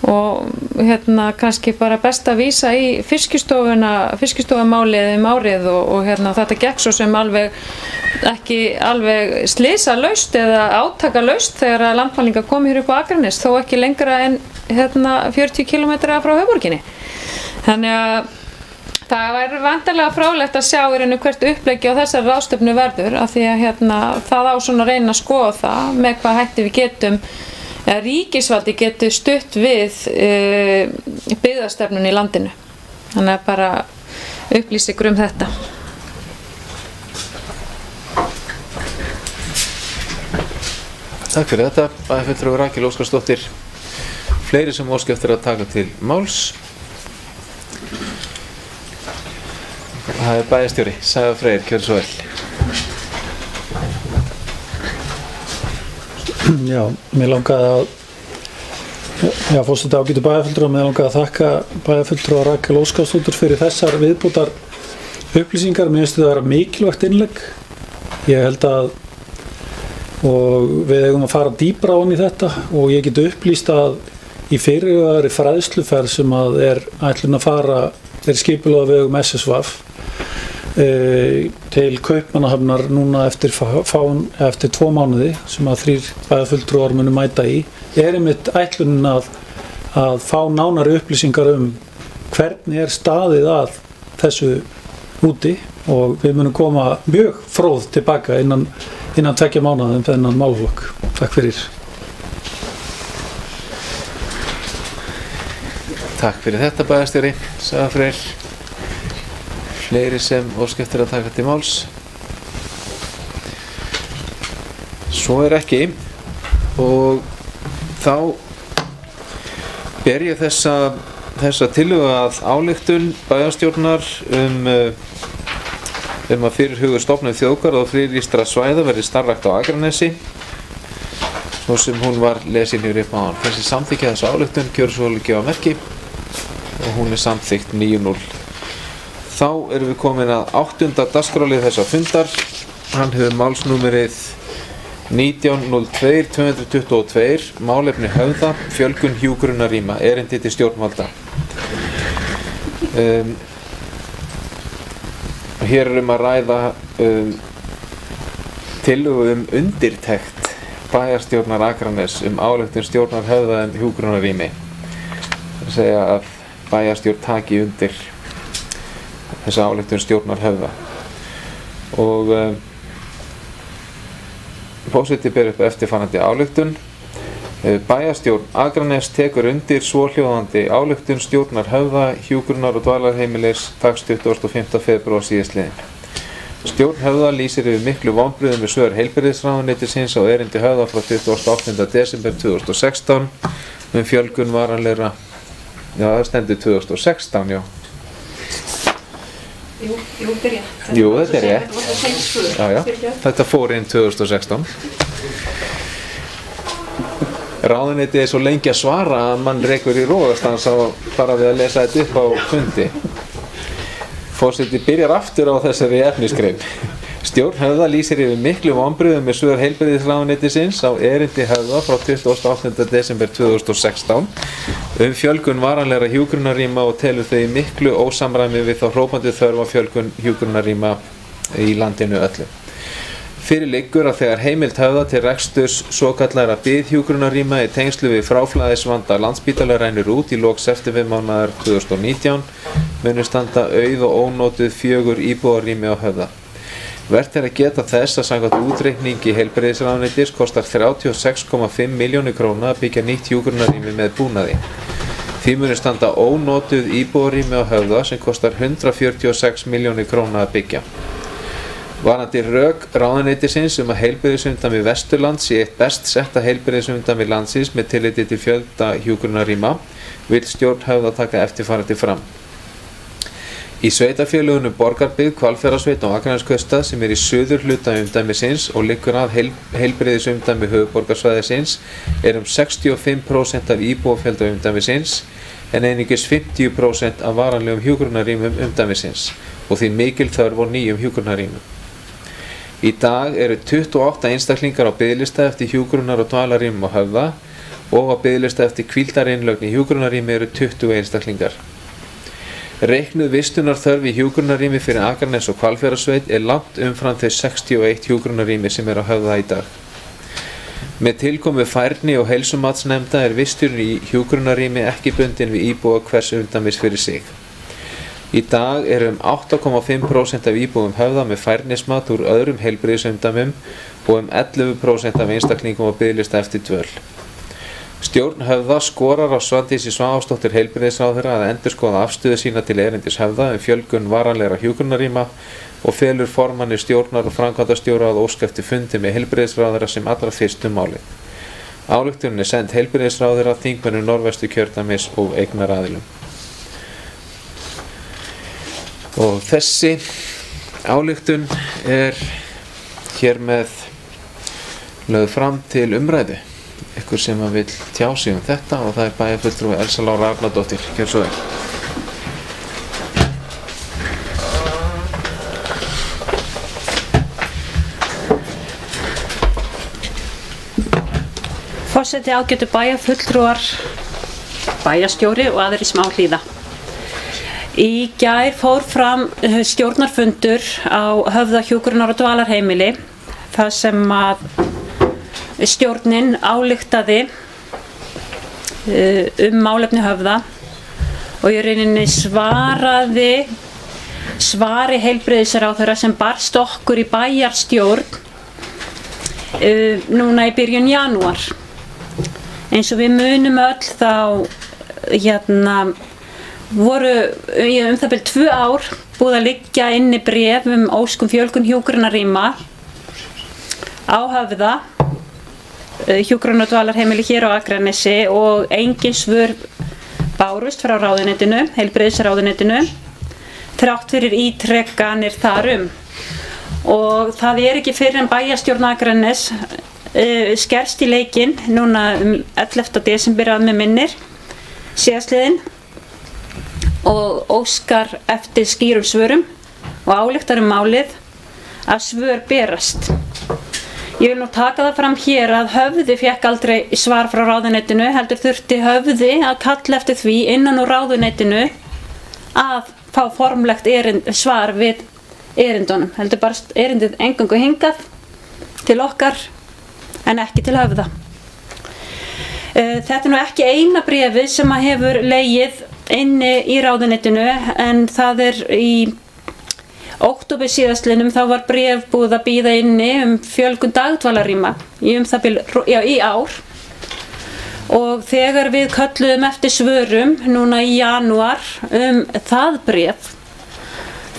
og kannski bara best að vísa í fiskistofumálið árið og þetta gekk svo sem ekki alveg slysalaust eða átakalaust þegar að landmælingar kom hér upp á Akranes, þó ekki lengra en 40 km frá höfuðborginni. Þannig að það væri væntanlega fráleitt að sjá í raun hvert uppleggi á þessari ráðstefnu verður af því að það á svona að reyna að skoða það með hvað hætti við getum ríkisvaldi getur stutt við byggðastefnun í landinu. Þannig að bara upplýsa ykkur þetta. Takk fyrir þetta, bæjarfulltrúi Rakel Óskarsdóttir. Fleiri sem óska eftir að taka til máls. Það bæjarstjóri, Sævar Freyr, gjörðu svo vel. Já, mér langaði að forseti ágætu bæjarfulltrúa, mér langaði að þakka bæjarfulltrúa Rakel Óskarsdóttir fyrir þessar viðbútar upplýsingar. Mér finnst þetta að vera mikilvægt innlegg. Ég held að og við eigum að fara dýpra á hann í þetta og ég get upplýst að í fyrirhugaðri fræðsluferð sem að ætlun að fara skipulagður á vegum SSVF til Kaupmannahafnar núna eftir 2 mánuði sem að 3 bæjarfulltrúar munu mæta í einmitt ætlunin að fá nánari upplýsingar hvernig staðið að þessu úti og við munum koma mjög fróð tilbaka innan 2 mánaða þennan málaflokk. Takk fyrir. Takk fyrir þetta bæjarstjóri, Sævar Freyr. Fleiri sem óska eftir að taka til máls. Svo ekki og þá ber ég þessa tillögu að ályktun bæjarstjórnar að fyrirhuguð stofnun þjóðgarða og friðlýstra svæða verði starfrækt á Akranesi svo sem hún var lesin hér upp áðan. Þessi samþykkja þessa ályktun gjörðu svo vel gefa merki og hún samþykkt 9-0. Þá erum við komin að 8. dagskrárlið þessa fundar. Hann hefur málsnúmerið 19.02.222 málefni Höfða, fjölgun hjúkrunarrýma, erindi til stjórnvalda. Hér að ræða tillögu undirtekt bæjarstjórnar Akranes ályktun stjórnar Höfða hjúkrunarrými. Það er að segja að bæjarstjórn taki undir þessa ályktun stjórnar Höfða. Og forseti ber upp eftirfarandi ályktun. Bæjarstjórn Akranes tekur undir svohljóðandi ályktun stjórnar Höfða hjúkrunar- og dvalarheimilis dags 25. febrúar síðastliðinn. Stjórn Höfða lýsir yfir miklu vonbrigðum við svör heilbrigðisráðuneytisins á erindi Höfða frá 28. desember 2016 fjölgun varanlegra. Já, það stendur 2016, já. Jú, þetta er rétt. Jú, þetta er rétt. Þetta fór inn 2016. Ráðuneytið svo lengi að svara að mann rekur í róðastans bara við að lesa þetta upp á fundi. Forseti byrjar aftur á þessari efnisgrein. Stjórn Höfða lýsir yfir miklu vonbrigðum með svör heilbrigðisráðuneytisins á erindi Höfða frá 28. desember 2016 fjölgun varanlegra hjúkrunarrýma og telur þau miklu ósamræmi við þá hrópandi þörf á fjölgun hjúkrunarrýma í landinu öllu. Fyrir liggur að þegar heimild Höfða til reksturs svokallaðra biðhjúkrunarrýma í tengslu við fráflæðisvanda Landspítala rennur út í lok septembermánaðar 2019 munu standa auð og ónotuð 4 íbúðarrými á Höfða. Vert að geta þess að samkvæmt útreikningi heilbrigðisráðuneytis kostar 36,5 milljónir króna að byggja nýtt hjúkrunarrými með búnaði. Því muni standa ónotuð íbúðarrými á Höfða sem kostar 146 milljónir króna að byggja. Varðandi rök ráðuneytisins að heilbrigðisumdæmi Vesturlands sé eitt best setta heilbrigðisumdæmi landsins með tilliti til fjölda hjúkrunarrýma vill stjórn Höfða taka eftirfarandi fram. Í sveitarfélögunum Borgarbyggð, Hvalfjarðarsveit og Akraneskautsstað sem í suðurhluta umdæmisins og liggur að heilbrigðisumdæmi höfuðborgarsvæðisins um 65% af íbúafjölda umdæmisins en einungis 50% af varanlegum hjúkrunarrýmum umdæmisins og því mikil þörf á nýjum hjúkrunarrýmum. Í dag eru 28 einstaklingar á biðlista eftir hjúkrunar- og dvalarrýmum á Höfða og á biðlista eftir hvíldarinnlögn í hjúkrunarrými eru 20 einstaklingar. Reiknuð vistunarþörf í hjúkrunarrými fyrir Akranes og Hvalfjarðarsveit langt umfram þau 61 hjúkrunarrými sem á Höfða í dag. Með tilkomu færni- og heilsumatsnefnda vistun í hjúkrunarrými ekki bundin við íbúa hvers umdæmis fyrir sig. Í dag 8,5% af íbúum Höfða með færnismat úr öðrum heilbrigðisumdæmum og 11% af einstaklingum á biðlista eftir dvöl. Stjórn Höfða skorar á Svandísi Svavarsdóttur heilbrigðisráðherra að endurskoða afstöðu sína til erindis Höfða fjölgun varanlegra hjúkrunarrýma og felur formanni stjórnar og framkvæmdastjóra að óska eftir fundi með heilbrigðisráðherra sem allra fyrst málið. Ályktunin send heilbrigðisráðherra, þingmönnum Norðvesturkjördæmis og eignaraðilum. Og þessi ályktun hér með lögð fram til umræðu. Ykkur sem vill tjá sig þetta og það bæjarfulltrúi Elsa Lára Arnardóttir. Gjörðu svo vel. Forseti, ágætu bæjarfulltrúar, bæjarstjóri og aðrir sem á hlýða. Í gær fór fram stjórnarfundur á Höfða hjúkrunar- og dvalarheimili þar sem að stjórnin ályktaði málefni Höfða og í rauninni svari heilbrigðisráðherra sem barst okkur í bæjarstjórn núna í byrjun janúar. Eins og við munum öll þá voru í það bil 2 ár búið að liggja inni bréf óskum fjölgun hjúkrunarrýma á Höfða, hjúkrunar- og dvalarheimili hér á Akranesi og engin svör bárust frá ráðuneytinu, heilbrigðisráðuneytinu, þrátt fyrir ítrekanir þar Og það ekki fyrr en bæjarstjórn Akranes skerst í leikinn núna 11. desember að mig minnir síðastliðinn og óskar eftir skýrum svörum og ályktar málið að svör berast. Ég vil nú taka það fram hér að Höfði fékk aldrei svar frá ráðuneytinu, heldur þurfti Höfði að kalla eftir því innan úr ráðuneytinu að fá formlegt svar við erindunum. Heldur bara erindið eingöngu hingað til okkar en ekki til Höfða. Þetta nú ekki eina bréfið sem hefur legið inni í ráðuneytinu en það í október síðastliðnum þá var bréf búið að bíða inni fjölgun dagdvalarrýma það bil í ár og þegar við kölluðum eftir svörum núna í janúar það bréf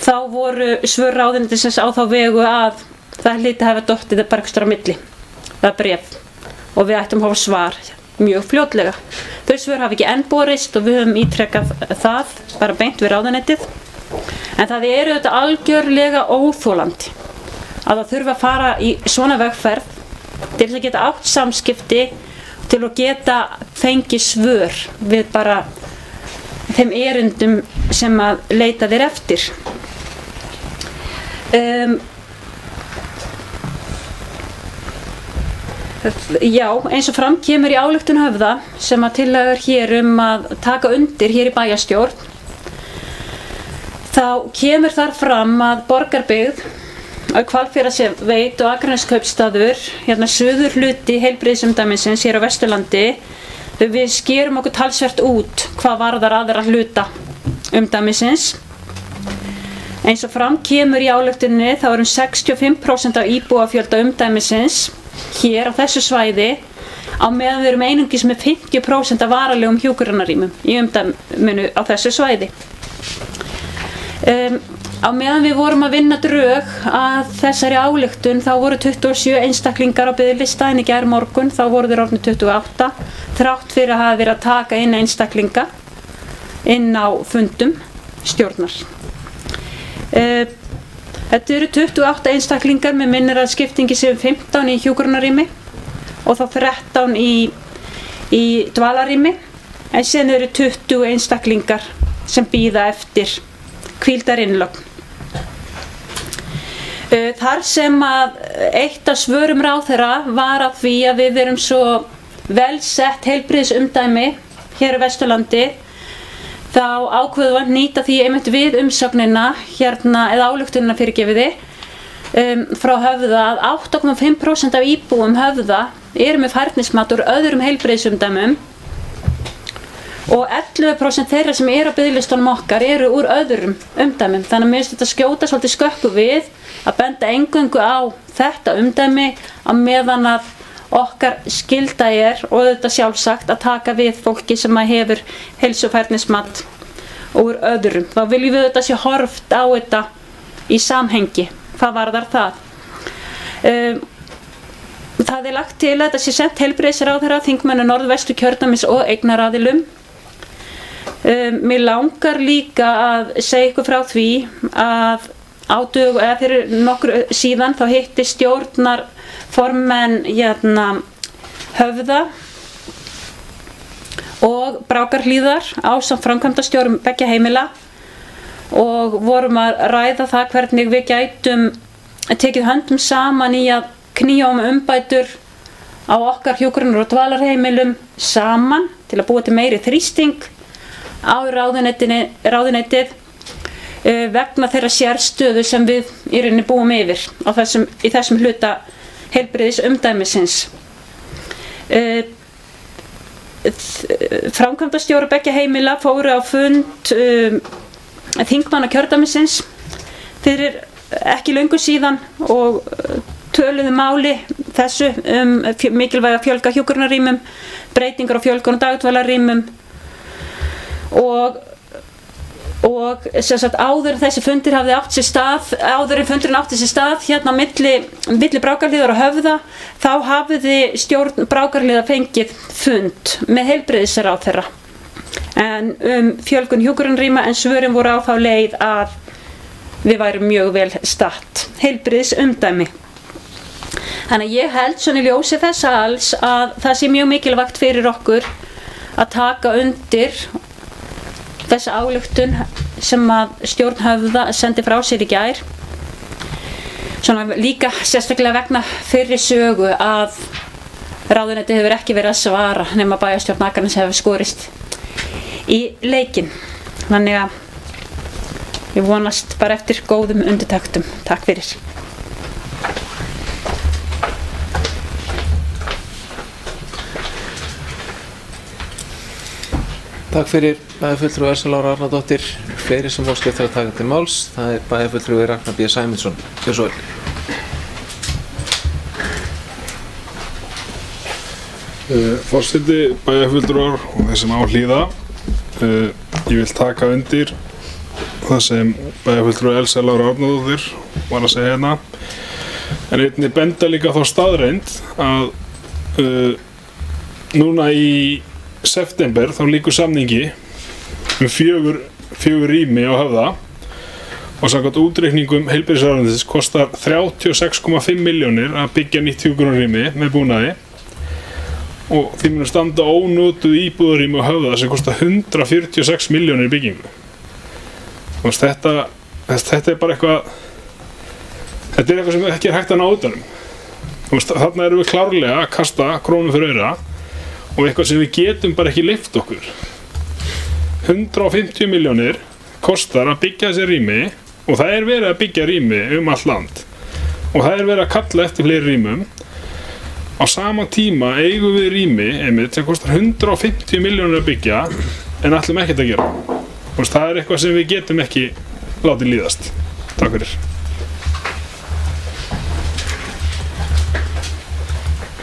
þá voru svör ráðuneytisins á þá vegu að það hlyti hafa dottið bara ekstra á milli það bréf og við ættum að hafa svar mjög fljótlega. Þau svör hafa ekki enn borist og við höfum ítrekkað það bara beint við ráðuneytið. En það þetta algjörlega óþolandi að það þurfa að fara í svona vegferð til þess að geta átt samskipti til að geta fengið svör við bara þeim erindum sem að leita þér eftir. Já, eins og fram kemur í ályktun Höfða sem að tillaga hér að taka undir hér í bæjarstjórn þá kemur þar fram að Borgarbyggð, Hvalfjarðarsveit og Akraneskaupstaður, suður hluti heilbrigðisumdæmisins hér á Vesturlandi, við skerum okkur talsvert út hvað varðar aðra hluta umdæmisins Eins og fram kemur í ályktuninni þá eru 65% af íbúafjölda umdæmisins hér á þessu svæði á meðan við erum einungis með 50% af varanlegum hjúkrunarrýmum í umdæminu á þessu svæði. Á meðan við vorum að vinna drög að þessari ályktun þá voru 27 einstaklingar á biðlista en í gærmorgun þá voru þeir orðnir 28 þrátt fyrir að hafa verið að taka inn einstaklinga inn á fundum stjórnar. Þetta eru 28 einstaklingar með minnir að skiptingi séu 15 í hjúkrunarrými og þá 13 í dvalarrými en síðan eru 20 einstaklingar sem bíða eftir hvíldarinnlögn. Þar sem að eitt af svörum ráðherra var að því að við erum svo vel sett heilbrigðisumdæmi hér á Vesturlandi þá ákveðum við að nýta því einmitt við umsögnina hérna, eða ályktunina fyrirgefiði frá Höfða að 8,5% af íbúum Höfða eru með færnismat úr öðrum heilbrigðisumdæmum og 11% þeirra sem eru á biðlistunum okkar eru úr öðrum umdæmum. Þannig að mér finnst þetta skjóta svolítið skökku við að benda eingöngu á þetta umdæmi á meðan að okkar skylda og þetta sjálfsagt að taka við fólki sem hefur heilsufærnismat úr öðrum. Þá viljum við þetta sé horft á þetta í samhengi. Hvað varðar það? Það er lagt til að þetta sé sent heilbrigðisráðherra, þingmönnum Norðvesturkjördæmis og eignaraðilum. Mér langar líka að segja ykkur frá því að fyrir nokkru síðan þá hitti stjórnarformenn Höfða og Brákarhlíðar ásamt framkvæmdastjórum beggja heimila og vorum að ræða það hvernig við gætum tekið höndum saman í að knýja umbætur á okkar hjúkrunar- og dvalarheimilum saman til að búa til meiri þrýsting á ráðuneytið vegna þeirra sérstöðu sem við í rauninni búum yfir í þessum hluta heilbrigðisumdæmisins. Framkvæmdastjórar beggja heimila fóru á fund þingmanna kjördæmisins fyrir ekki löngu síðan og töluðu máli þessu mikilvæga fjölga hjúkrunarrýmum, breytingar á fjölgun og dagdvalarrýmum og sem sagt áður en þessi fundir hafði átt sér stað, áður en fundurinn átti sér stað hérna á milli Brákarhlíðar og Höfða, þá hafiði stjórn Brákarhlíðar fengið fund með heilbrigðisráðherra en fjölgun hjúkrunarrýma en svörin voru á þá leið að við værum mjög vel statt heilbrigðisumdæmi. Þannig að ég held svona í ljósi þess alls að það sé mjög mikilvægt fyrir okkur að taka undir þessa ályktun sem að stjórn Höfða sendi frá sér í gær. Svona líka sérstaklega vegna fyrri sögu að ráðuneytið hefur ekki verið að svara nema bæjarstjórn Akraness hefur skorist í leikinn. Þannig að ég vonast bara eftir góðum undirtektum. Takk fyrir. Takk fyrir bæjarfulltrúi Elsa Lára Arnardóttir. Fleiri sem óska eftir að taka til máls. Það er bæjarfulltrúi Ragnar B. Sæmundsson. Gjörðu svo vel. Forseti, bæjarfulltrúar og þeir sem á hlýða. Ég vil taka undir það sem bæjarfulltrúi Elsa Lára Arnardóttir var að segja hérna. En einnig benda líka þá staðreind að núna í september þá lýkur samningi fjögur rými á Höfða og samkvæmt útreikningum heilbrigðisráðuneytisins kostar 36,5 milljónir að byggja nýtt hjúkrunarrými með búnaði og því mun standa ónotuð íbúðarrými á Höfða sem kostar 146 milljónir í byggingu. Þetta er bara eitthvað sem ekki er hægt að ná utanum. Þarna erum við klárlega að kasta krónu fyrir aura og eitthvað sem við getum bara ekki lyft okkur. 150 milljónir kostar að byggja þessi rými og það er verið að byggja rými allt land og það er verið að kalla eftir fleiri rýmum. Á sama tíma eigum við rými einmitt sem kostar 150 milljónir að byggja en ætlum ekkert að gera. Það er eitthvað sem við getum ekki látið líðast. Takk fyrir.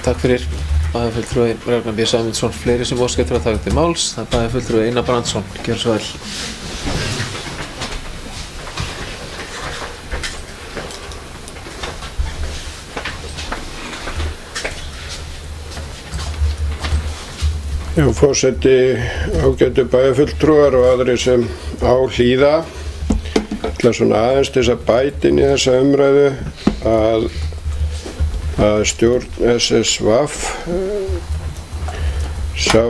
Takk fyrir. Bæjarfulltrúi Ragnar B. Sæmundsson. Fleiri sem óska eftir að taka til máls. Það er bæjarfulltrúi Einar Brandsson. Gjörðu svo vel. Já, forseti, ágætu bæjarfulltrúar og aðrir sem á hlýða. Ég ætla svona aðeins til þess að bæta inn í þessa umræðu að stjórn SSVAF sá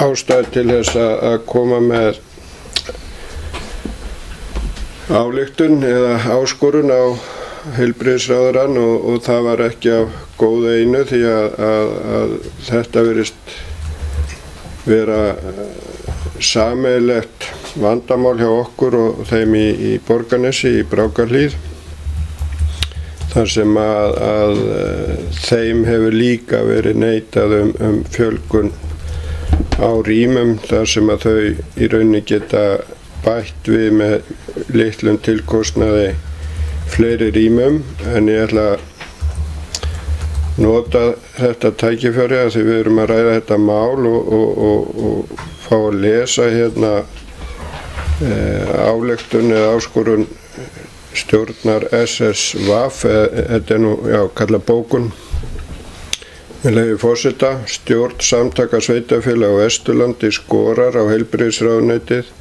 ástæðu til þess að koma með ályktun eða áskorun á heilbrigðisráðherrann og það var ekki af góðu einu því að þetta virðist vera sameiginlegt vandamál hjá okkur og þeim í Borgarnesi í Brákarhlíð þar sem að þeim hefur líka verið neitað fjölgun á rýmum þar sem að þau í rauninni geta bætt við með litlum tilkostnaði fleiri rýmum en ég ætla að nota þetta tækifæri að því við erum að ræða þetta mál og fá að lesa hérna ályktun eða áskorun stjórnar SSVAF, þetta nú, kalla bókun. Með leyfi forseta, stjórn Samtaka sveitarfélaga á Vesturlandi skorar á heilbrigðisráðuneytið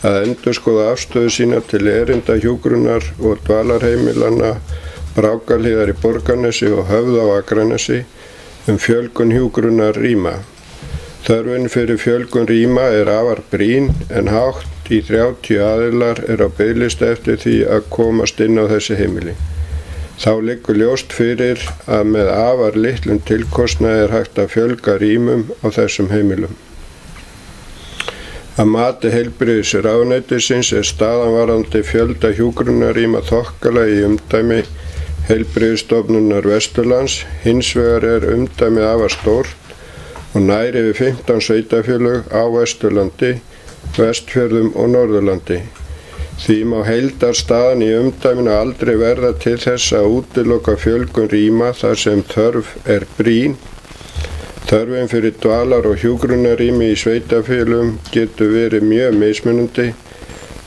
að endurskoða afstöðu sína til erinda hjúkrunar og dvalarheimilanna Brákarhlíðar í Borgarnesi og Höfða á Akranesi fjölgun hjúkrunarrýma. Þörfin fyrir fjölgun rýma afar brýn en hátt í 30 aðilar á biðlista eftir því að komast inn á þessi heimili. Þá liggur ljóst fyrir að með afar litlum tilkostnaði hægt að fjölga rýmum á þessum heimilum. Að mati heilbrigðisráðuneytisins staðan varðandi fjölda hjúkrunarrýma þokkalega í umdæmi Heilbrigðisstofnunar Vesturlands, hins vegar umdæmið afar stórt og nær yfir 15 sveitarfélög á Vesturlandi, Vestfjörðum og Norðurlandi. Því má heildarstaðan í umdæminu aldrei verða til þess að útiloka fjölgun rýma þar sem þörf brýn. Þörfin fyrir dvalar- og hjúkrunarrými í sveitarfélögum getur verið mjög mismunandi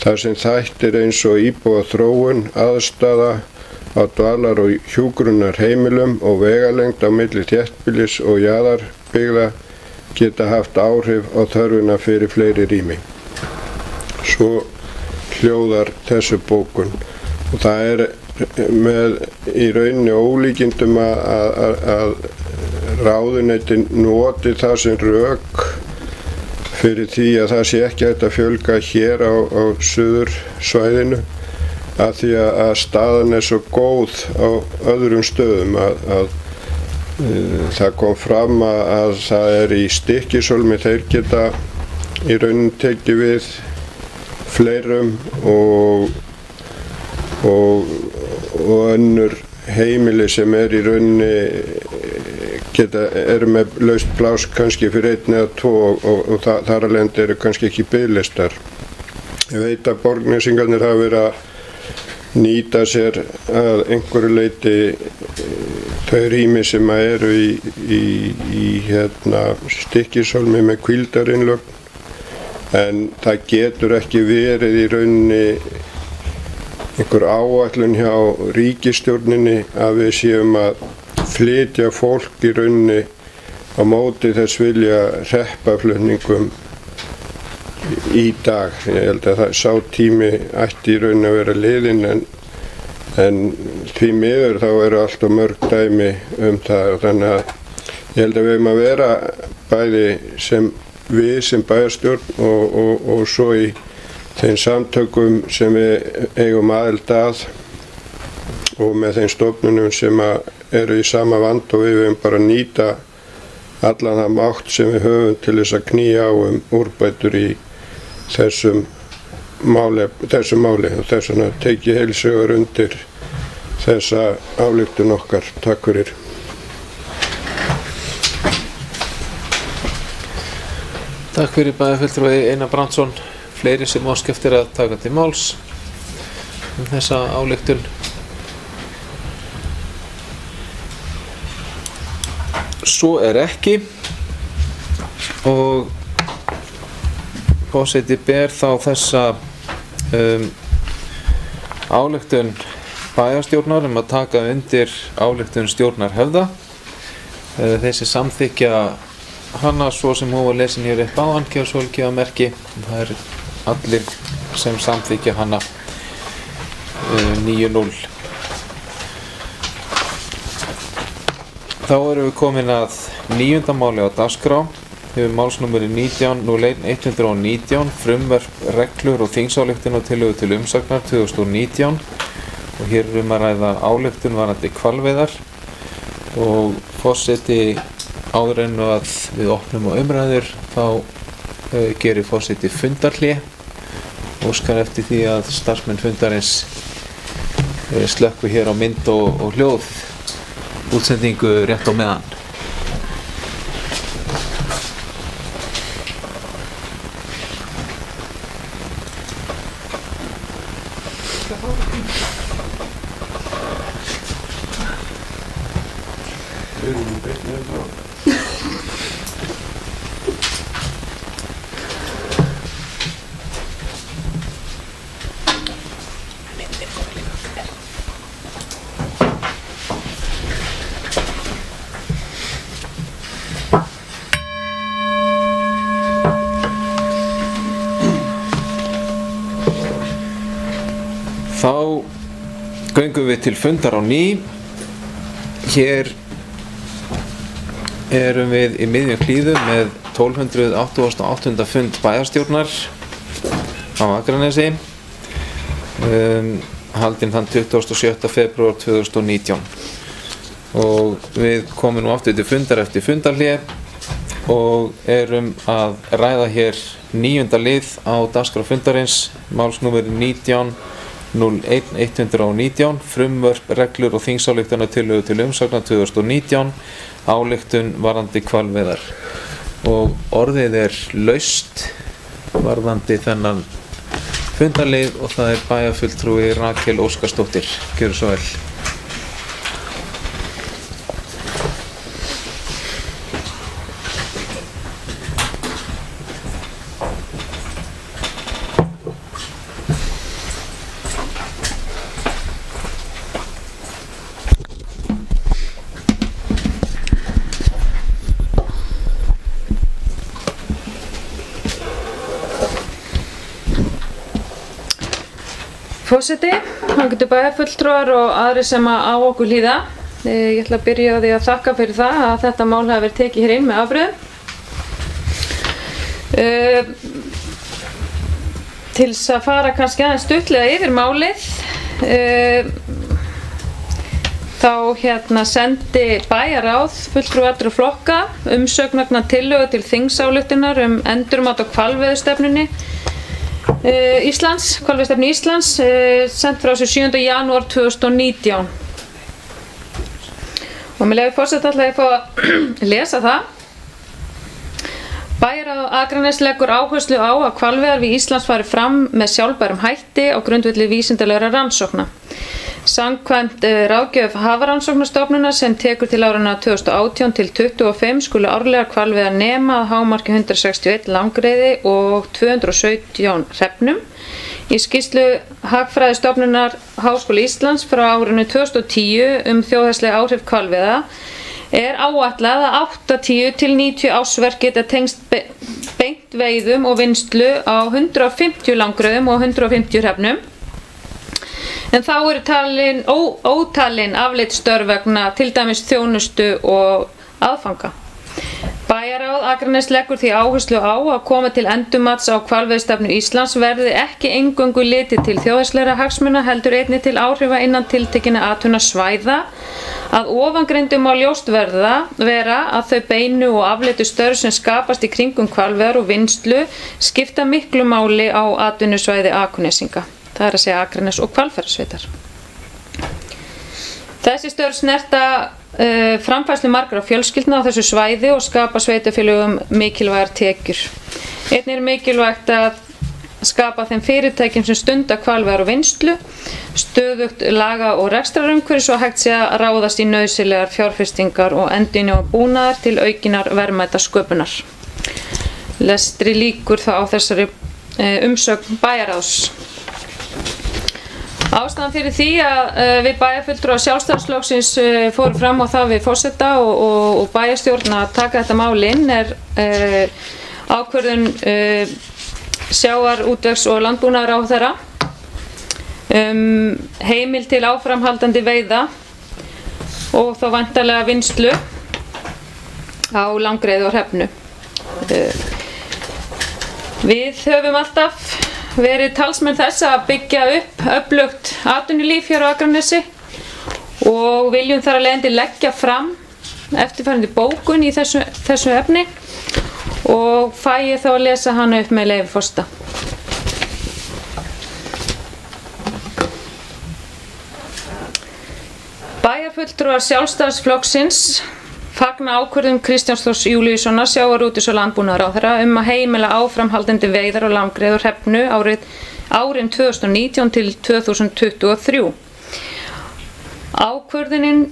þar sem þættir eins og íbúaþróun, aðstaða á dvalar- og hjúkrunarheimilum og vegalengd á milli þéttbýlis og jaðarbyggða geta haft áhrif á þörfina fyrir fleiri rými. Svo hljóðar þessu bókun og það með í rauninni ólíkindum að ráðuneytin noti það sem rök fyrir því að það sé ekki hægt að fjölga hér á suðursvæðinu af því að staðan svo góð á öðrum stöðum að það kom fram að það í Stykkishólmi, þeir geta í rauninni tekið við fleirum og önnur heimili sem í rauninni með laust pláss kannski fyrir 1 eða 2 og þar að leiðandi kannski ekki biðlistar. Ég veit að borgnesingarnir hafa verið að nýta sér að einhverju leyti þau rými sem í Stykkishólmi með hvíldarinnlögn en það getur ekki verið í rauninni einhver áætlun hjá ríkisstjórninni að við séum að flytja fólk í rauninni á móti þess vilja hreppaflutningum í dag. Ég held að það sá tími ætti í rauninni að vera liðinn en því miður þá allt of mörg dæmi það og þannig að ég held að við höfum að vera bæði sem bæjarstjórn og svo í þeim samtökum sem við eigum aðild að og með þeim stofnunum sem eru í sama vand og við höfum bara að nýta allan það mátt sem við höfum til þess að knýja á úrbætur í þessu máli og þess vegna tek ég heils hugar undir þessa ályktun okkar. Takk fyrir. Takk fyrir bæjarfulltrúi Einar Brandsson. Fleiri sem óska eftir að taka til máls. þessa ályktun? Svo ekki og forseti ber þá þessa ályktun bæjarstjórnar að taka undir ályktun stjórnarhöfða. Þessi samþykkja hana svo sem hún var lesin hér upp áðan, gefa svo gefa merki. Það allir sem samþykkja hana 9-0. Þá erum við komin að 9. máli á dagskrá. Hefur málsnúmeri 19-01-119, frumvörp, reglur og þingsályktunartillögu til umsagnar 2019 og hér að ræða ályktun varðandi hvalveiðar og forseti áður en að við opnum á umræður þá gerir forseti fundarhlé og óskar eftir því að starfsmenn fundarins slökkvi hér á mynd og hljóð útsendingu rétt á meðan. Þá göngum við til fundar á ný. Hér erum við í miðjum Hlíðum með 1288. fund bæjarstjórnar á Akranesi, haldinn þann 27. febrúar 2019. Og við komum nú aftur til fundar eftir fundarhlé og erum að ræða hér 9. lið á dagskrá fundarins, málsnúmeri 19-01-119, frumvörp, reglur og þingsályktunartillögu til umsagnar 2019, ályktun varðandi hvalveiðar. Og orðið laust varðandi þennan fundarlið og það bæjarfulltrúi Rakel Óskarsdóttir. Gjörðu svo vel. Forseti, ágætu bæjarfulltrúar og aðrir sem á okkur hlýða. Ég ætla að byrja á því að þakka fyrir það að þetta mál hafi verið tekið hér inn með afbrigðum. Til þess að fara kannski aðeins stuttlega yfir málið, þá sendi bæjarráð fulltrúar allra flokka umsögn vegna tillögu til þingsályktunar endurmat á hvalveiðistefnunni Íslands, hvalveiðistefnu Íslands, sent frá sér 7. janúar 2019. Og með leyfi forseta ætla ég að fá að lesa það. Bæjarráð Akraness leggur áherslu á að hvalveiðar við Íslands fari fram með sjálfbærum hætti á grundvelli vísindalegra rannsókna. Samkvæmt ráðgjöf Hafrannsóknastofnunar sem tekur til áranna 2018 til 2025 skulu árlega hvalveiðar nema að hámarki 161 langreyði og 217 hrefnum. Í skýrslu Hagfræðistofnunar Háskóla Íslands frá árinu 2010 þjóðhagsleg áhrif hvalveiða áætlað að 80 til 90 ársverk geta tengst beint veiðum og vinnslu á 150 langreyðum og 150 hrefnum. En þá eru ótalin afleidd störf vegna til dæmis þjónustu og aðfanga. Bæjarráð Akraness leggur því áherslu á að koma til endurmats á hvalveiðistefnu Íslands verði ekki eingöngu litið til þjóðhagslegra hagsmuna heldur einnig til áhrifa innan tiltekinna atvinnusvæða. Að ofangreindu má ljóst vera að þau beinu og afleiddu störf sem skapast í kringum hvalveiðar og vinnslu skipta miklu máli á atvinnusvæði Akurnesinga. Það að segja Akraness og Hvalfjarðarsveitar. Þessi störf snerta framfærslu margra fjölskyldna á þessu svæði og skapa sveitarfélögum mikilvægar tekjur. Einnig mikilvægt að skapa þeim fyrirtækjum sem stunda hvalveiðar og vinnslu stöðugt laga- og rekstrarumhverfi svo hægt sé að ráðast í nauðsynlegar fjárfestingar og endurnýjun búnaðar til aukinnar verðmætasköpunar. Lestri lýkur þá á þessari umsögn bæjarráðs. Ástæðan fyrir því að við bæjarfulltrúar Sjálfstæðisflokksins fórum fram á það við forseta og bæjarstjórn að taka þetta mál inn ákvörðun sjávar-, útvegs- og landbúnaðarráðherra heimild til áframhaldandi veiða og þá væntanlega vinnslu á Langreyði og Hrefnu. Við höfum alltaf verið talsmenn þess að byggja upp öflugt atvinnulíf hér á Akranesi og viljum þar af leiðandi leggja fram eftirfarandi bókun í þessu efni og fæ ég þá að lesa hana upp með leyfi forseta. Bæjarfulltrúar Sjálfstæðisflokksins fagna ákvörðun Kristjáns Þórs Júlíussonar sjávarútvegs- og landbúnaðarráðherra að heimila áframhaldandi veiðar á Langreyði og Hrefnu árin 2019 til 2023. Ákvörðunin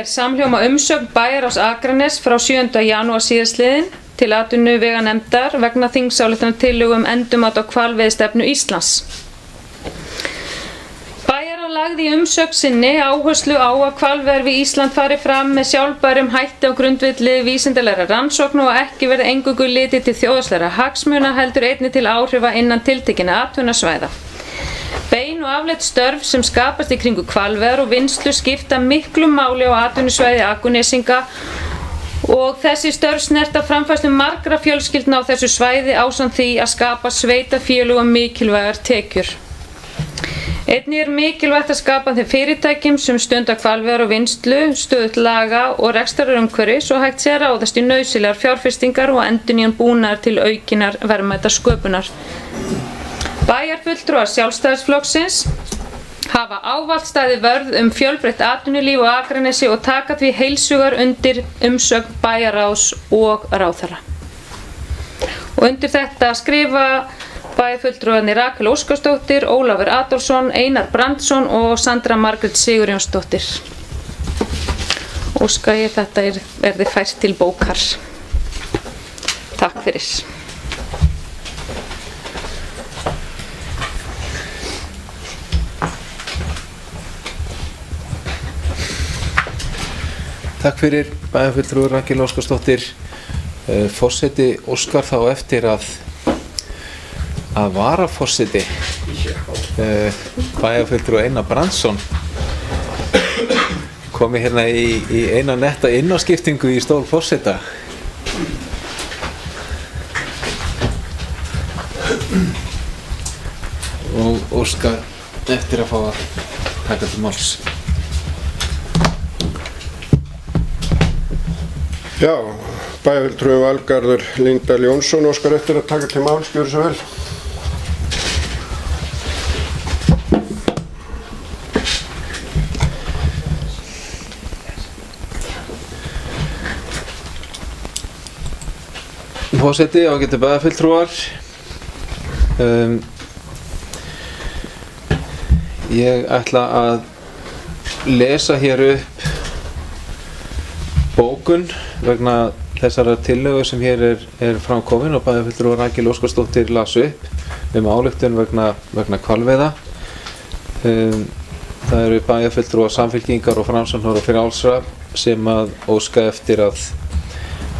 samhljóma umsögn bæjarráðs Akraness frá 7. janúar síðastliðinn til atvinnuveganefndar vegna þingsályktunartillögu endurmat á hvalveiðistefnu Íslands. Lagði í umsögn sinni áherslu á að hvalveiðar við Ísland fari fram með sjálfbærum hætti á grundvelli vísindalegra rannsókna og ekki verði eingöngu litið til þjóðhagslegra hagsmuna heldur einnig til áhrifa innan tiltekinna atvinnusvæða. Bein og afleidd störf sem skapast í kringu hvalveiðar og vinnslu skipta miklu máli á atvinnusvæði Akurnesinga og þessi störf snerta framfærslu margra fjölskyldna á þessu svæði ásamt því að skapa sveitarfélögum mikilvægar tekjur. Einnig mikilvægt að skapa þeim fyrirtækjum sem stunda hvalveiðar og vinnslu stöðugt laga- og rekstrarumhverfi svo hægt sé að ráðast í nauðsynlegar fjárfestingar og endurnýjun búnaðar til aukinnar verðmætasköpunar. Bæjarfulltrúar Sjálfstæðisflokksins hafa ávallt staðið vörð fjölbreytt atvinnulíf á Akranesi og taka því heilshugar undir umsögn bæjarráðs og ráðherra. Og undir þetta skrifa bæjarfulltrúarnir Rakel Óskarsdóttir, Ólafur Adolfsson, Einar Brandsson og Sandra Margrét Sigurjónsdóttir. Óska ég þetta verði fært til bókar. Takk fyrir. Takk fyrir bæjarfulltrúar Rakel Óskarsdóttir. Forseti óskar þá eftir að varaforseti bæjarfulltrúi Einar Brandsson komi hérna í eina netta innáskiptingu í stól forseta. Og óskar eftir að fá að taka til máls. Já, bæjarfulltrúi Valgarður Lyngdal Jónsson óskar eftir að taka til máls, gjörðu svo vel. Forseti, ágætu bæjarfulltrúar. Ég ætla að lesa hér upp bókun vegna þessara tillögu sem hér er framkomin og bæjarfulltrúi Rakel Óskarsdóttir las upp ályktun vegna hvalveiða. Það eru bæjarfulltrúar Samfylkingar og Framsóknar og Frjálsra sem að óska eftir að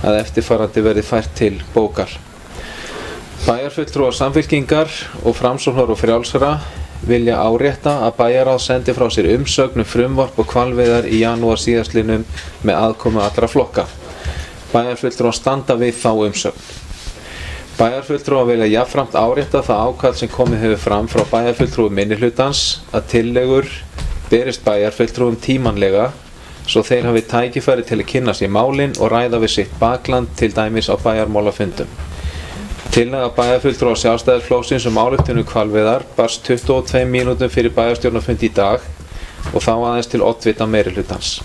eftirfarandi verði fært til bókar. Bæjarfulltrúar Samfylkingar og Framsóknar og Frjálsra vilja árétta að bæjarráð sendi frá sér umsögn frumvarp og hvalveiðar í janúar síðastliðnum með aðkomu allra flokka. Bæjarfulltrúar standa við þá umsögn. Bæjarfulltrúar vilja jafnframt árétta það ákall sem komið hefur fram frá bæjarfulltrúum minnihlutans að tillögur berist bæjarfulltrúum tímanlega svo þeir hafi tækifæri til að kynna sér málin og ræða við sitt bakland til dæmis á bæjarmálafundum. Tillaga bæjarfulltrúa Sjálfstæðisflokksins ályktun hvalveiðar barst 22 mínútum fyrir bæjarstjórnarfund í dag og þá aðeins til oddvita meirihlutans.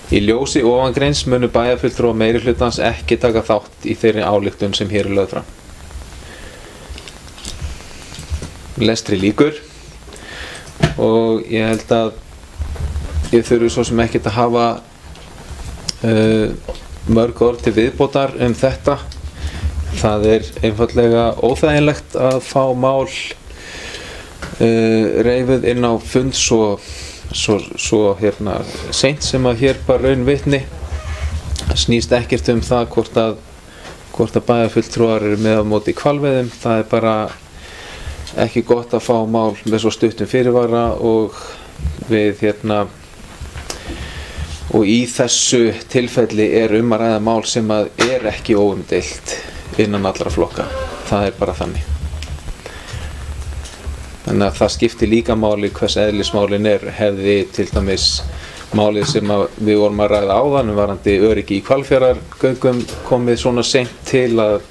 Í ljósi ofangreins munu bæjarfulltrúa meirihlutans ekki taka þátt í þeirri ályktun sem hér er lögð fram. lestri lýkur og ég held að ég þurfi svo sem ekkert að hafa mörg orð til viðbótar þetta. Það einfaldlega óþægilegt að fá mál reifuð inn á fund svo seint sem að hér bara raun vitni. Það snýst ekkert það hvort að bæjarfulltrúar eru með á móti hvalveiðum. Það bara ekki gott að fá mál með svo stuttum fyrirvara og við og í þessu tilfelli að ræða mál sem að ekki óumdeilt innan allra flokka. Það bara þannig. Þannig að það skiptir líka máli hvers eðlismálin hefði til dæmis málið sem við vorum að ræða áðan varðandi öryggi í Hvalfjarðargöngum komið svona seint til að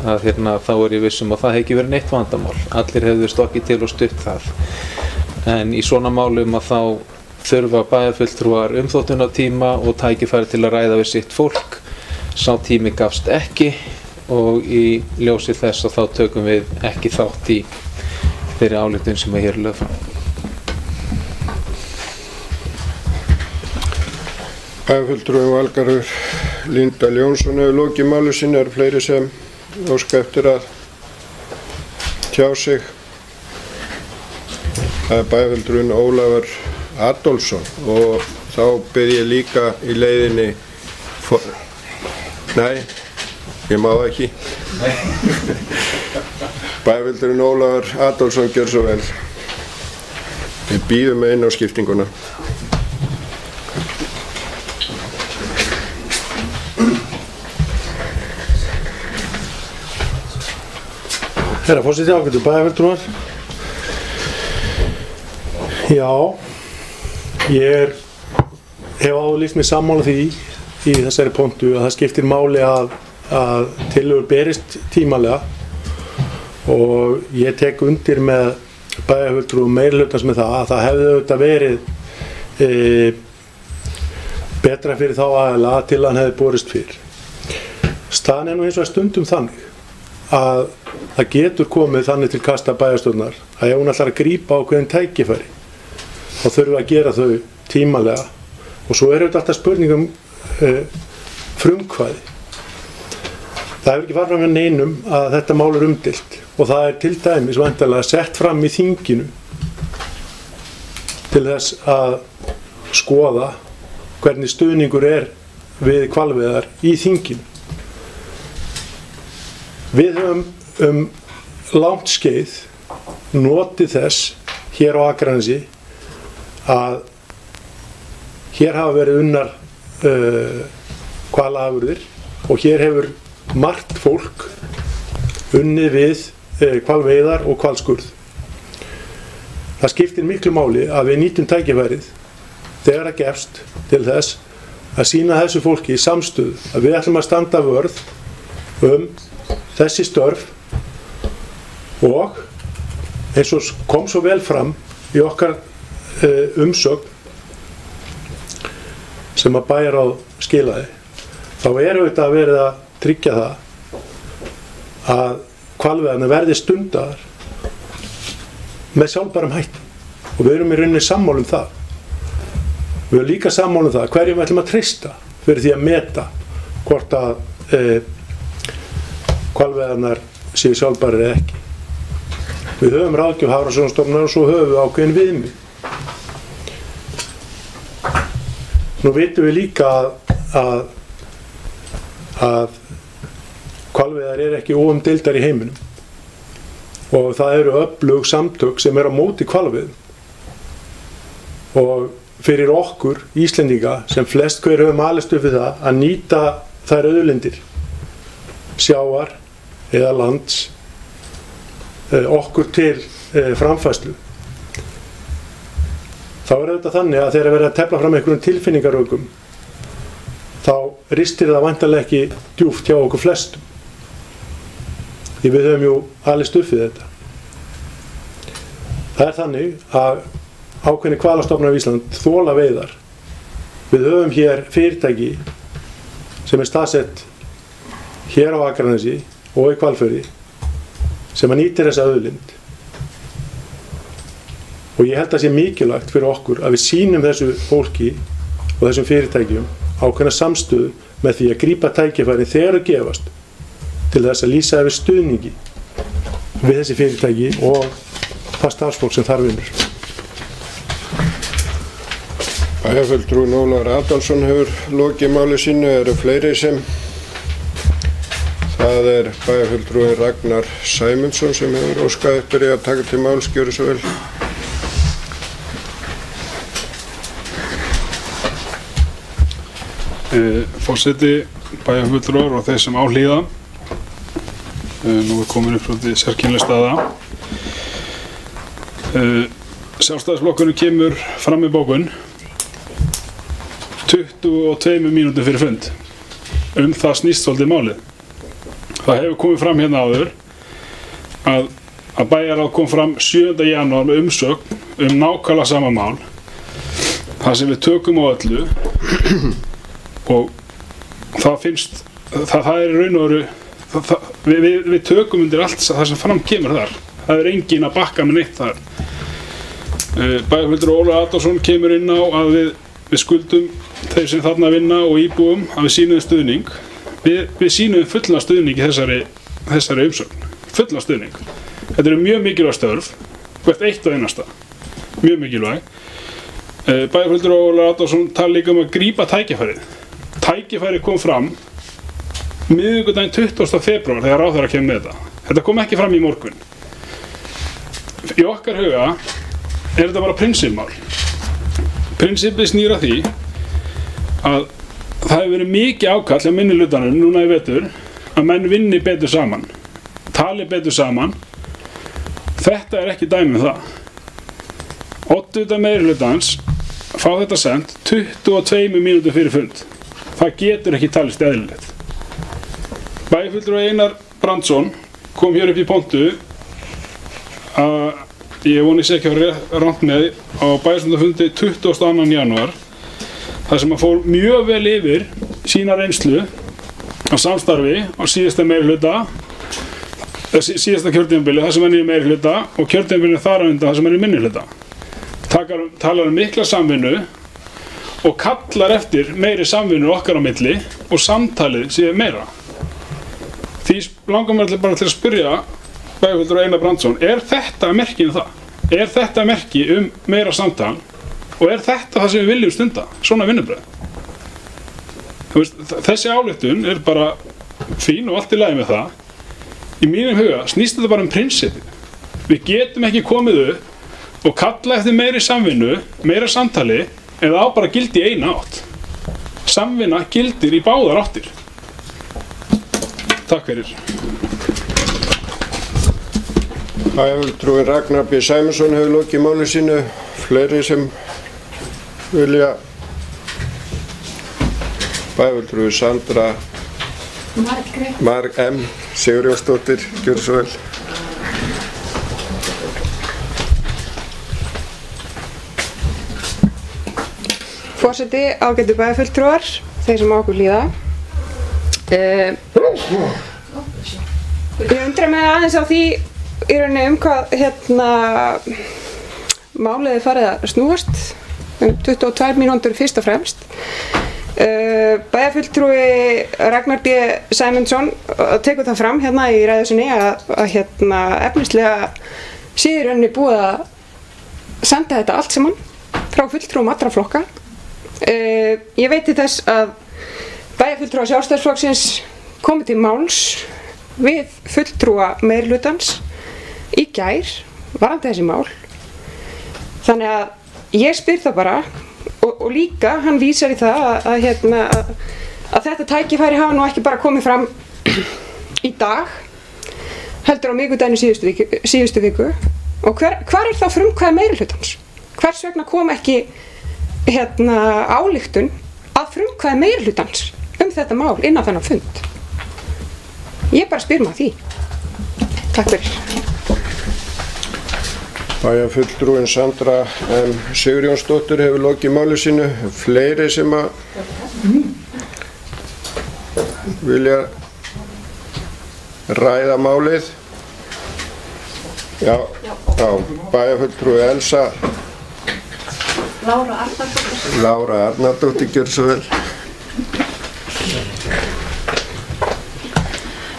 þá ég viss að það hefði ekki verið neitt vandamál. Allir hefðu stokkið til og stutt það. En í svona málum að þá þurfa bæjarfulltrúar umþóttunartíma og tækifæri til að ræða við sitt fólk. Sá tími gafst ekki og í ljósi þess að þá tökum við ekki þátt í þeirri ályktun sem hér lögð fram. Bæjarfulltrúi Valgarður Líndal Jónsson hefur lokið máli sínu. Fleiri sem óska eftir að tjá sig. Það bæjarfulltrúinn Ólafur Adolfsson og þá byrð ég líka í leiðinni Nei, ég má það ekki. Bæjarfulltrúinn Ólafur Adolfsson, gjör svo vel. Við bíðum inn á skiptinguna. Herra forseti, ágætu bæjarfulltrúar. Já, ég hef áður lýst mig sammála því í þessari pontu að það skiptir máli að tillögur berist tímalega og ég tek undir með bæjarfulltrúum meirihlutans með það að það hefði auðvitað verið betra fyrir þá aðila að tillagan hefði borist fyrr. Staðan nú eins og stundum þannig að það getur komið þannig til kasta bæjarstjórnar að ef hún ætlar að grípa ákveðin tækifæri þá þurfum við að gera þau tímalega og svo þetta alltaf spurningum frumkvæði. Það hefur ekki farið fram hjá neinum að þetta mál umdeilt og það til dæmis væntanlega sett fram í þinginu til þess að skoða hvernig stuðningur við hvalveiðar í þinginu. Við höfum langt skeið notið þess hér á Akranesi að hér hafa verið unnar hvalafurðir og hér hefur margt fólk unnið við hvalveiðar og hvalskurð. Það skiptir miklu máli að við nýtum tækifærið þegar það gefst til þess að sýna þessu fólki í samstöðu að við ætlum að standa vörð þessi störf og eins og kom svo vel fram í okkar umsögn sem að bæjarráð skilaði, þá auðvitað að verið að tryggja það að hvalveiðarnar verði stundaðar með sjálfbærum hætti og við erum í rauninni sammála það. Við erum líka sammála það hverjum við ætlum að treysta fyrir því að meta hvort að hvalveiðarnar séu sjálfbærar eða ekki. Við höfum ráðgjöf Hafrannsóknastofnunar og svo höfum við ákveðin viðmið. Nú vitum við líka að hvalveiðar ekki óumdeildar í heiminum og það eru öflug samtök sem á móti hvalveiðum. Og fyrir okkur Íslendinga sem flest hver höfum alist upp við það að nýta þær auðlindir sjávar eða lands okkur til framfærslu. Þá þetta þannig að þegar verið að tefla fram einhverjum tilfinningarökum þá ristir það væntanlega ekki djúpt hjá okkur flestum. Því við höfum jú alist upp við þetta. Það þannig að ákveðni hvalastofnar á Ísland þola veiðar. Við höfum hér fyrirtæki sem staðsett hér á Akranesi og í Hvalfirði sem nýtir þessa auðlind og ég held að það sé mikilvægt fyrir okkur að við sýnum þessu fólki og þessum fyrirtækjum ákveðna samstöðu með því að grípa tækifærin þegar að gefast til þess að lýsa yfir stuðningi við þessi fyrirtæki og það starfsfólk sem þar vinnur. Bæjarfulltrúinn Ólafur Adolfsson hefur lokið máli sínu, eru fleiri sem það er bæjarfulltrúinn Ragnar Sæmundsson sem hefur óskað eftir að taka til máls, gjöru svo vel. Forseti, bæjarfulltrúar og þeir sem á hlýða. Nú er komin upp frá því sérkennileg staða. Sjálfstæðisflokkurinn kemur fram í bókun 22 mínútur fyrir fund. Það snýst svolítið málið. Það hefur komið fram hérna áður að bæjarráð kom fram 7. janúar með umsögn nákvæmlega sama mál. Það sem við tökum á öllu og það finnst, það er í raun og veru, við tökum undir allt það sem fram kemur þar. Það er engin að bakka með neitt þar. Bæjarfulltrúi Ólafur Adolfsson kemur inn á að við skuldum þeir sem þarna vinna og íbúum að við sýnum stuðning. Við sýnum fulla stuðning í þessari umsögn. Fulla stuðning. Þetta eru mjög mikilvæg störf, hvert eitt og einasta. Mjög mikilvæg. Bæjarfulltrúi Ólafur Adolfsson tala líka að grípa tækifærið. Tækifærið kom fram miðvikudaginn 20. febrúar þegar ráðherra kemur með þetta. Þetta kom ekki fram í morgun. Í okkar huga er þetta bara prinsippmál. Prinsippið snýr að því að það hefur verið mikið ákall hjá minnihlutanum núna í vetur að menn vinni betur saman, tali betur saman. Þetta er ekki dæmi um það. 8. meirihlutans fá þetta sent 22 mínútur fyrir fund. Það getur ekki talist eðlilegt. Bæjarfulltrúi Einar Brandsson kom hér upp í pontu að ég voni sér ekki að vera rangt með á bæjarstjórnarfundi 22. janúar þar sem að fór mjög vel yfir sína reynslu á samstarfi á síðasta meirihluta síðasta kjörtímabili þar sem hann er í meirihluta og kjörtímabilinu þar á undan þar sem hann er í minnihluta. Talar mikla samvinnu og kallar eftir meiri samvinnu okkar á milli og samtalið sé meira. Því langar mér bara til að spyrja bæjarfulltrúi Einar Brandsson, er þetta merki um það? Er þetta merki meira samtal og er þetta það sem við viljum stunda? Svona vinnubröð. Þessi ályktun er bara fín og allt í lagi með það. Í mínum huga snýst þetta bara prinsipið. Við getum ekki komið upp og kalla eftir meiri samvinnu, meira samtali eða á bara gildi í eina átt. Samvinna gildir í báðar áttir. Takk fyrir. Bæjarfulltrúinn Ragnar B. Sæmundsson hefur lokið máli sínu. Fleiri sem vilja. Bæjarfulltrúi Sandra Marg M. Sigurjónsdóttir, gjörðu svo vel. Forseti, ágætu bæjarfulltrúar, þeir sem á okkur líða. Ég undra mig aðeins á því í rauninni hvað málið er farið að snúast 22 mínútur fyrst og fremst. Bæjarfulltrúi Ragnar B. Sæmundsson tekur það fram hérna í ræðu sinni að efnislega sé í rauninni búið að senda þetta allt saman frá fulltrúum allra flokka. Ég veit til þess að bæjarfulltrúar Sjálfstæðisflokksins komið til máls við fulltrúa meirihlutans í gær varðandi þessi mál. Þannig að ég spyr það bara og líka hann vísar í það að þetta tækifæri hafa nú ekki bara komið fram í dag heldur á miðvikudaginn síðustu viku og hvar er þá frumkvæði meirihlutans? Hvers vegna kom ekki ályktun að frumkvæði meirihlutans þetta mál inn á þennan fund? Ég bara spyr maður því. Takk fyrir. Bæjarfulltrúinn Sandra M. Sigurjónsdóttir hefur lokið máli sínu. Fleiri sem að vilja ræða málið Já, bæjarfulltrúi Elsa Lára Arnardóttir, gjör svo vel.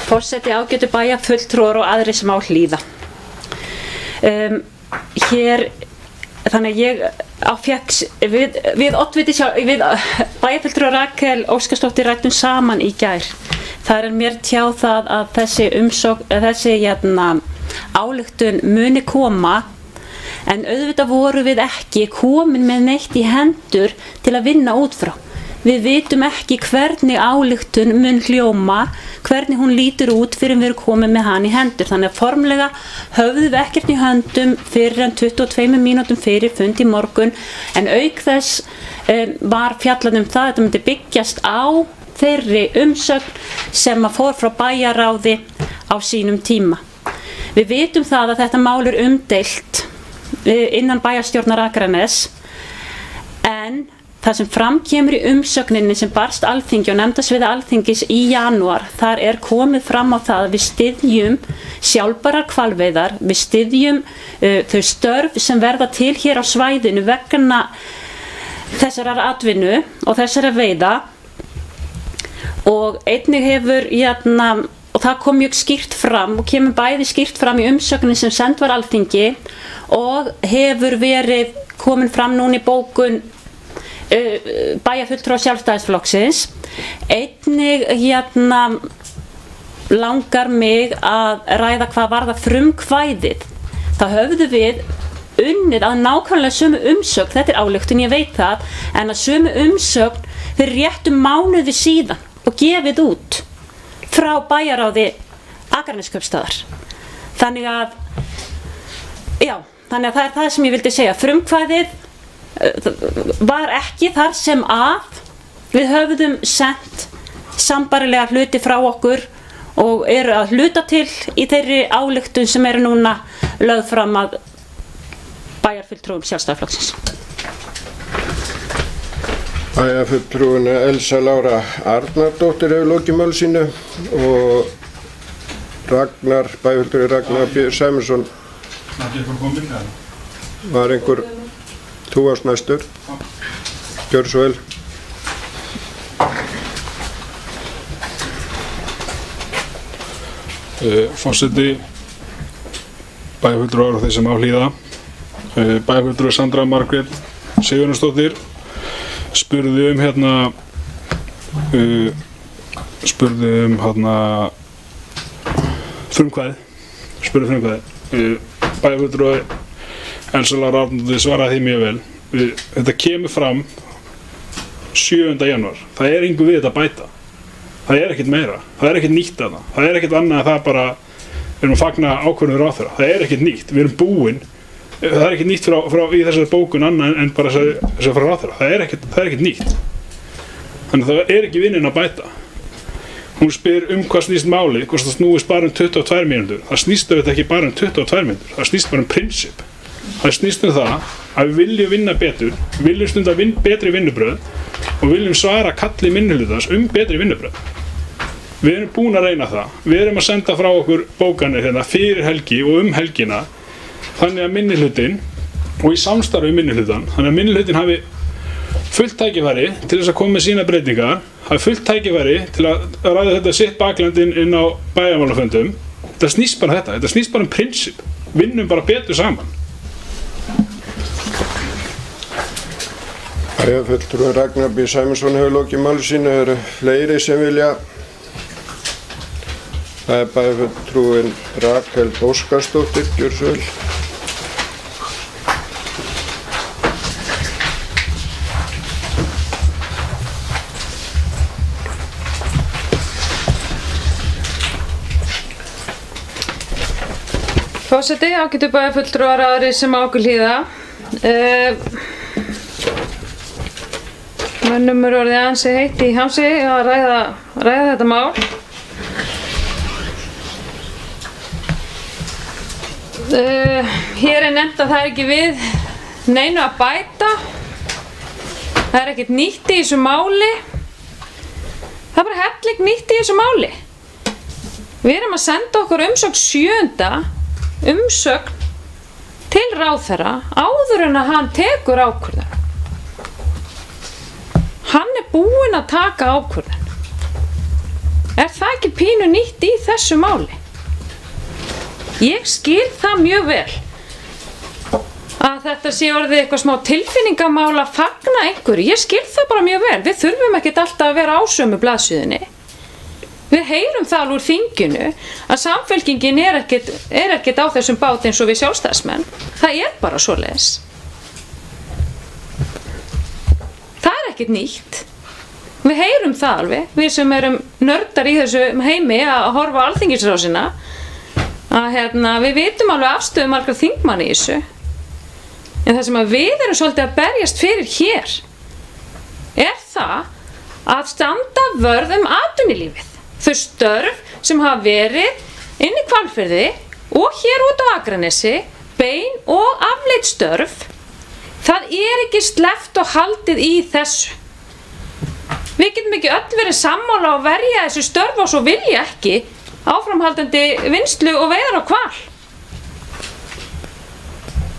Forseti, ágætu bæjarfulltrúar og aðrir sem á hlýða. Þannig að ég við bæjarfulltrúar Rakel Óskarsdóttir ræddum saman í gær. Það mér tjáð það að þessi ályktun muni koma, en auðvitað voru við ekki komin með neitt í hendur til að vinna út frá. Við vitum ekki hvernig ályktun mun hljóma, hvernig hún lítur út fyrir við erum komin með hann í hendur. Þannig að formlega höfðum við ekkert í höndum fyrir en 22 mínútum fyrir fund í morgun, en auk þess var fjallað það að þetta myndi byggjast á þeirri umsögn sem að fór frá bæjarráði á sínum tíma. Við vitum það að þetta mál umdeilt innan bæjarstjórnar Akraness, en það sem framkemur í umsögninni sem barst Alþingi og nefndasviði Alþingis í janúar, þar komið fram á það að við styðjum sjálfbærar hvalveiðar, við styðjum þau störf sem verða til hér á svæðinu vegna þessarar atvinnu og þessara veiða, og einnig hefur og það kom mjög skýrt fram og kemur bæði skýrt fram í umsögninni sem send var Alþingi og hefur verið komin fram núna í bókun bæjarfulltrúa Sjálfstæðisflokksins. Einnig langar mig að ræða hvað varðar frumkvæðið. Það höfðu við unnið að nákvæmlega sömu umsögn, þetta ályktun, ég veit það, en að sömu umsögn fyrir réttum mánuði síðan og gefið út frá bæjarráði Akraneskaupstaðar. Þannig að það það sem ég vildi segja. Frumkvæðið var ekki þar sem að við höfðum sent sambærilega hluti frá okkur og eru að hluta til í þeirri ályktun sem núna lögð fram að bæjarfulltrúum Sjálfstæðisflokksins. Bæjarfulltrúin Elsa Lára Arnardóttir hefur lokið máli sínu og bæjarfulltrúi Ragnar B. Sæmundsson var einhver. Þú varst næstur. Gjör svo vel. Forseti, bæjarfulltrúar og þeir sem á hlýða. Bæjarfulltrúi Sandra Margrét Sigurjónsdóttir spurði frumkvæði. Bæjarfulltrúi Elsa Lára Arnardóttir svaraði því mjög vel. Þetta kemur fram 7. janúar. Það engu við þetta að bæta. Það ekkert meira. Það ekkert nýtt að það. Það ekkert annað að það bara við erum að fagna ákvörðun ráðherra. Það ekkert nýtt. Við erum búin. Það ekkert nýtt frá í þessari bókun annað en bara þess frá ráðherra. Það ekkert nýtt. Þannig að það ekki vinnin að bæta. Hún spyr hvað snýst málið, hvort það snúist bara 22 mínútur. Það snýst auðvitað ekki bara 22 mínútur. Það snýst bara prinsip. Það snýst það að við viljum vinna betur, við viljum stunda betri vinnubröð og viljum svara kalli minnihlutans betri vinnubröð. Við erum búin að reyna það. Við erum að senda frá okkur bókanir fyrir helgi og helgina, þannig að minnihlutinn og í samstarfi minnihlutan, þannig að minnihlutin hafi fullt tækifæri til þess að koma með sína breytingar, hafi fullt tækifæri til að ræða þetta sitt baklandinn inn á bæjarmálafundum. Þetta snýst bara þetta snýst bara prinsip. Vinnum bara betur saman. Bæjarfulltrúi Ragnar B. Sæmundsson hefur lokið máli sínu. Eru fleiri sem vilja? Það bæjarfulltrúin Rakel Óskarsdóttir, gjör svo vel. Forseti, ágætu bæjarfulltrúar aðrir sem á okkur hlýða. Mönnum orðið ansi heitt í hamsi að ræða þetta mál. Hér nefnt að það ekki við neinu að bæta. Það ekkert nýtt í þessu máli. Það bara helling nýtt í þessu máli. Við erum að senda okkur umsögn 7. umsögn til ráðherra áður en að hann tekur ákvörðun. Hann er búinn að taka ákvörðun. Er það ekki pínu nýtt í þessu máli? Ég skil það mjög vel að þetta sé orðið eitthvað smá tilfinningamál að fagna einhverju. Ég skil það bara mjög vel. Við þurfum ekkert alltaf að vera á sömu blaðsíðunni. Við heyrum það úr þinginu að Samfylkingin er ekkert á þessum bát eins og við sjálfstæðismenn. Það er bara svoleiðis. Það er ekkert nýtt. Við heyrum það alveg, við sem erum nördar í þessu heimi að horfa á Alþingisrásina, að við vitum alveg afstöðu margra þingmanna í þessu. En það sem að við erum svolítið að berjast fyrir hér er það að standa vörð atvinnulífið. Þau störf sem hafa verið inn í Hvalfirði og hér út á Akranesi, bein og afleidd störf, það er ekki sleppt og haldið í þessu. Við getum ekki öll verið sammála og verja þessu störf og svo vilja ekki áframhaldandi vinnslu og veiðar á hval.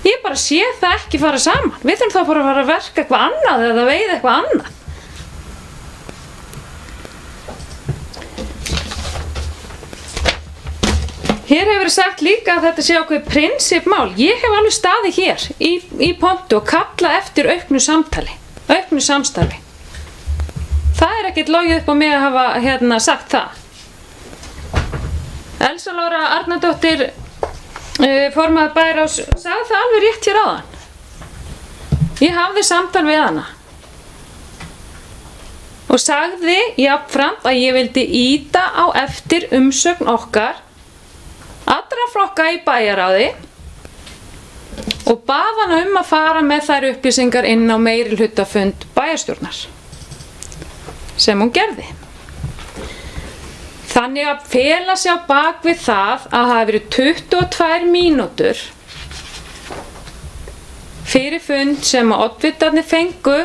Ég bara sé það ekki fara saman. Við þurfum þá bara að fara að verka eitthvað annað eða veiða eitthvað annað. Hér hefur verið sagt líka að þetta sé ákveðið prinsippmál. Ég hef alveg staðið hér í pontu og kallað eftir auknu samtali, auknu samstarfi. Það er ekkert logið upp á mig að hafa sagt það. Elsa Lára Arnardóttir, formaður Bæjarráðs, sagði það alveg rétt hér áðan. Ég hafði samtal við hana og sagði jafnframt að ég vildi ýta á eftir umsögn okkar allra flokka í bæjarráði og bað hana að fara með þær upplýsingar inn á meirihlutafund bæjarstjórnar. Sem hún gerði. Þannig að fela sig á bak við það að það hafi verið 22 mínútur fyrir fund sem að oddvitarnir fengu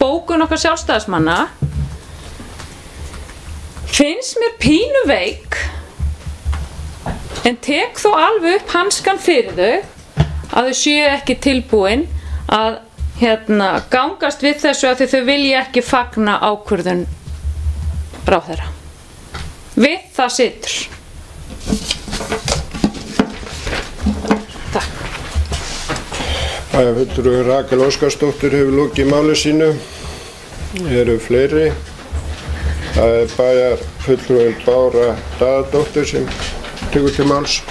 bókun okkar sjálfstæðismanna finnst mér pínu veik en tek þó alveg upp hanskan fyrir þau að þau séu ekki tilbúin að gangast við þessu að þau vilja ekki fagna ákvörðun ráðherra. Við það situr. Takk. Bæjarfulltrúi Rakel Óskarsdóttir hefur lokið máli sínu. Eru fleiri. Það er bæjarfulltrúin Bára Daðadóttir sem tekur til máls.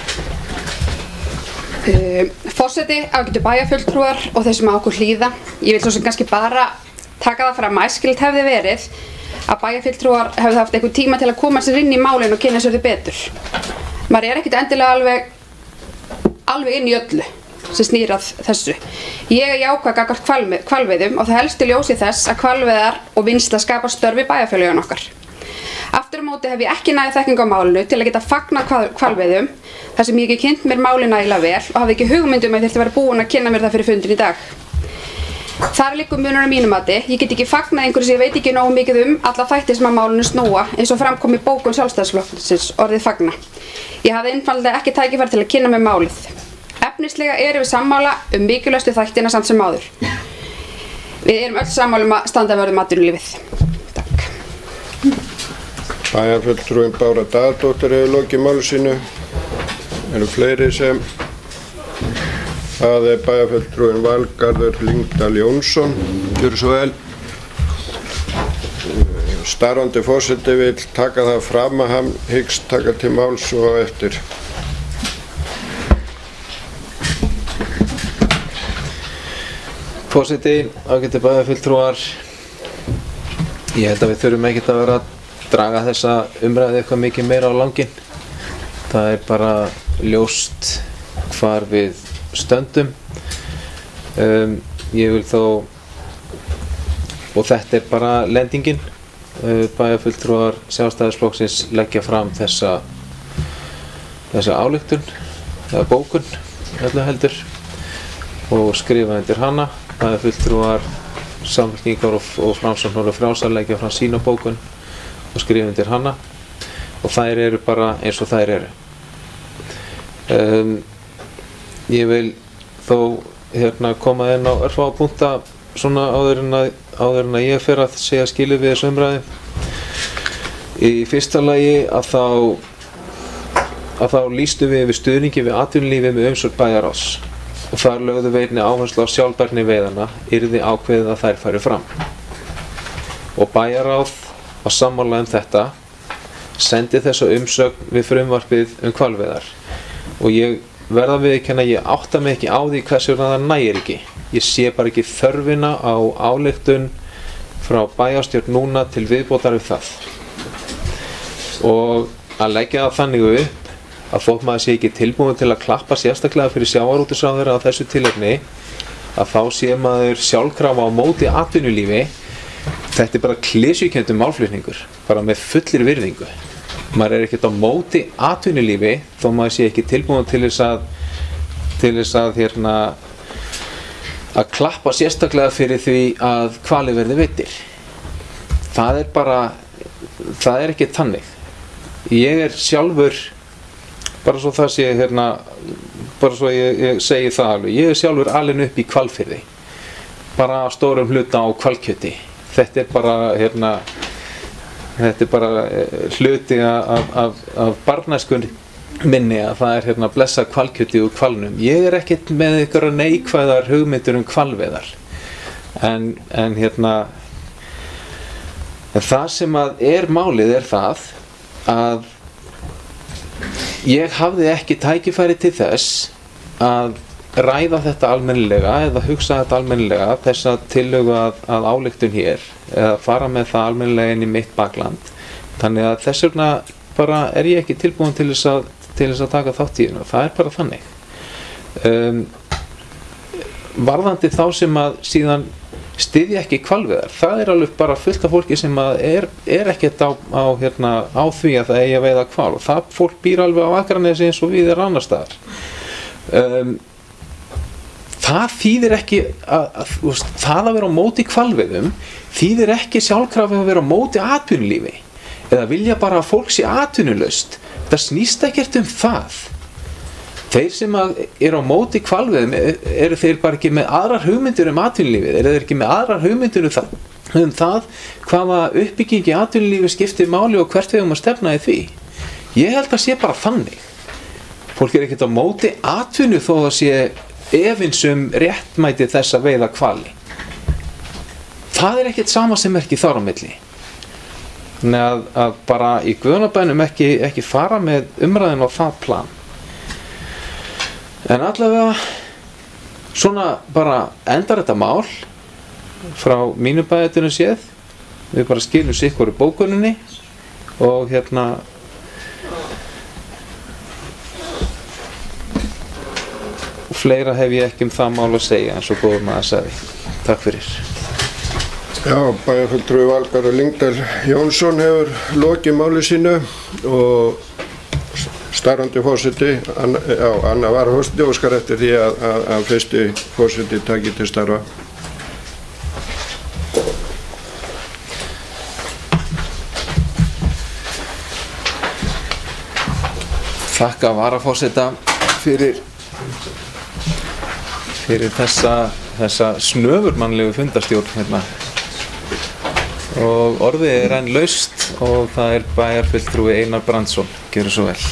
Forseti, ágætu bæjarfulltrúar og þeir sem á okkur hlýða. Ég vil svo sem kannski bara taka það fram að æskilegt hefði verið að bæjarfulltrúar hefði haft einhvern tíma til að koma sér inn í málin og kynna sér þau betur. Maður er ekkert endilega alveg inn í öllu sem snýr að þessu. Ég er jákvæð gagnvart hvalveiðum og það helst í ljósi þess að hvalveiðar og vinnsla skapar störf í bæjarfélögum okkar. Aftur á móti hef ég ekki nægja þekkingu á málinu til að geta fagnað hvalveiðum þar sem ég ekki kynnt mér málinu nægilega vel og hafði ekki hugmyndum að ég þyrfti að vera búin að kynna mér það fyrir fundin í dag. Þar liggur munur á mínum mati. Ég get ekki fagnað einhverju sem ég veit ekki nógu mikið alla þætti sem að málinu snúa eins og framkom í bókun Sjálfstæðisflokksins orðið fagna. Ég hafði einfaldlega ekki tækifæri til að kynna mér málið. Efnislega erum við sammála mikilvægustu þættina samt sem áður. Við erum öll sammála að standa vörð atvinnulífið. Bæjarfulltrúin Bára Daðadóttir hefur lokið máli sínu. Eru fleiri sem það er bæjarfulltrúin Valgarður Lyngdal Jónsson. Gjörðu svo vel. Starfandi forseti vill taka það fram að hann hyggst taka til máls og eftir. Forseti, ágætu bæjarfulltrúar, ég held að við þurfum ekkert að vera að draga þessa umræðu eitthvað mikið meira á langinn. Það er bara ljóst hvar við stöndum. Ég vil þó, og þetta er bara lendingin, bæjarfulltrúar Sjálfstæðisflokksins leggja fram þessa ályktun, eða bókun, öllu heldur, og skrifa undir hana. Bæjarfulltrúar Samfylkingar og Framsóknar og Frjálsar leggja fram sína bókun og skrifa undir hana og þær eru bara eins og þær eru. Ég vil þó koma inn á örfá punkta svona áður en að ég fer að segja skilið við þessu umræðu. Í fyrsta lagi að þá lýstum við stuðningi við atvinnulífið með umsögn bæjarráðs og þar lögðum við einnig áherslu á sjálfbærni veiðanna yrði ákveðið að þær færu fram. Og bæjarráð var sammála þetta, sendi þessa umsögn við frumvarpið hvalveiðar og ég verða að viðurkenna að ég átta mig ekki á því hvers vegna það nægir ekki. Ég sé bara ekki þörfina á ályktun frá bæjarstjórn núna til viðbótar við það. Og að leggja það þannig upp að þótt maður sé ekki tilbúin til að klappa sérstaklega fyrir sjávarútvegsráðherra á þessu tilefni, að þá sé maður sjálfkrafa á móti atvinnulífi. Þetta bara klisjukenndur málflutningur, bara með fullir virðingu. Maður ekkert á móti atvinnulífi þó maður sé ekki tilbúin til þess að klappa sérstaklega fyrir því að hvalir verði veiddir. Það er ekki þannig. Ég sjálfur, bara svo það sé bara svo ég segi það alveg, ég sjálfur alinn upp í Hvalfirði, bara stórum hluta á hvalkjöti. Þetta er bara hluti af barnæskun minni að það er blessa hvalkjöti úr hvalnum. Ég ekkert með einhverjar neikvæðar hugmyndir hvalveiðar. En það sem er málið er það að ég hafði ekki tækifæri til þess að ræða þetta almennilega eða hugsa þetta almennilega, þessa tillögu að ályktun hér, eða fara með það almennilega inn í mitt bakland. Þannig að þess vegna bara er ég ekki tilbúin til þess að taka þátt í hérna. Það er bara þannig. Varðandi þá sem að síðan styðja ekki hvalveiðar, það er alveg bara fullt af fólki sem er ekkert á því að það eigi að veiða hval, og það fólk býr alveg á Akranesi eins og við annar staðar. Það þýðir ekki það að vera á móti hvalveiðum þýðir ekki sjálfkrafa að vera á móti atvinnulífi eða vilja bara að fólk sé atvinnulaust. Það snýst ekkert það. Þeir sem eru á móti hvalveiðum eru þeir bara ekki með aðrar hugmyndir atvinnulífið, eru þeir ekki með aðrar hugmyndir það hvaða uppbyggingi atvinnulífi skiptir máli og hvert við að stefna í því. Ég held að sé bara þannig. Fólk ekkert á móti atvinnu þó að sé efins réttmæti þess að veiða hvali. Það ekkert sama sem ekki þar á milli. Þannig að bara í guðanabænum ekki fara með umræðin á það plan. En allavega svona bara endar þetta mál frá mínu bæjardyrum séð. Við bara skilum sikkur í bókuninni og og fleira hef ég ekki það mál að segja eins og góður maður sagði. Takk fyrir. Já, bæjarfulltrúi Valgarður Lyngdal Jónsson hefur lokið máli sínu og starfandi forseti, Anna varaforseti, óskar eftir því að fyrsti forseti taki til starfa. Þakka varaforseta fyrir þessa snöfurmannlegu fundarstjórn og orðið er enn laust og það er bæjarfulltrúi Einar Brandsson. Gjörðu svo vel.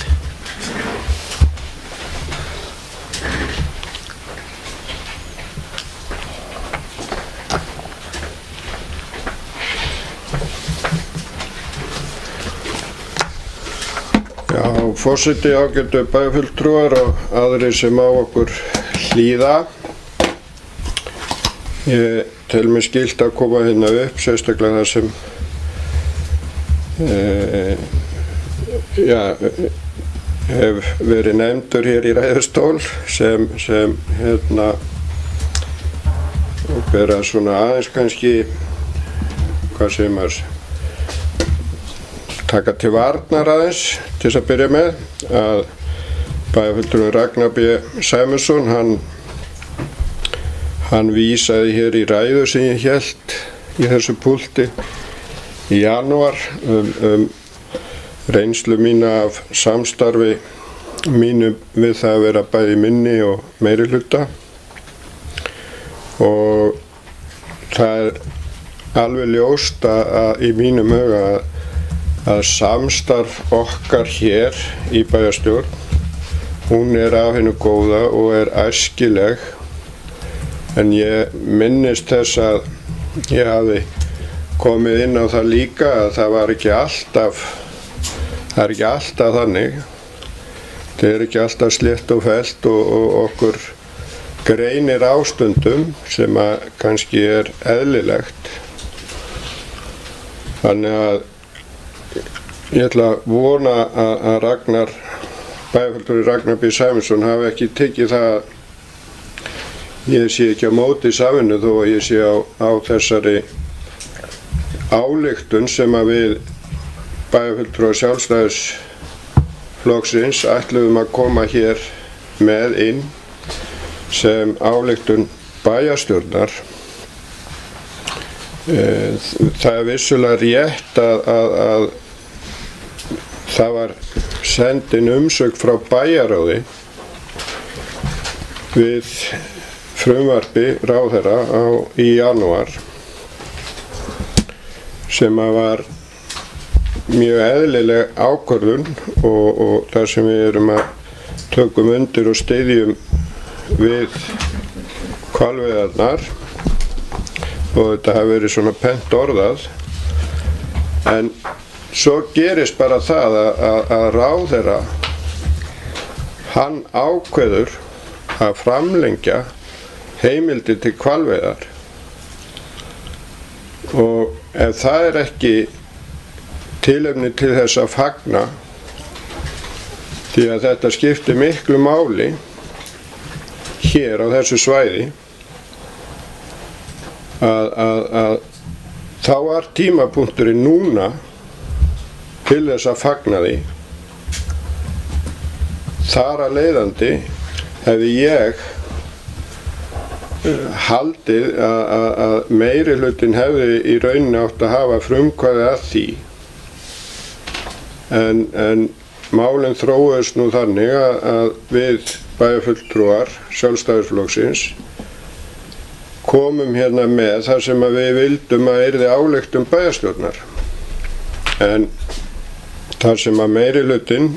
Já, forseti, ágætu bæjarfulltrúar og aðrir sem á okkur hlýða. Ég tel mig skylt að koma hérna upp, sérstaklega það sem hef verið nefndur hér í ræðustól sem bera svona aðeins kannski, hvað segir maður, taka til varnar aðeins til þess að byrja með, að bæjarfulltrúi Ragnar B. Sæmundsson, hann vísaði hér í ræðu sem ég hélt í þessu púlti í janúar reynslu mína af samstarfi mínu við það að vera bæði minni og meiri hluta og það alveg ljóst að í mínum huga að samstarf okkar hér í bæjarstjórn, hún af hinu góða og æskileg, en ég minnist þess að ég hafi komið inn á það líka að það var ekki alltaf, þannig. Það ekki alltaf slétt og fellt og okkur greinir ástundum sem að kannski eðlilegt. Þannig að ég ætla að vona að bæjarfulltrúi Ragnar B. Sæmundsson hafi ekki tekið það að ég sé ekki á móti samvinnu þó að ég sé á þessari ályktun sem að við bæjarfulltrúar Sjálfstæðisflokksins ætluðum að koma hér með inn sem ályktun bæjarstjórnar. Það vissulega rétt að það var sendin umsögn frá bæjarráði við frumvarpi ráðherra í janúar sem var mjög eðlileg ákvörðun og þar sem við erum að tökum undir og styðjum við hvalveiðarnar og þetta hafi verið svona pent orðað, en svo gerist bara það að ráðherra hann ákveður að framlengja heimildir til hvalveiðar og ef það ekki tilefni til þess að fagna, því að þetta skiptir miklu máli hér á þessu svæði, að þá var tímapunkturinn núna til þess að fagna því. Þar að leiðandi hefði ég haldið að meirihlutin hefði í rauninni átt að hafa frumkvæði að því, en málin þróuðust nú þannig að við bæjarfulltrúar Sjálfstæðisflokksins komum hérna með þar sem að við vildum að yrði ályktun bæjarstjórnar, en þar sem að meirihlutin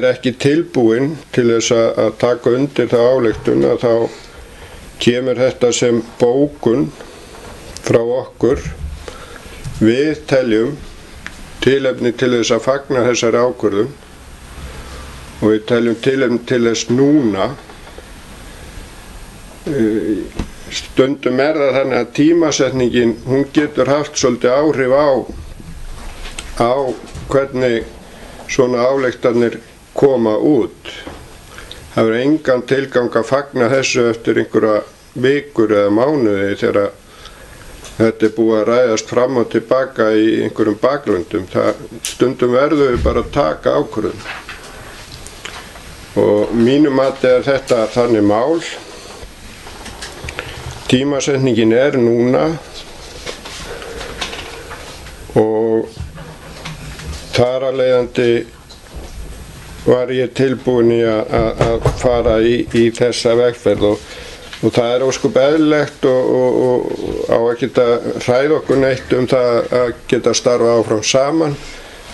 ekki tilbúinn til þess að taka undir það ályktun, að þá kemur þetta sem bókun frá okkur. Við teljum tilefni til þess að fagna þessari ákvörðun og við teljum tilefni til þess núna. Stundum það þannig að tímasetningin hún getur haft svolítið áhrif á hvernig svona ályktanir koma út. Það verður engan tilgang að fagna þessu eftir einhverja vikur eða mánuði þegar þetta búið að ræðast fram og tilbaka í einhverjum baklöndum. Stundum verður við bara að taka ákvörðun. Og mínu mati þetta þannig mál. Tímasetningin núna og þar að leiðandi var ég tilbúin í að fara í þessa vegferð og það ósköp eðlilegt og á að geta hræða okkur neitt það að geta starfa áfram saman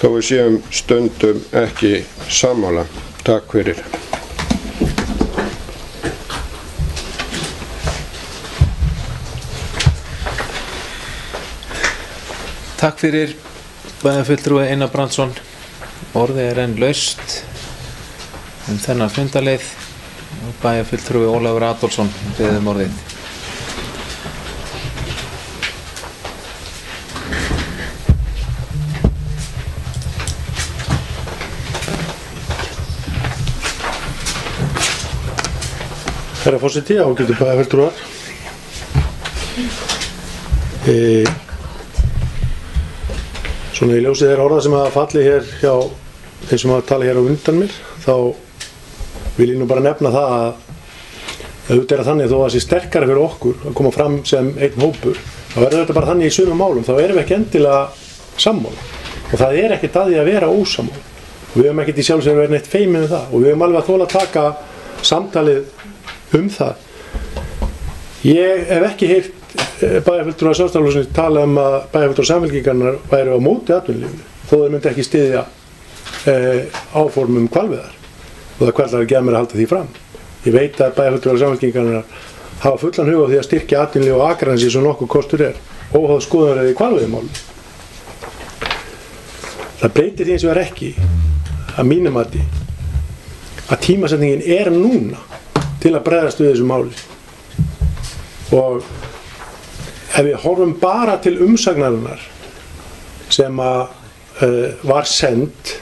þó við séum stundum ekki sammála. Takk fyrir. Takk fyrir bæjarfulltrúi Einar Brandsson. Orðið enn laust þennan fundarleið og bæjarfulltrúi Ólafur Adolfsson biður orðið. Herra forseti, ágætu bæjarfulltrúar. Svona í ljósi þeirra orða sem hafa fallið hér hjá þeim sem hafa talað hér á undan mér, þá vil ég nú bara nefna það að auðvitað þannig þó að það sé sterkara fyrir okkur að koma fram sem einn hópur, þá verður þetta bara þannig í sumum málum, þá erum við ekki endilega sammála. og það ekkert að því að vera ósammála og við höfum ekkert í sjálfsögur verið neitt feimin það og við höfum alveg að þola að taka samtalið það. Ég hef ekki heyrt bæjarfulltrúar Sjálfstæðisflokksins tala að bæjarfulltrúar Samfylkingarinnar væru á móti atvinnulífinu þó þeir myndi ekki styðja áform hvalveiðar og það hverlar ekki að mér að halda því fram. Ég veit að bæjarfulltrúar Samfylkingarinnar hafa fullan hug á því að styrkja atvinnulíf og Akranesi sem nokkuð kostur óháð skoðanir í hvalveiðimálum. Það breytir því eins og ekki að mínu mati að tímasetningin núna til að bregðast við þessu máli og ef við horfum bara til umsagnarinnar sem var send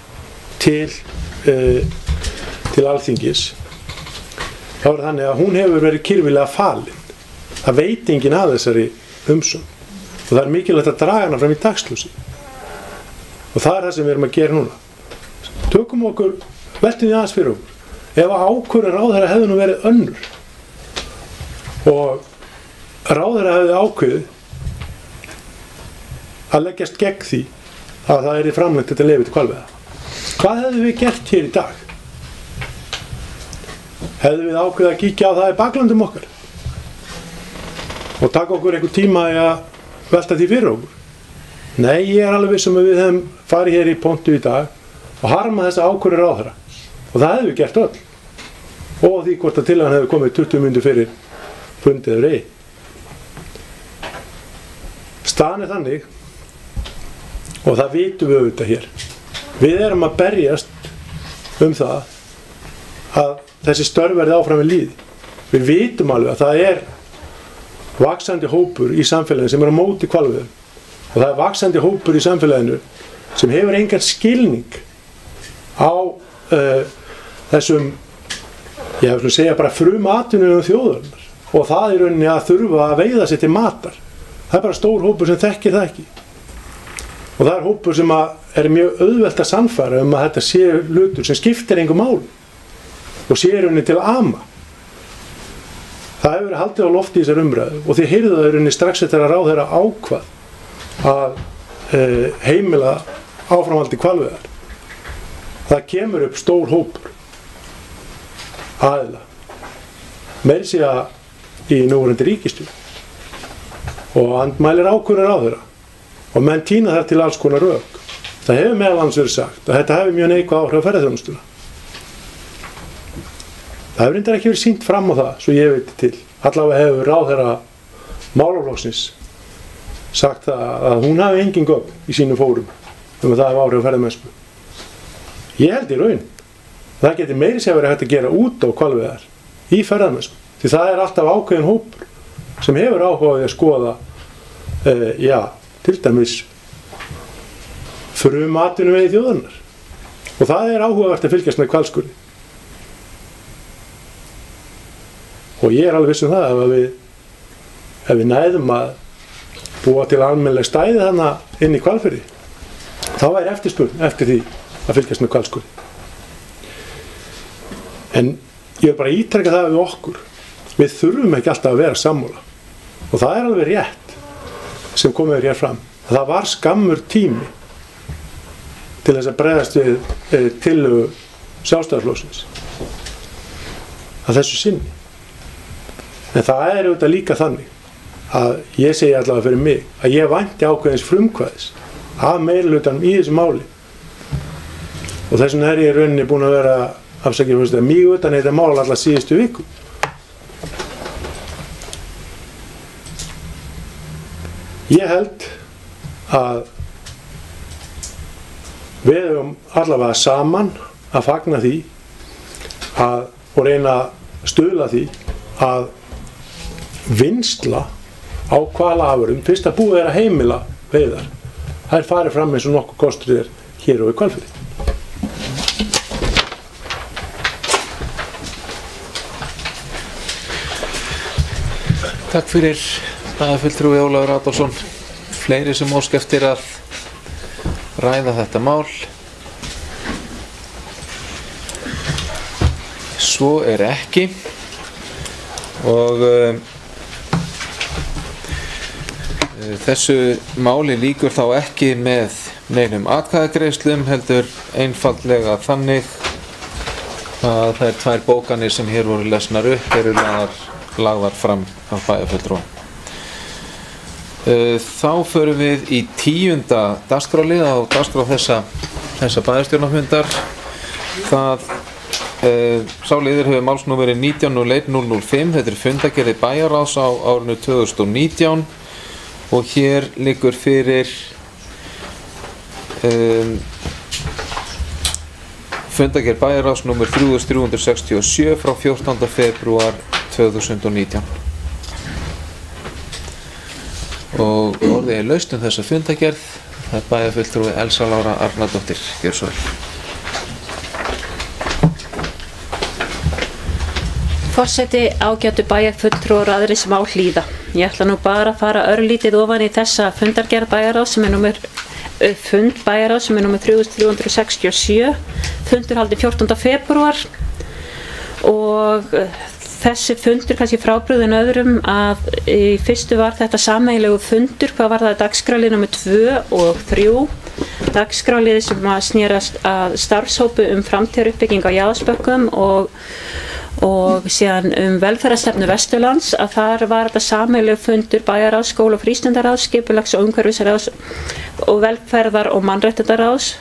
til Alþingis þá þannig að hún hefur verið kyrfilega falin. Það veit enginn að þessari umsögn og það mikilvægt að draga hana fram í dagsljósi og það það sem við erum að gera núna. Tökum okkur, veltum við aðeins fyrir okkur ef ákvörðun ráðherra hefði nú verið önnur og ráðherra hefði ákveðið að leggjast gegn því að það framlengt þetta leyfi til hvalveiða. Hvað hefðum við gert hér í dag? Hefðum við ákveðið að kíkja á það í baklandum okkar og taka okkur einhver tíma í að velta því fyrir okkur? Nei, ég alveg viss að við hefum farið hér í pontu í dag og harma þessa ákvörðun ráðherra og það hefðum við gert öll og því hvort að tillagan hefði komið 20 mínútur fyrir fundið eður ei. Staðan þannig og það vitum við auðvitað hér. Við erum að berjast það að þessi störf verði áfram við lýði. Við vitum alveg að það vaxandi hópur í samfélaginu sem á móti hvalveiðum og það vaxandi hópur í samfélaginu sem hefur engan skilning á þessum, ég hef að segja bara frumatvinnum þjóðarinnar og það í rauninni að þurfa að veiða sér til matar. Það bara stór hópur sem þekkir það ekki og það hópur sem mjög auðvelt að sannfæra að þetta sé hlutur sem skiptir engu máli og sé rauninni til ama. Það hefur verið haldið á lofti í þessar umræðu og þið heyrðu það rauninni strax eftir að ráðherra ákvað að heimila áframhaldi hvalveiðar. Það kemur upp stór hópur aðila meira segja í núverandi ríkisstjórn og hann mælir ákvörðun ráðherra og menn tína þar til alls konar rök. Það hefur meðal annars verið sagt að þetta hefur mjög neikvæð áhrif á ferðaþjónustuna. Það hefur reyndar ekki verið sýnt fram á það, svo ég veit til. Allavega hefur ráðherra málaflokksins sagt að hún hafi engin gögn í sínum fórum að það hefur áhrif á ferðamennsku. Ég held í raun. Það geti meiri sér verið hægt að gera út á hvalveiðar í ferðamennsku. Því það alltaf ákveðin hópur sem hefur áhugaði að skoða til dæmis frumatvinnuveiði þjóðarinnar. Og það áhugavert að fylgjast með hvalskurði. Og ég alveg viss það ef við næðum að búa til almennileg stæði þarna inn í Hvalfirði, þá væri eftirspurn eftir því að fylgjast með hvalskurði. En ég bara ítreka það við okkur. Við þurfum ekki alltaf að vera sammála. Og það alveg rétt sem komið hér fram. Það var skammur tími til þess að bregðast við tillögu Sjálfstæðisflokksins að þessu sinni. En það auðvitað líka þannig að ég segi allavega fyrir mig að ég vænti ákveðins frumkvæðis af meirihlutanum í þessu máli. Og þess vegna ég í rauninni búin að vera mjög utan þetta mál allar síðustu viku. Ég held að við höfum allavega saman að fagna því og reyna að stuðla því að vinnsla á hvalaafurðum, fyrst að búið að heimila veiðar, þær farið fram eins og nokkuð kostur hér og í Hvalfirði. Takk fyrir bæjarfulltrúi Ólafur Adolfsson. Fleiri sem óska eftir að ræða þetta mál. Svo ekki og þessu máli lýkur þá ekki með neinum atkvæðagreiðslum, heldur einfaldlega þannig að þær 2 bókanir sem hér voru lesnar upp eru lagðar fram af bæjarfulltrúa. Þá förum við í 10. dagskrárlið á dagskrá þessa bæjarstjórnarfundar. Sá liður hefur málsnúmerið 19.01.005. Þetta er fundargerð bæjarráðs á árinu 2019 og hér liggur fyrir fundargerð bæjarráðs númer 3367 frá 14. febrúar 2019. Og orðið er laust þessa fundargerð. Það er bæjarfulltrúi Elsa Lára Arnardóttir. Gjörðu svo vel. Forseti, ágætu bæjarfulltrúar og aðrir sem á hlýða. Ég ætla nú bara að fara örlítið ofan í þessa fundargerð bæjarráðs sem er fund bæjarráðs sem er númer 3367. Fundur haldinn 14. febrúar og þessi fundur kannski frábrugðinn öðrum að í fyrstu var þetta sameiginlegu fundur hvað var það dagskrárlið númer 2 og 3. Dagskrárlið sem snérast að starfshópi framtíðaruppbygging á Jaðarsbökkum og síðan velferðarstefnu Vesturlands að þar var þetta sameiginlegu fundur bæjarráðs, skóla- og frístundaráðs, skipulags- og umhverfisráðs og velferðar- og mannréttindaráðs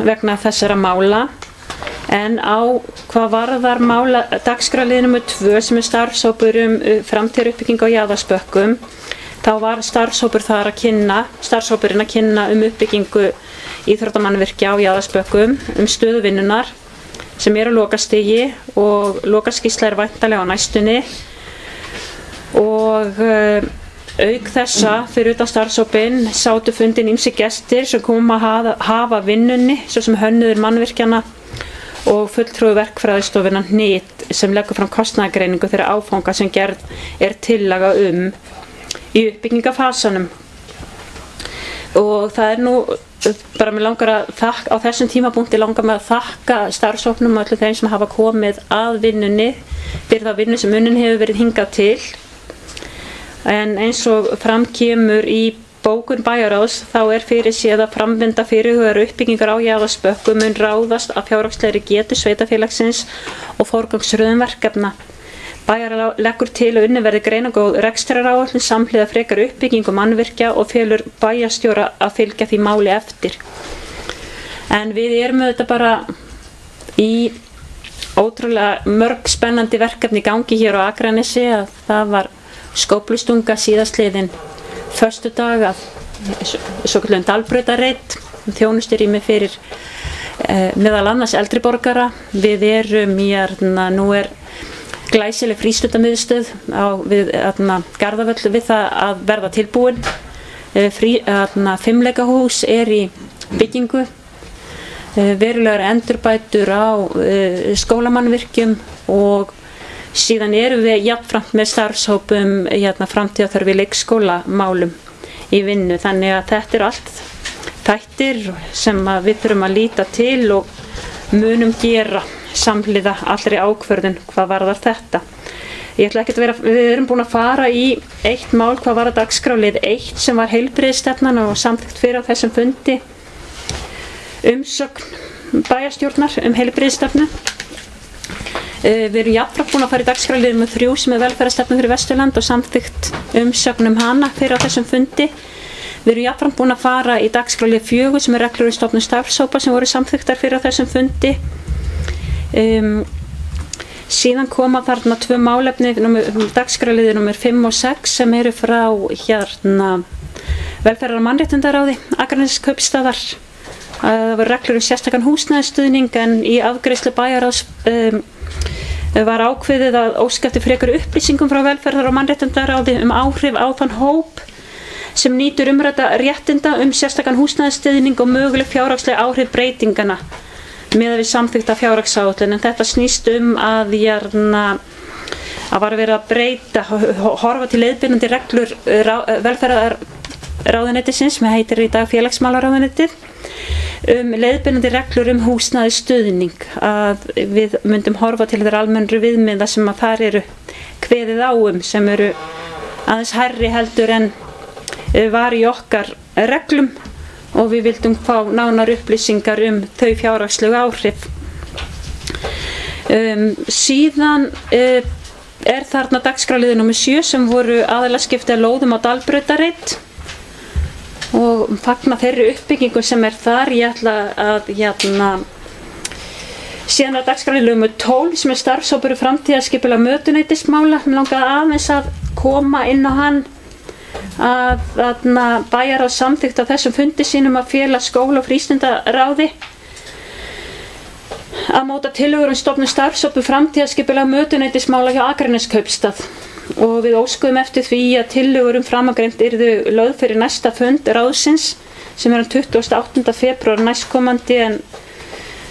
vegna þessara mála. En á hvað varðar mála dagskrárlið númer 2 sem er starfshópur framtíðaruppbygging á Jaðarsbökkum, þá var starfshópurinn að kynna uppbyggingu íþróttamannvirkja á Jaðarsbökkum, stöðu vinnunnar sem er á lokastigi og lokaskýrsla er væntanlega á næstunni og auk þessa fyrir utan starfshópinn sátu fundin ýmsir gestir sem koma að hafa vinnunni svo sem hönnuður mannvirkjanna og fulltrúi verkfræðistofunnar NIT sem leggur fram kostnaðargreiningu þeirra áfanga sem gerð er tillaga í uppbyggingafasanum. Og það er nú bara mig langar að þakka, á þessum tímapunkti langar mig að þakka starfshópnum og öllu þeim sem hafa komið að vinnunni fyrir þá vinnu sem unnin hefur verið hingað til. En eins og fram kemur í bókun bæjarráðs þá er fyrir séð að framvinda fyrirhugaðar uppbyggingar á Jaðarsbökkum mun ráðast af fjárhagslegri getu sveitarfélagsins og forgangsröðun verkefna. Bæjarráð leggur til að unnið verði greinagóð rekstraráætlun samhliða frekar uppbyggingu mannvirkja og felur bæjarstjóra að fylgja því máli eftir. En við erum auðvitað bara í ótrúlega mörg spennandi verkefni í gangi hér á Akranesi að það var skóflustunga síðastliðinn föstudag að svokölluðum Dalbrautarreit, þjónusturými fyrir meðal annars eldri borgara. Við erum nú er glæsileg frístundamiðstöð við Garðavöll við það að verða tilbúin. Fimmleikahús er í byggingu, verulegar endurbætur á skólamannvirkjum og síðan erum við jafnframt með starfshópum framtíðarþörf í leikskólamálum í vinnu. Þannig að þetta eru allt þættir sem við þurfum að líta til og munum gera samhliða allri ákvörðun hvað varðar þetta. Við erum búin að fara í eitt mál hvað varðar dagskrárlið 1 sem var heilbrigðisstefnan og samþykkt fyrir á þessum fundi. Umsögn bæjarstjórnar heilbrigðisstefnu. Við erum jafnframt búin að fara í dagskrárlið númer 3 sem er velferðarstefna fyrir Vesturland og samþykkt umsögn hana fyrir á þessum fundi. Við erum jafnframt búin að fara í dagskrárlið 4 sem er reglur stofnun starfshópa sem voru samþykktar fyrir á þessum fundi. Síðan koma þarna 2 málefni, dagskrárliðir númer 5 og 6 sem eru frá velferðar- og mannréttindaráði Akraneskaupstaðar. Það voru reglur sérstakan húsnæðisstuðning en í afgreiðslu bæjarráðs var ákveðið að óska eftir frekari upplýsingum frá velferðar- og mannréttindaráði áhrif á þann hóp sem nýtur umrædda réttinda sérstakan húsnæðisstuðning og möguleg fjárhagsleg áhrif breytingana miðað við samþykkta fjárhagsáætlun. En þetta snýst að var verið að breyta, horfa til leiðbeinandi reglur velferðarráðuneytisins sem heitir í dag félagsmálaráðuneytið leiðbeinandi reglur húsnæðisstuðning að við myndum horfa til þeirra almennru viðmiða sem að þar eru kveðið á sem eru aðeins hærri heldur en var í okkar reglum og við vildum fá nánar upplýsingar þau fjárhagslegu áhrif. Síðan þarna dagskrárliður númer 7 sem voru aðalega skipti að lóðum á Dalbrautarreit og fagna þeirri uppbyggingu sem þar. Ég ætla að síðan dagskrárliður númer 12 sem starfshópur framtíðarskipulag mötuneytismála. Mig langaði aðeins að koma inn á hann að bæjarráð samþykkti á þessum fundi sínum að fela skóla- og frístundaráði að móta tillögur stofnun starfshópur framtíðarskipulag mötuneytismála hjá Akraneskaupstað og við óskuðum eftir því að tillögur framangreint yrðu lögð fyrir næsta fund ráðsins sem 28. febrúar næstkomandi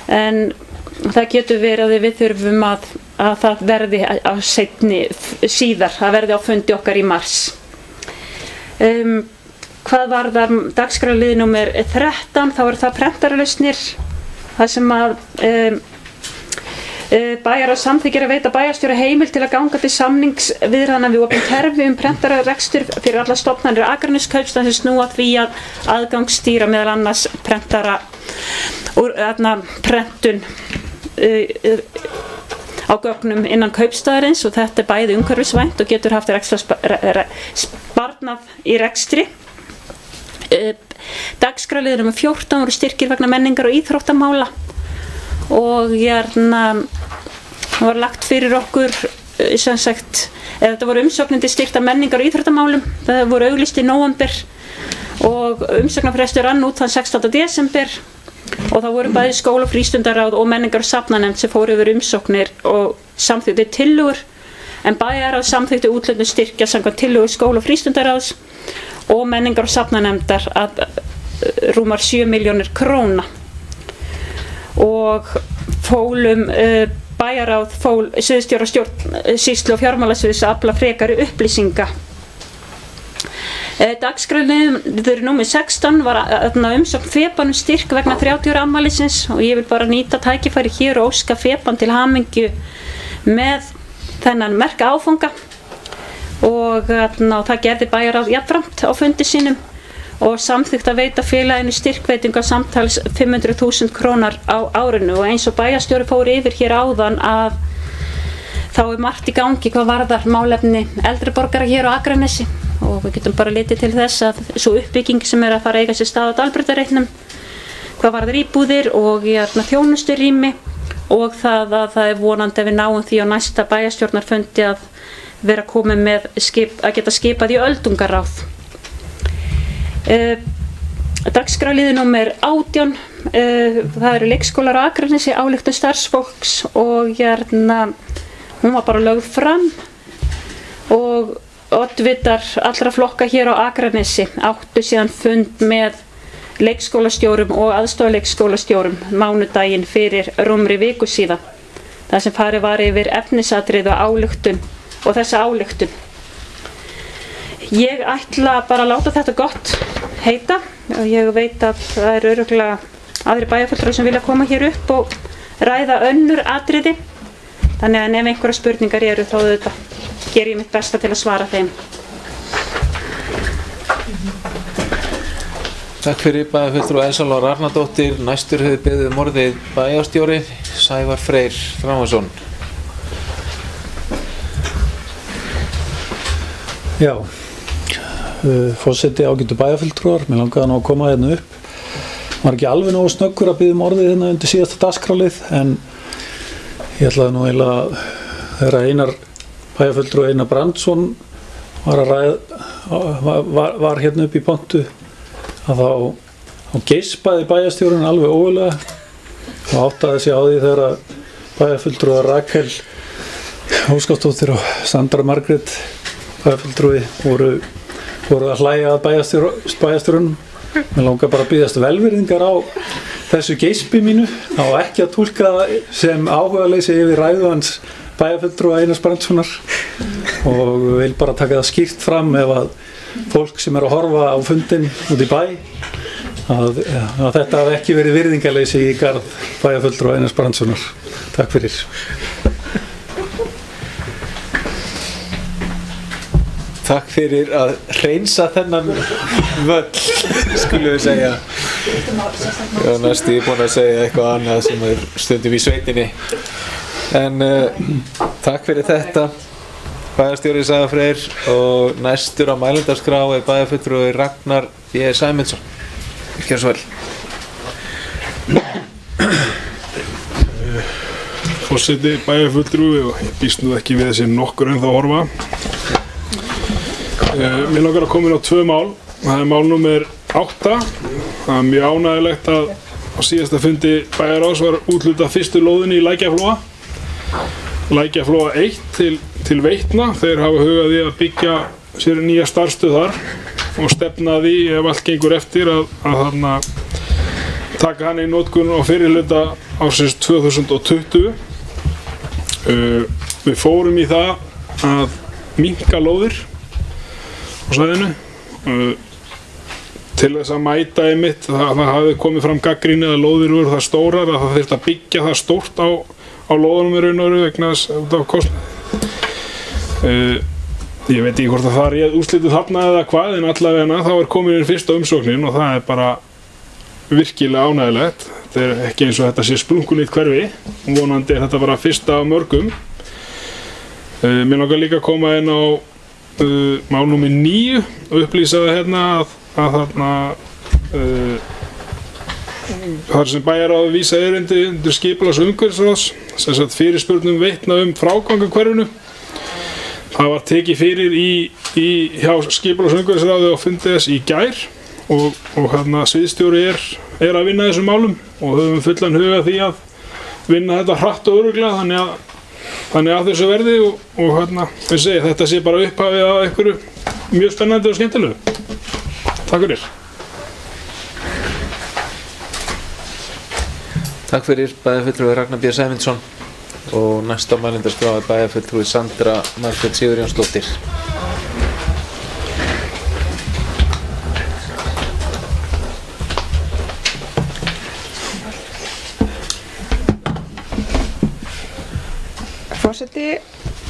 en það getur verið að við þurfum að það verði á síðar, það verði á fundi okkar í mars. Hvað varðar dagskrárlið númer 13 þá það prentaralausnir þar sem að bæjarráð samþykkir að veita bæjarstjóra heimild til að ganga til samningsviðræðna við opin kerfi prentararekstur fyrir alla stofnanir Akraneskaupstað sem snúa því að aðgangsstýra meðal annars prentara úr prentun á gögnum innan kaupstaðarins og þetta bæði umhverfisvænt og getur haft sparnað í rekstri. Dagskrárliður númer 14 voru styrkir vegna menningar og íþróttamála og var lagt fyrir okkur sem sagt, þetta voru umsóknir til styrkta menningar og íþróttamálum. Það voru auglýst í nóvember og umsóknarfrestur rann út þann 16. desember og það voru bæði skóla- og frístundaráð og menningar- og safnanefnd sem fóru yfir umsóknir og samþykkti tillögur en bæjarráð samþykkti úthlutun styrkja samkvæmt tillögur skóla- og frístundaráðs og menningar- og safnanefndar að rúmar 7 milljónir króna og bæjarráð fól sviðsstjóra stjórnsýslu og fjármálasviðs að afla frekari upplýsinga. Dagskrárliður númer 16 var umsókn FEBAN styrk vegna 30 ára afmælisins og ég vil bara nýta tækifæri hér og óska FEBAN til hamingju með þennan merka áfanga og það gerði bæjarráð jafnframt á fundi sínum og samþykkt að veita félaginu styrkveitingu samtals 500.000 krónar á árinu og eins og bæjarstjóri fór yfir hér áðan að þá margt í gangi hvað varðar málefni eldri borgara hér á Akranesi og við getum bara litið til þess að svo uppbygging sem að fara að eiga sér stað á Dalbrautarreitnum hvað varðar íbúðir og þjónusturými og það að það vonandi að við náum því á næsta bæjarstjórnarfundi að vera komið með að geta skipað í öldungaráð. Dagskrárliður númer 18 það eru leikskólar á Akranesi ályktun starfsfólks og hún var bara lögð fram og oddvitar allra flokka hér á Akranesi áttu síðan fund með leikskólastjórum og aðstofaleikskólastjórum mánudaginn fyrir rúmri viku síðan þar sem farið var yfir efnisatrið og ályktun og þessa ályktun. Ég ætla bara að láta þetta gott heita og ég veit að það eru örugglega aðrir bæjarfulltrúar sem vilja koma hér upp og ræða önnur atriði þannig að ef einhverjar spurningar eru þá auðvitað ger ég mitt besta til að svara þeim. Takk fyrir bæjarfulltrúa Elsa Lára Arnardóttir. Næstur hefur beðið orðið bæjarstjóri Sævar Freyr Þráinsson. Já, forseti ágætu bæjarfulltrúar, mér langaði nú að koma hérna upp. Var ekki alveg nógu snöggur að biðja orðið hérna undir síðasta dagskrálið en ég ætlaði nú eiginlega þegar bæjarfulltrúi Einar Brandsson var hérna upp í pontu að þá geispaði bæjarstjórinn alveg ógulega og áttaði sig á því þegar bæjarfulltrúar Rakel Óskarsdóttir og Sandra Margrét bæjarfulltrúi voru að hlæja að bæjarstjórunum. Mér langar bara að biðjast velvirðingar á þessu geispi mínu og ekki að túlka það sem áhugaleysi yfir ræðu hans bæjarfulltrúa Einars Brandssonar og vil bara taka það skýrt fram ef að fólk sem að horfa á fundin út í bæ að þetta hafi ekki verið virðingarleysi í garð bæjarfulltrúa Einars Brandssonar. Takk fyrir. Takk fyrir að hreinsa þennan völl, skulum við segja. Ég var næstu búinn að segja eitthvað annað sem er stundum í sveitinni. En takk fyrir þetta, bæjarstjóri Saga Freyr, og næstur á mælendaskrá er bæjarfulltrúi Ragnar B. Sæmundsson. Gjörðu svo vel. Forseti, bæjarfulltrúi, og ég býst nú ekki við þessi nokkur ennþá að horfa. Mér langar að koma inn á 2 mál. Það er mál númer 8. Það er mjög ánægjulegt að á síðasta fundi bæjarráðs var úthlutað fyrstu lóðinni í Lækjaflóa. Lækjaflóa 1 til Veitna. Þeir hafa hugað í að byggja sér nýja starfsstöð þar og stefna því, ef allt gengur eftir, að þarna taka hann í notkun á fyrirhluta ársins 2020. Við fórum í það að minnka lóðir á svæðinu til þess að mæta einmitt. Það hafði komið fram gagnrýni að lóðir voru það stórar að það þyrfti að byggja það stórt á lóðunum í raun og veru vegna þess út af kostnaði. Ég veit ekki hvort að það réð úrslitum þarna eða hvað, en allavega þá er komin inn fyrsta umsóknin og það er bara virkilega ánægjulegt. Þetta er ekki eins og þetta sé splunkunýtt hverfi, og vonandi er þetta bara fyrsta af mörgum. Mér langar líka að koma inn á mál númer 9 og upplýsa það hérna að þarna þar sem bæjarráð vísa erindi undir skipulags- og umhverfisráðs, sem sagt fyrirspurnum Veitna frágangahverfinu. Það var tekið fyrir hjá skipulags- og umhverfisráði og fundið þess í gær, og hérna sviðstjóri er að vinna þessum málum og höfum fullan huga því að vinna þetta hratt og örugglega, þannig að þessu verði, og hérna, við segjum, þetta sé bara upphafið af einhverju mjög spennandi og skemmtilegu. Takk fyrir. Takk fyrir, bæjarfulltrúi Ragnar B. Sæmundsson, og næsta mælendaskrá er bæjarfulltrúi Sandra Margrét Sigurjónsdóttir. Forseti,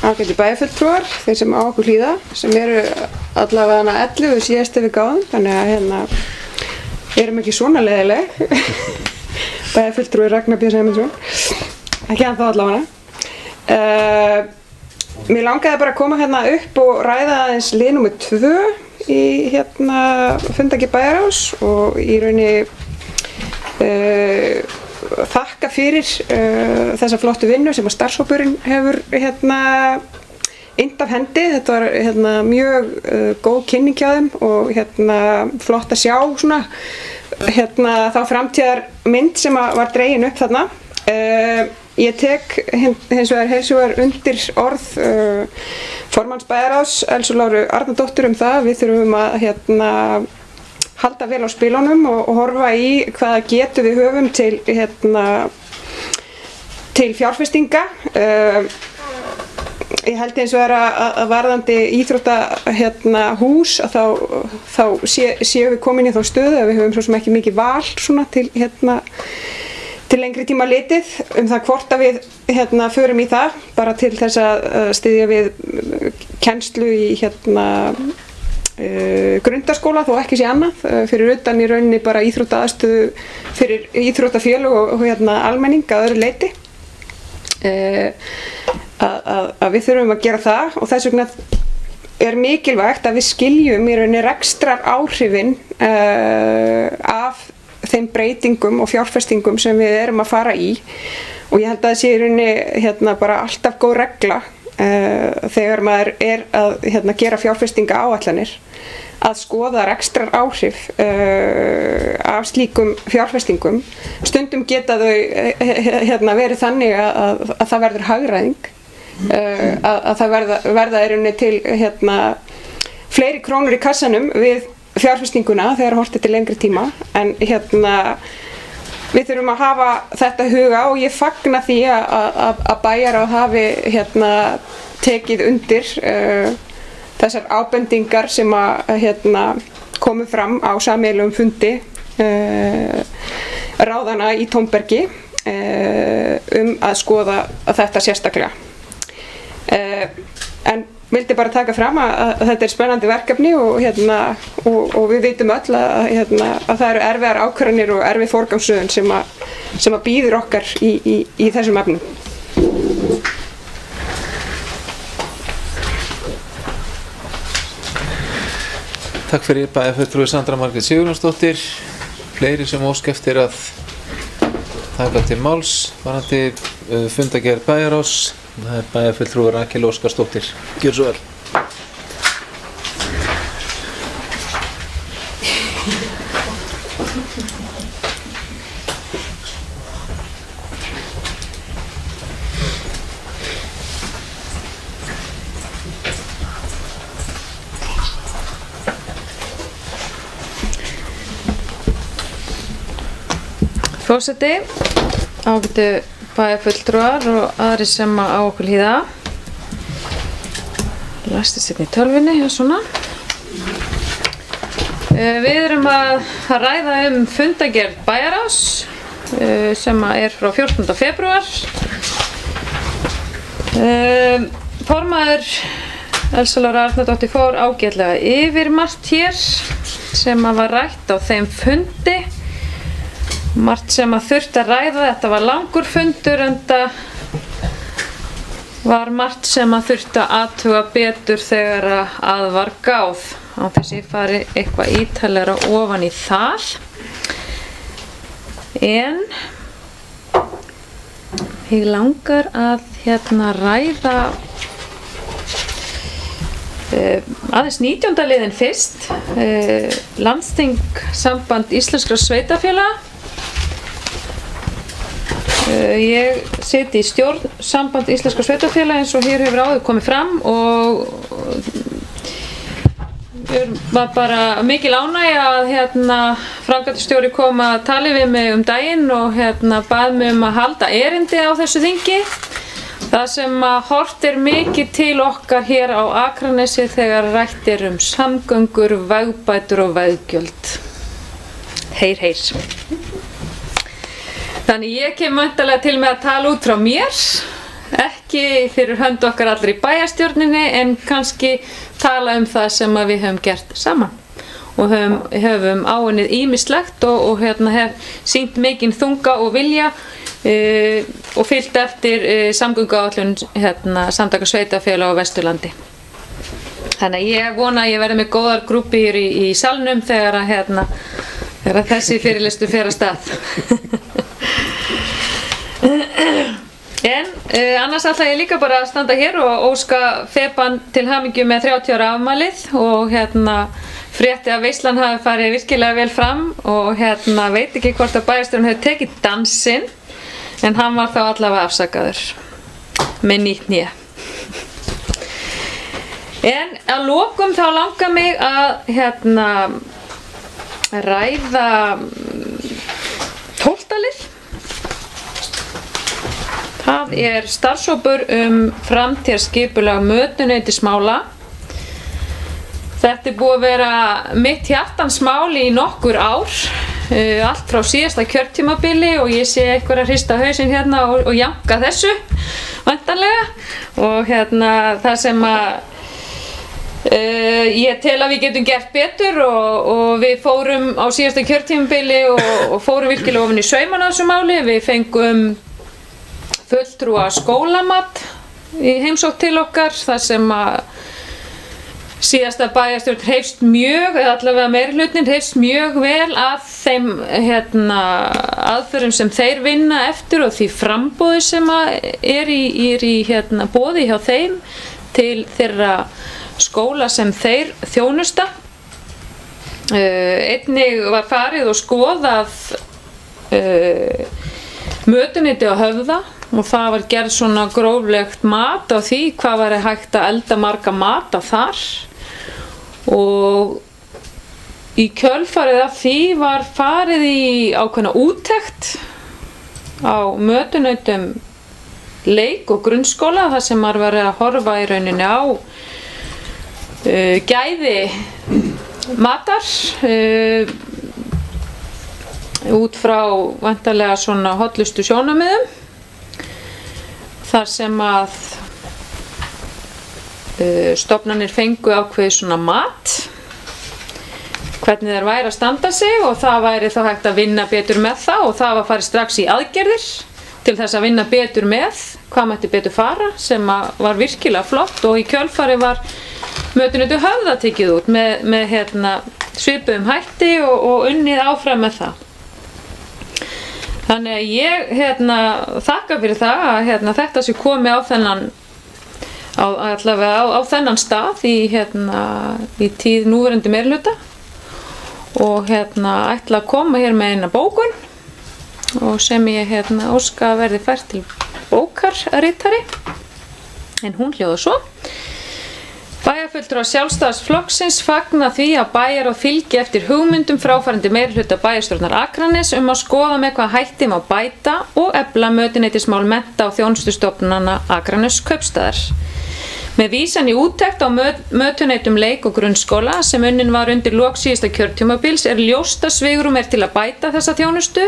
ágætu bæjarfulltrúar, þeir sem á okkur hlýða, sem eru allavega 11 síðast við gáðum, þannig að hérna erum ekki svona leiðileg. Bæjarfulltrúi Ragnar B. Sæmundsson, ekki ennþá allavega. Mér langaði bara að koma hérna upp og ræða aðeins lið númer 2 í hérna fundagi bæjarráðs, og í rauninni þakka fyrir þessa flottu vinnu sem að starfshópurinn hefur hérna innt af hendi. Þetta var hérna mjög góð kynning hjá þeim og hérna flott að sjá svona hérna þá framtíðarmynd sem var dregin upp þarna. Ég tek hins vegar undir orð formanns bæjarráðs Elsu Láru Arnardóttur það. Við þurfum að hérna halda vel á spilunum og horfa í hvaða getu við höfum til fjárfestinga. Ég held eins og að varðandi íþróttahús að þá séum við komin í þá stöðu að við höfum svo sem ekki mikið val svona til lengri tíma litið það hvort að við förum í það bara til þess að styðja við kennslu í grundarskóla þó ekki sé annað fyrir utan í rauninni bara íþróttaaðstöðu fyrir íþróttafélög og almenning að öðru leyti. Að við þurfum að gera það og þess vegna er mikilvægt að við skiljum í rauninni rekstrar áhrifin af þeim breytingum og fjárfestingum sem við erum að fara í og ég held að það sé í rauninni bara alltaf góð regla þegar maður er að gera fjárfestinga áætlanir að skoða rekstrar áhrif af slíkum fjárfestingum. Stundum geta þau verið þannig að það verður hagræðing, að það verða í rauninni til fleiri krónur í kassanum við fjárfestinguna þegar horft til lengri tíma en við þurfum að hafa þetta í huga og ég fagna því að bæjarráð hafi tekið undir þessar ábendingar sem komu fram á sameiginlegum fundi ráðanna í Tónbergi að skoða þetta sérstaklega. En vildi bara taka fram að þetta spennandi verkefni og við vitum öll að það eru erfiðar ákvarðanir og erfið forgangsröðun sem að bíður okkar í þessum efnum. Takk fyrir bæjarfulltrúi Sandra Margrét Sigurjónsdóttir. Fleiri sem óska eftir að taka til máls varðandi fundargerð bæjarráðs. Það bæjarfulltrúi Rakel Óskarsdóttir. Gjörðu svo vel. Forseti, ágætu bæjarfulltrúar og aðrir sem á okkur hlýða. Læsti sérna í tölvunni, svona. Við erum að ræða fundargerð bæjarráðs sem er frá 14. febrúar. Formaður Elsa Lára Arnardóttir fór ágætlega yfir margt hér sem var rætt á þeim fundi. Margt sem að þurfti að ræða, þetta var langur fundur en það var margt sem að þurfti að athuga betur þegar að var gáð. Á þess að ég fari eitthvað ítarlegra ofan í það. En ég langar að ræða aðeins 19. liðinn fyrst, Landsþing Samband Íslenskra Sveitarfélaga. Ég sit í stjórn Samband Íslenskra Sveitarfélaga eins og hér hefur áður komið fram og var bara mikil ánægja að framkvæmdastjóri kom að tala við mig daginn og bað mig að halda erindi á þessu þingi. Það sem horft mikið til okkar hér á Akranesi þegar rætt samgöngur, vegbætur og veggjöld. Heyr, heyr. Þannig ég kem væntanlega til með að tala út frá mér, ekki fyrir hönd okkar allir í bæjarstjórninni en kannski tala það sem við höfum gert saman og höfum áunnið ýmislegt og hef sýnt mikinn þunga og vilja og fylgt eftir samgönguáætlun Samtaka sveitarfélaga á Vesturlandi. Þannig að ég vona að ég verði með góðar grúppur í salnum þegar þessi fyrirlestur fer af stað. En annars ætla ég líka bara að standa hér og óska Feban til hamingju með 30 ára afmælið og frétti að veislan hafi farið virkilega vel fram og veit ekki hvort að bæjarstjórinn hefur tekið dansinn en hann var þá allavega afsakaður með nýtt nýja. En að lokum þá langar mig að ræða 12. lið. Það starfshópur framtíðarskipulag mötuneytismála. Þetta búið að vera mitt hjartansmál í nokkur ár, allt frá síðasta kjörtímabili og ég sé einhver að hrista hausinn og janka þessu væntanlega og það sem ég tel að við getum gert betur og við fórum á síðasta kjörtímabili og fórum virkilega ofan í sauman á þessu máli. Við fengum fulltrúa skólamat í heimsókn til okkar þar sem síðasta bæjarstjórn hreyfst mjög, eða allavega meirihlutinn hreyfst mjög vel að þeim aðferðum sem þeir vinna eftir og því framboði sem í boði hjá þeim til þeirra skóla sem þeir þjónusta. Einnig var farið og skoðað mötuneyti á Höfða og það var gerð svona gróflegt mat á því hvað væri hægt að elda marga mata þar og í kjölfarið af því var farið í ákveðna úttekt á mötuneytum leik- og grunnskóla þar sem maður var að horfa í rauninni á gæði matar út frá væntanlega svona hollustu sjónarmiðum þar sem stofnanir fengu ákveðið svona mat, hvernig þeir væri að standa sig og það væri þá hægt að vinna betur með það og það var farið strax í aðgerðir til þess að vinna betur með hvað mætti betur fara sem var virkilega flott og í kjölfari var mötuneyti Höfða tekið út með svipuðum hætti og unnið áfram með það. Þannig að ég þakka fyrir það að þetta sé komið á þennan á þennan stað í tíð núverandi meirihluta og ætla að koma hér með eina bókun og sem ég óska að verði fært til bókarritari en hún hljóðar svo: Bæjarfulltrúar Sjálfstæðisflokksins fagna því að bæjarráð fylgi eftir hugmyndum fráfarandi meirihluta bæjarstjórnar Akraness að skoða með hvað hætti má bæta og efla mötuneytismál mennta- og þjónustustofnana Akraness kaupstaðar. Með vísan í úttekt á mötuneytum leik- og grunnskóla sem unnin var undir lok síðasta kjörtímabils ljóst að svigrúm til að bæta þessa þjónustu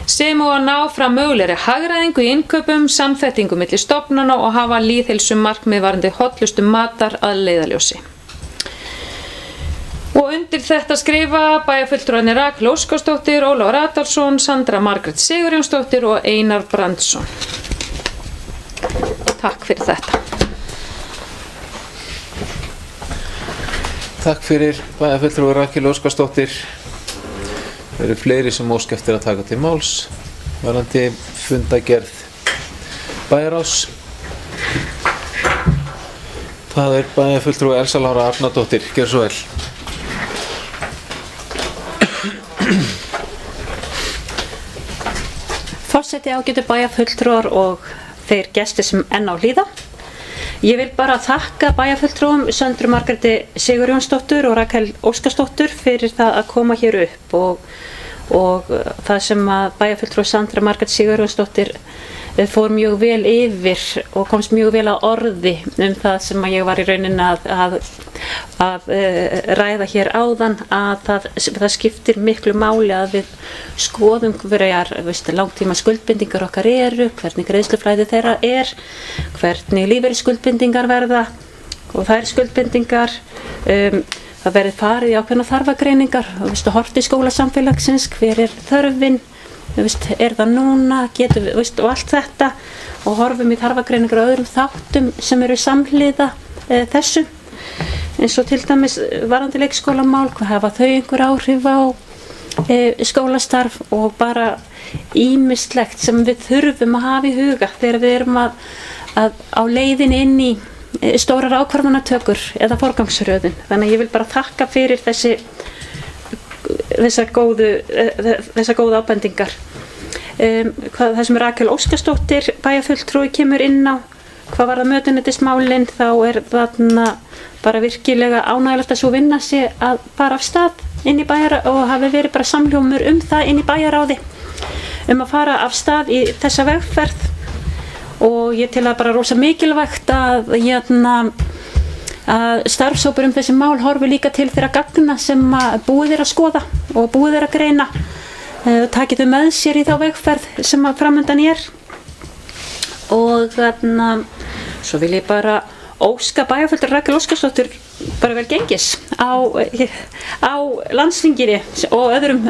sem og að ná fram mögulegri hagræðingu í innkaupum, samþættingu milli stofnana og hafa lýðheilsu markmið varðandi hollustu matar að leiðarljósi. Og undir þetta skrifa bæjarfulltrúarnir Rakel Óskarsdóttir, Ólafur Adolfsson, Sandra Margrét Sigurjónsdóttir og Einar Brandsson. Takk fyrir þetta. Takk fyrir bæjarfulltrúi Rakel Óskarsdóttir. Það eru fleiri sem óska eftir að taka til máls varðandi fundagerð bæjarráðs. Það er bæjarfulltrúi Elsa Lára Arnardóttir. Gjörðu svo vel. Forseti, ágætu bæjarfulltrúar og þeir gestir sem enn á hlýða. Ég vil bara þakka bæjarfulltrúum Söndru Margréti Sigurjónsdóttur og Rakel Óskarsdóttur fyrir það að koma hér upp og það sem að bæjarfulltrúi Sandra Margrét Sigurjónsdóttir fór mjög vel yfir og komst mjög vel að orði það sem að ég var í rauninni að ræða hér áðan, að það skiptir miklu máli að við skoðum hverjar langtíma skuldbindingar okkar eru, hvernig greiðsluflæði þeirra hvernig lífeyrisskuldbindingar verða og þær skuldbindingar það verði farið í ákveðna þarfagreiningar og horft í skólasamfélagsins, hver þörfin, það núna, getum við, og allt þetta og horfum í þarfagreiningar og öðrum þáttum sem eru samhliða þessu, eins og til dæmis varðandi leikskólamál, hvað hafa þau einhver áhrif á skólastarf og bara ýmislegt sem við þurfum að hafa í huga þegar við erum að á leiðin inn í stórar ákvarðanatökur eða forgangsröðun. Þannig að ég vil bara þakka fyrir þessar góðu ábendingar. Það sem Rakel Óskarsdóttir bæjarfulltrúi kemur inn á hvað var það mötuneytismálin, þá þarna bara virkilega ánægilegt að svo vinna sé að fara af stað inn í bæjarráð og hafi verið bara samhljómur það inn í bæjarráði að fara af stað í þessa vegferð og ég tel að bara rosa mikilvægt að starfshópur þessi mál horfi líka til þeirra gagna sem búið að skoða og búið að greina og taki þau með sér í þá vegferð sem framundan og svo vil ég bara óska bæjarfulltrúi Rakel Óskarsdóttur bara vel gengis á landsþinginu og öðrum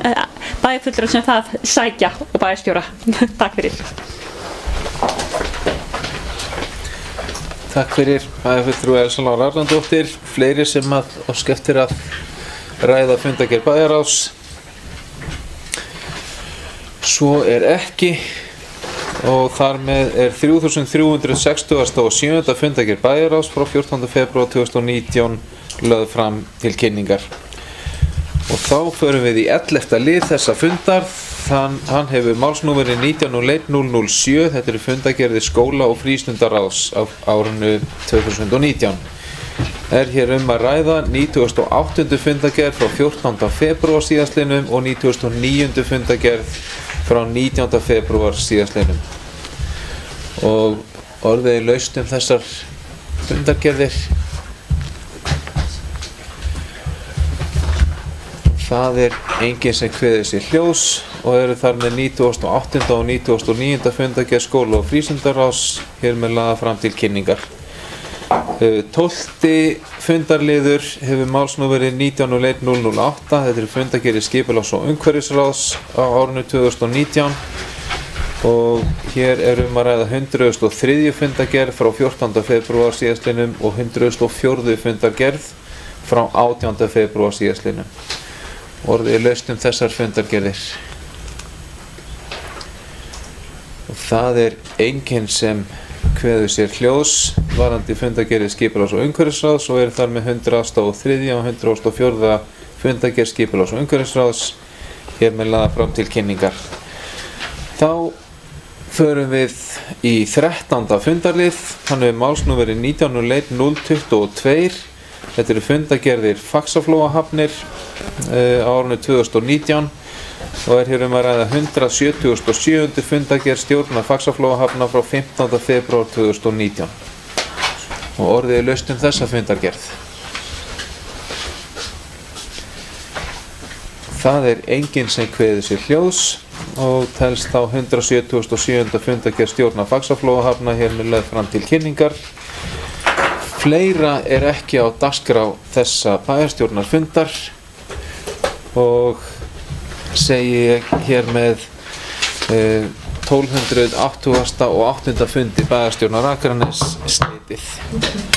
bæjarfulltrúum sem það sækja og bæjarstjóra. Takk fyrir. Takk fyrir bæjarfulltrúi Elsa Lára Arnardóttir. Fleiri sem óska eftir að ræða fundagerð bæjarráðs. Svo ekki og þar með 3360. og 7. fundagerð bæjarráðs frá 14. febrúar 2019 lögð fram til kynningar. Og þá förum við í 11. lið þessa fundar. Hann hefur málsnúmerið 19.01.007. Þetta eru fundagerðir skóla- og frístundaráðs á árinu 2019. Hér að ræða 98. fundagerð frá 14. febrúar síðastliðnum og 99. fundagerð frá 19. febrúar síðastliðnum. Og orðið laust þessar fundagerðir. Það enginn sem kveður sér hljóðs og eru þar með 98. og 99. fundagerð skóla- og frístundaráðs hér með laða fram til kynningar. 12. fundarliður hefur málsnúmerið 19.01.008. Þetta er fundargerðir skipulags- og umhverfisráðs á árinu 2019 og hér er að ræða 103. fundargerð frá 14. febrúar síðastliðnum og 104. fundargerð frá 18. febrúar síðastliðnum. Orðið er laust þessar fundargerðir. Og það er enginn sem kveður sér hljóðs varðandi fundargerðir skipulags- og umhverfisráðs og er þar með 103. og 104. fundargerð skipulags- og umhverfisráðs hér með lagða fram til kynningar. Þá förum við í 13. fundarlið, hann er málsnúmerið 19.01.022. Þetta eru fundargerðir Faxaflóahafnir á árinu 2019 og er hér að ræða 177. fundargerð stjórnar Faxaflóahafna frá 15. febrúar 2019 og orðið er laust þessa fundargerð. Það er enginn sem kveður sér hljóðs og telst þá 177. fundargerð stjórnar Faxaflóahafna hér með lögð fram til kynningar. Fleira er ekki á dagskrá þessa bæjarstjórnarfundar og segi ég hér með 1280. og 8. fundi bæjarstjórnar Akraness slitið.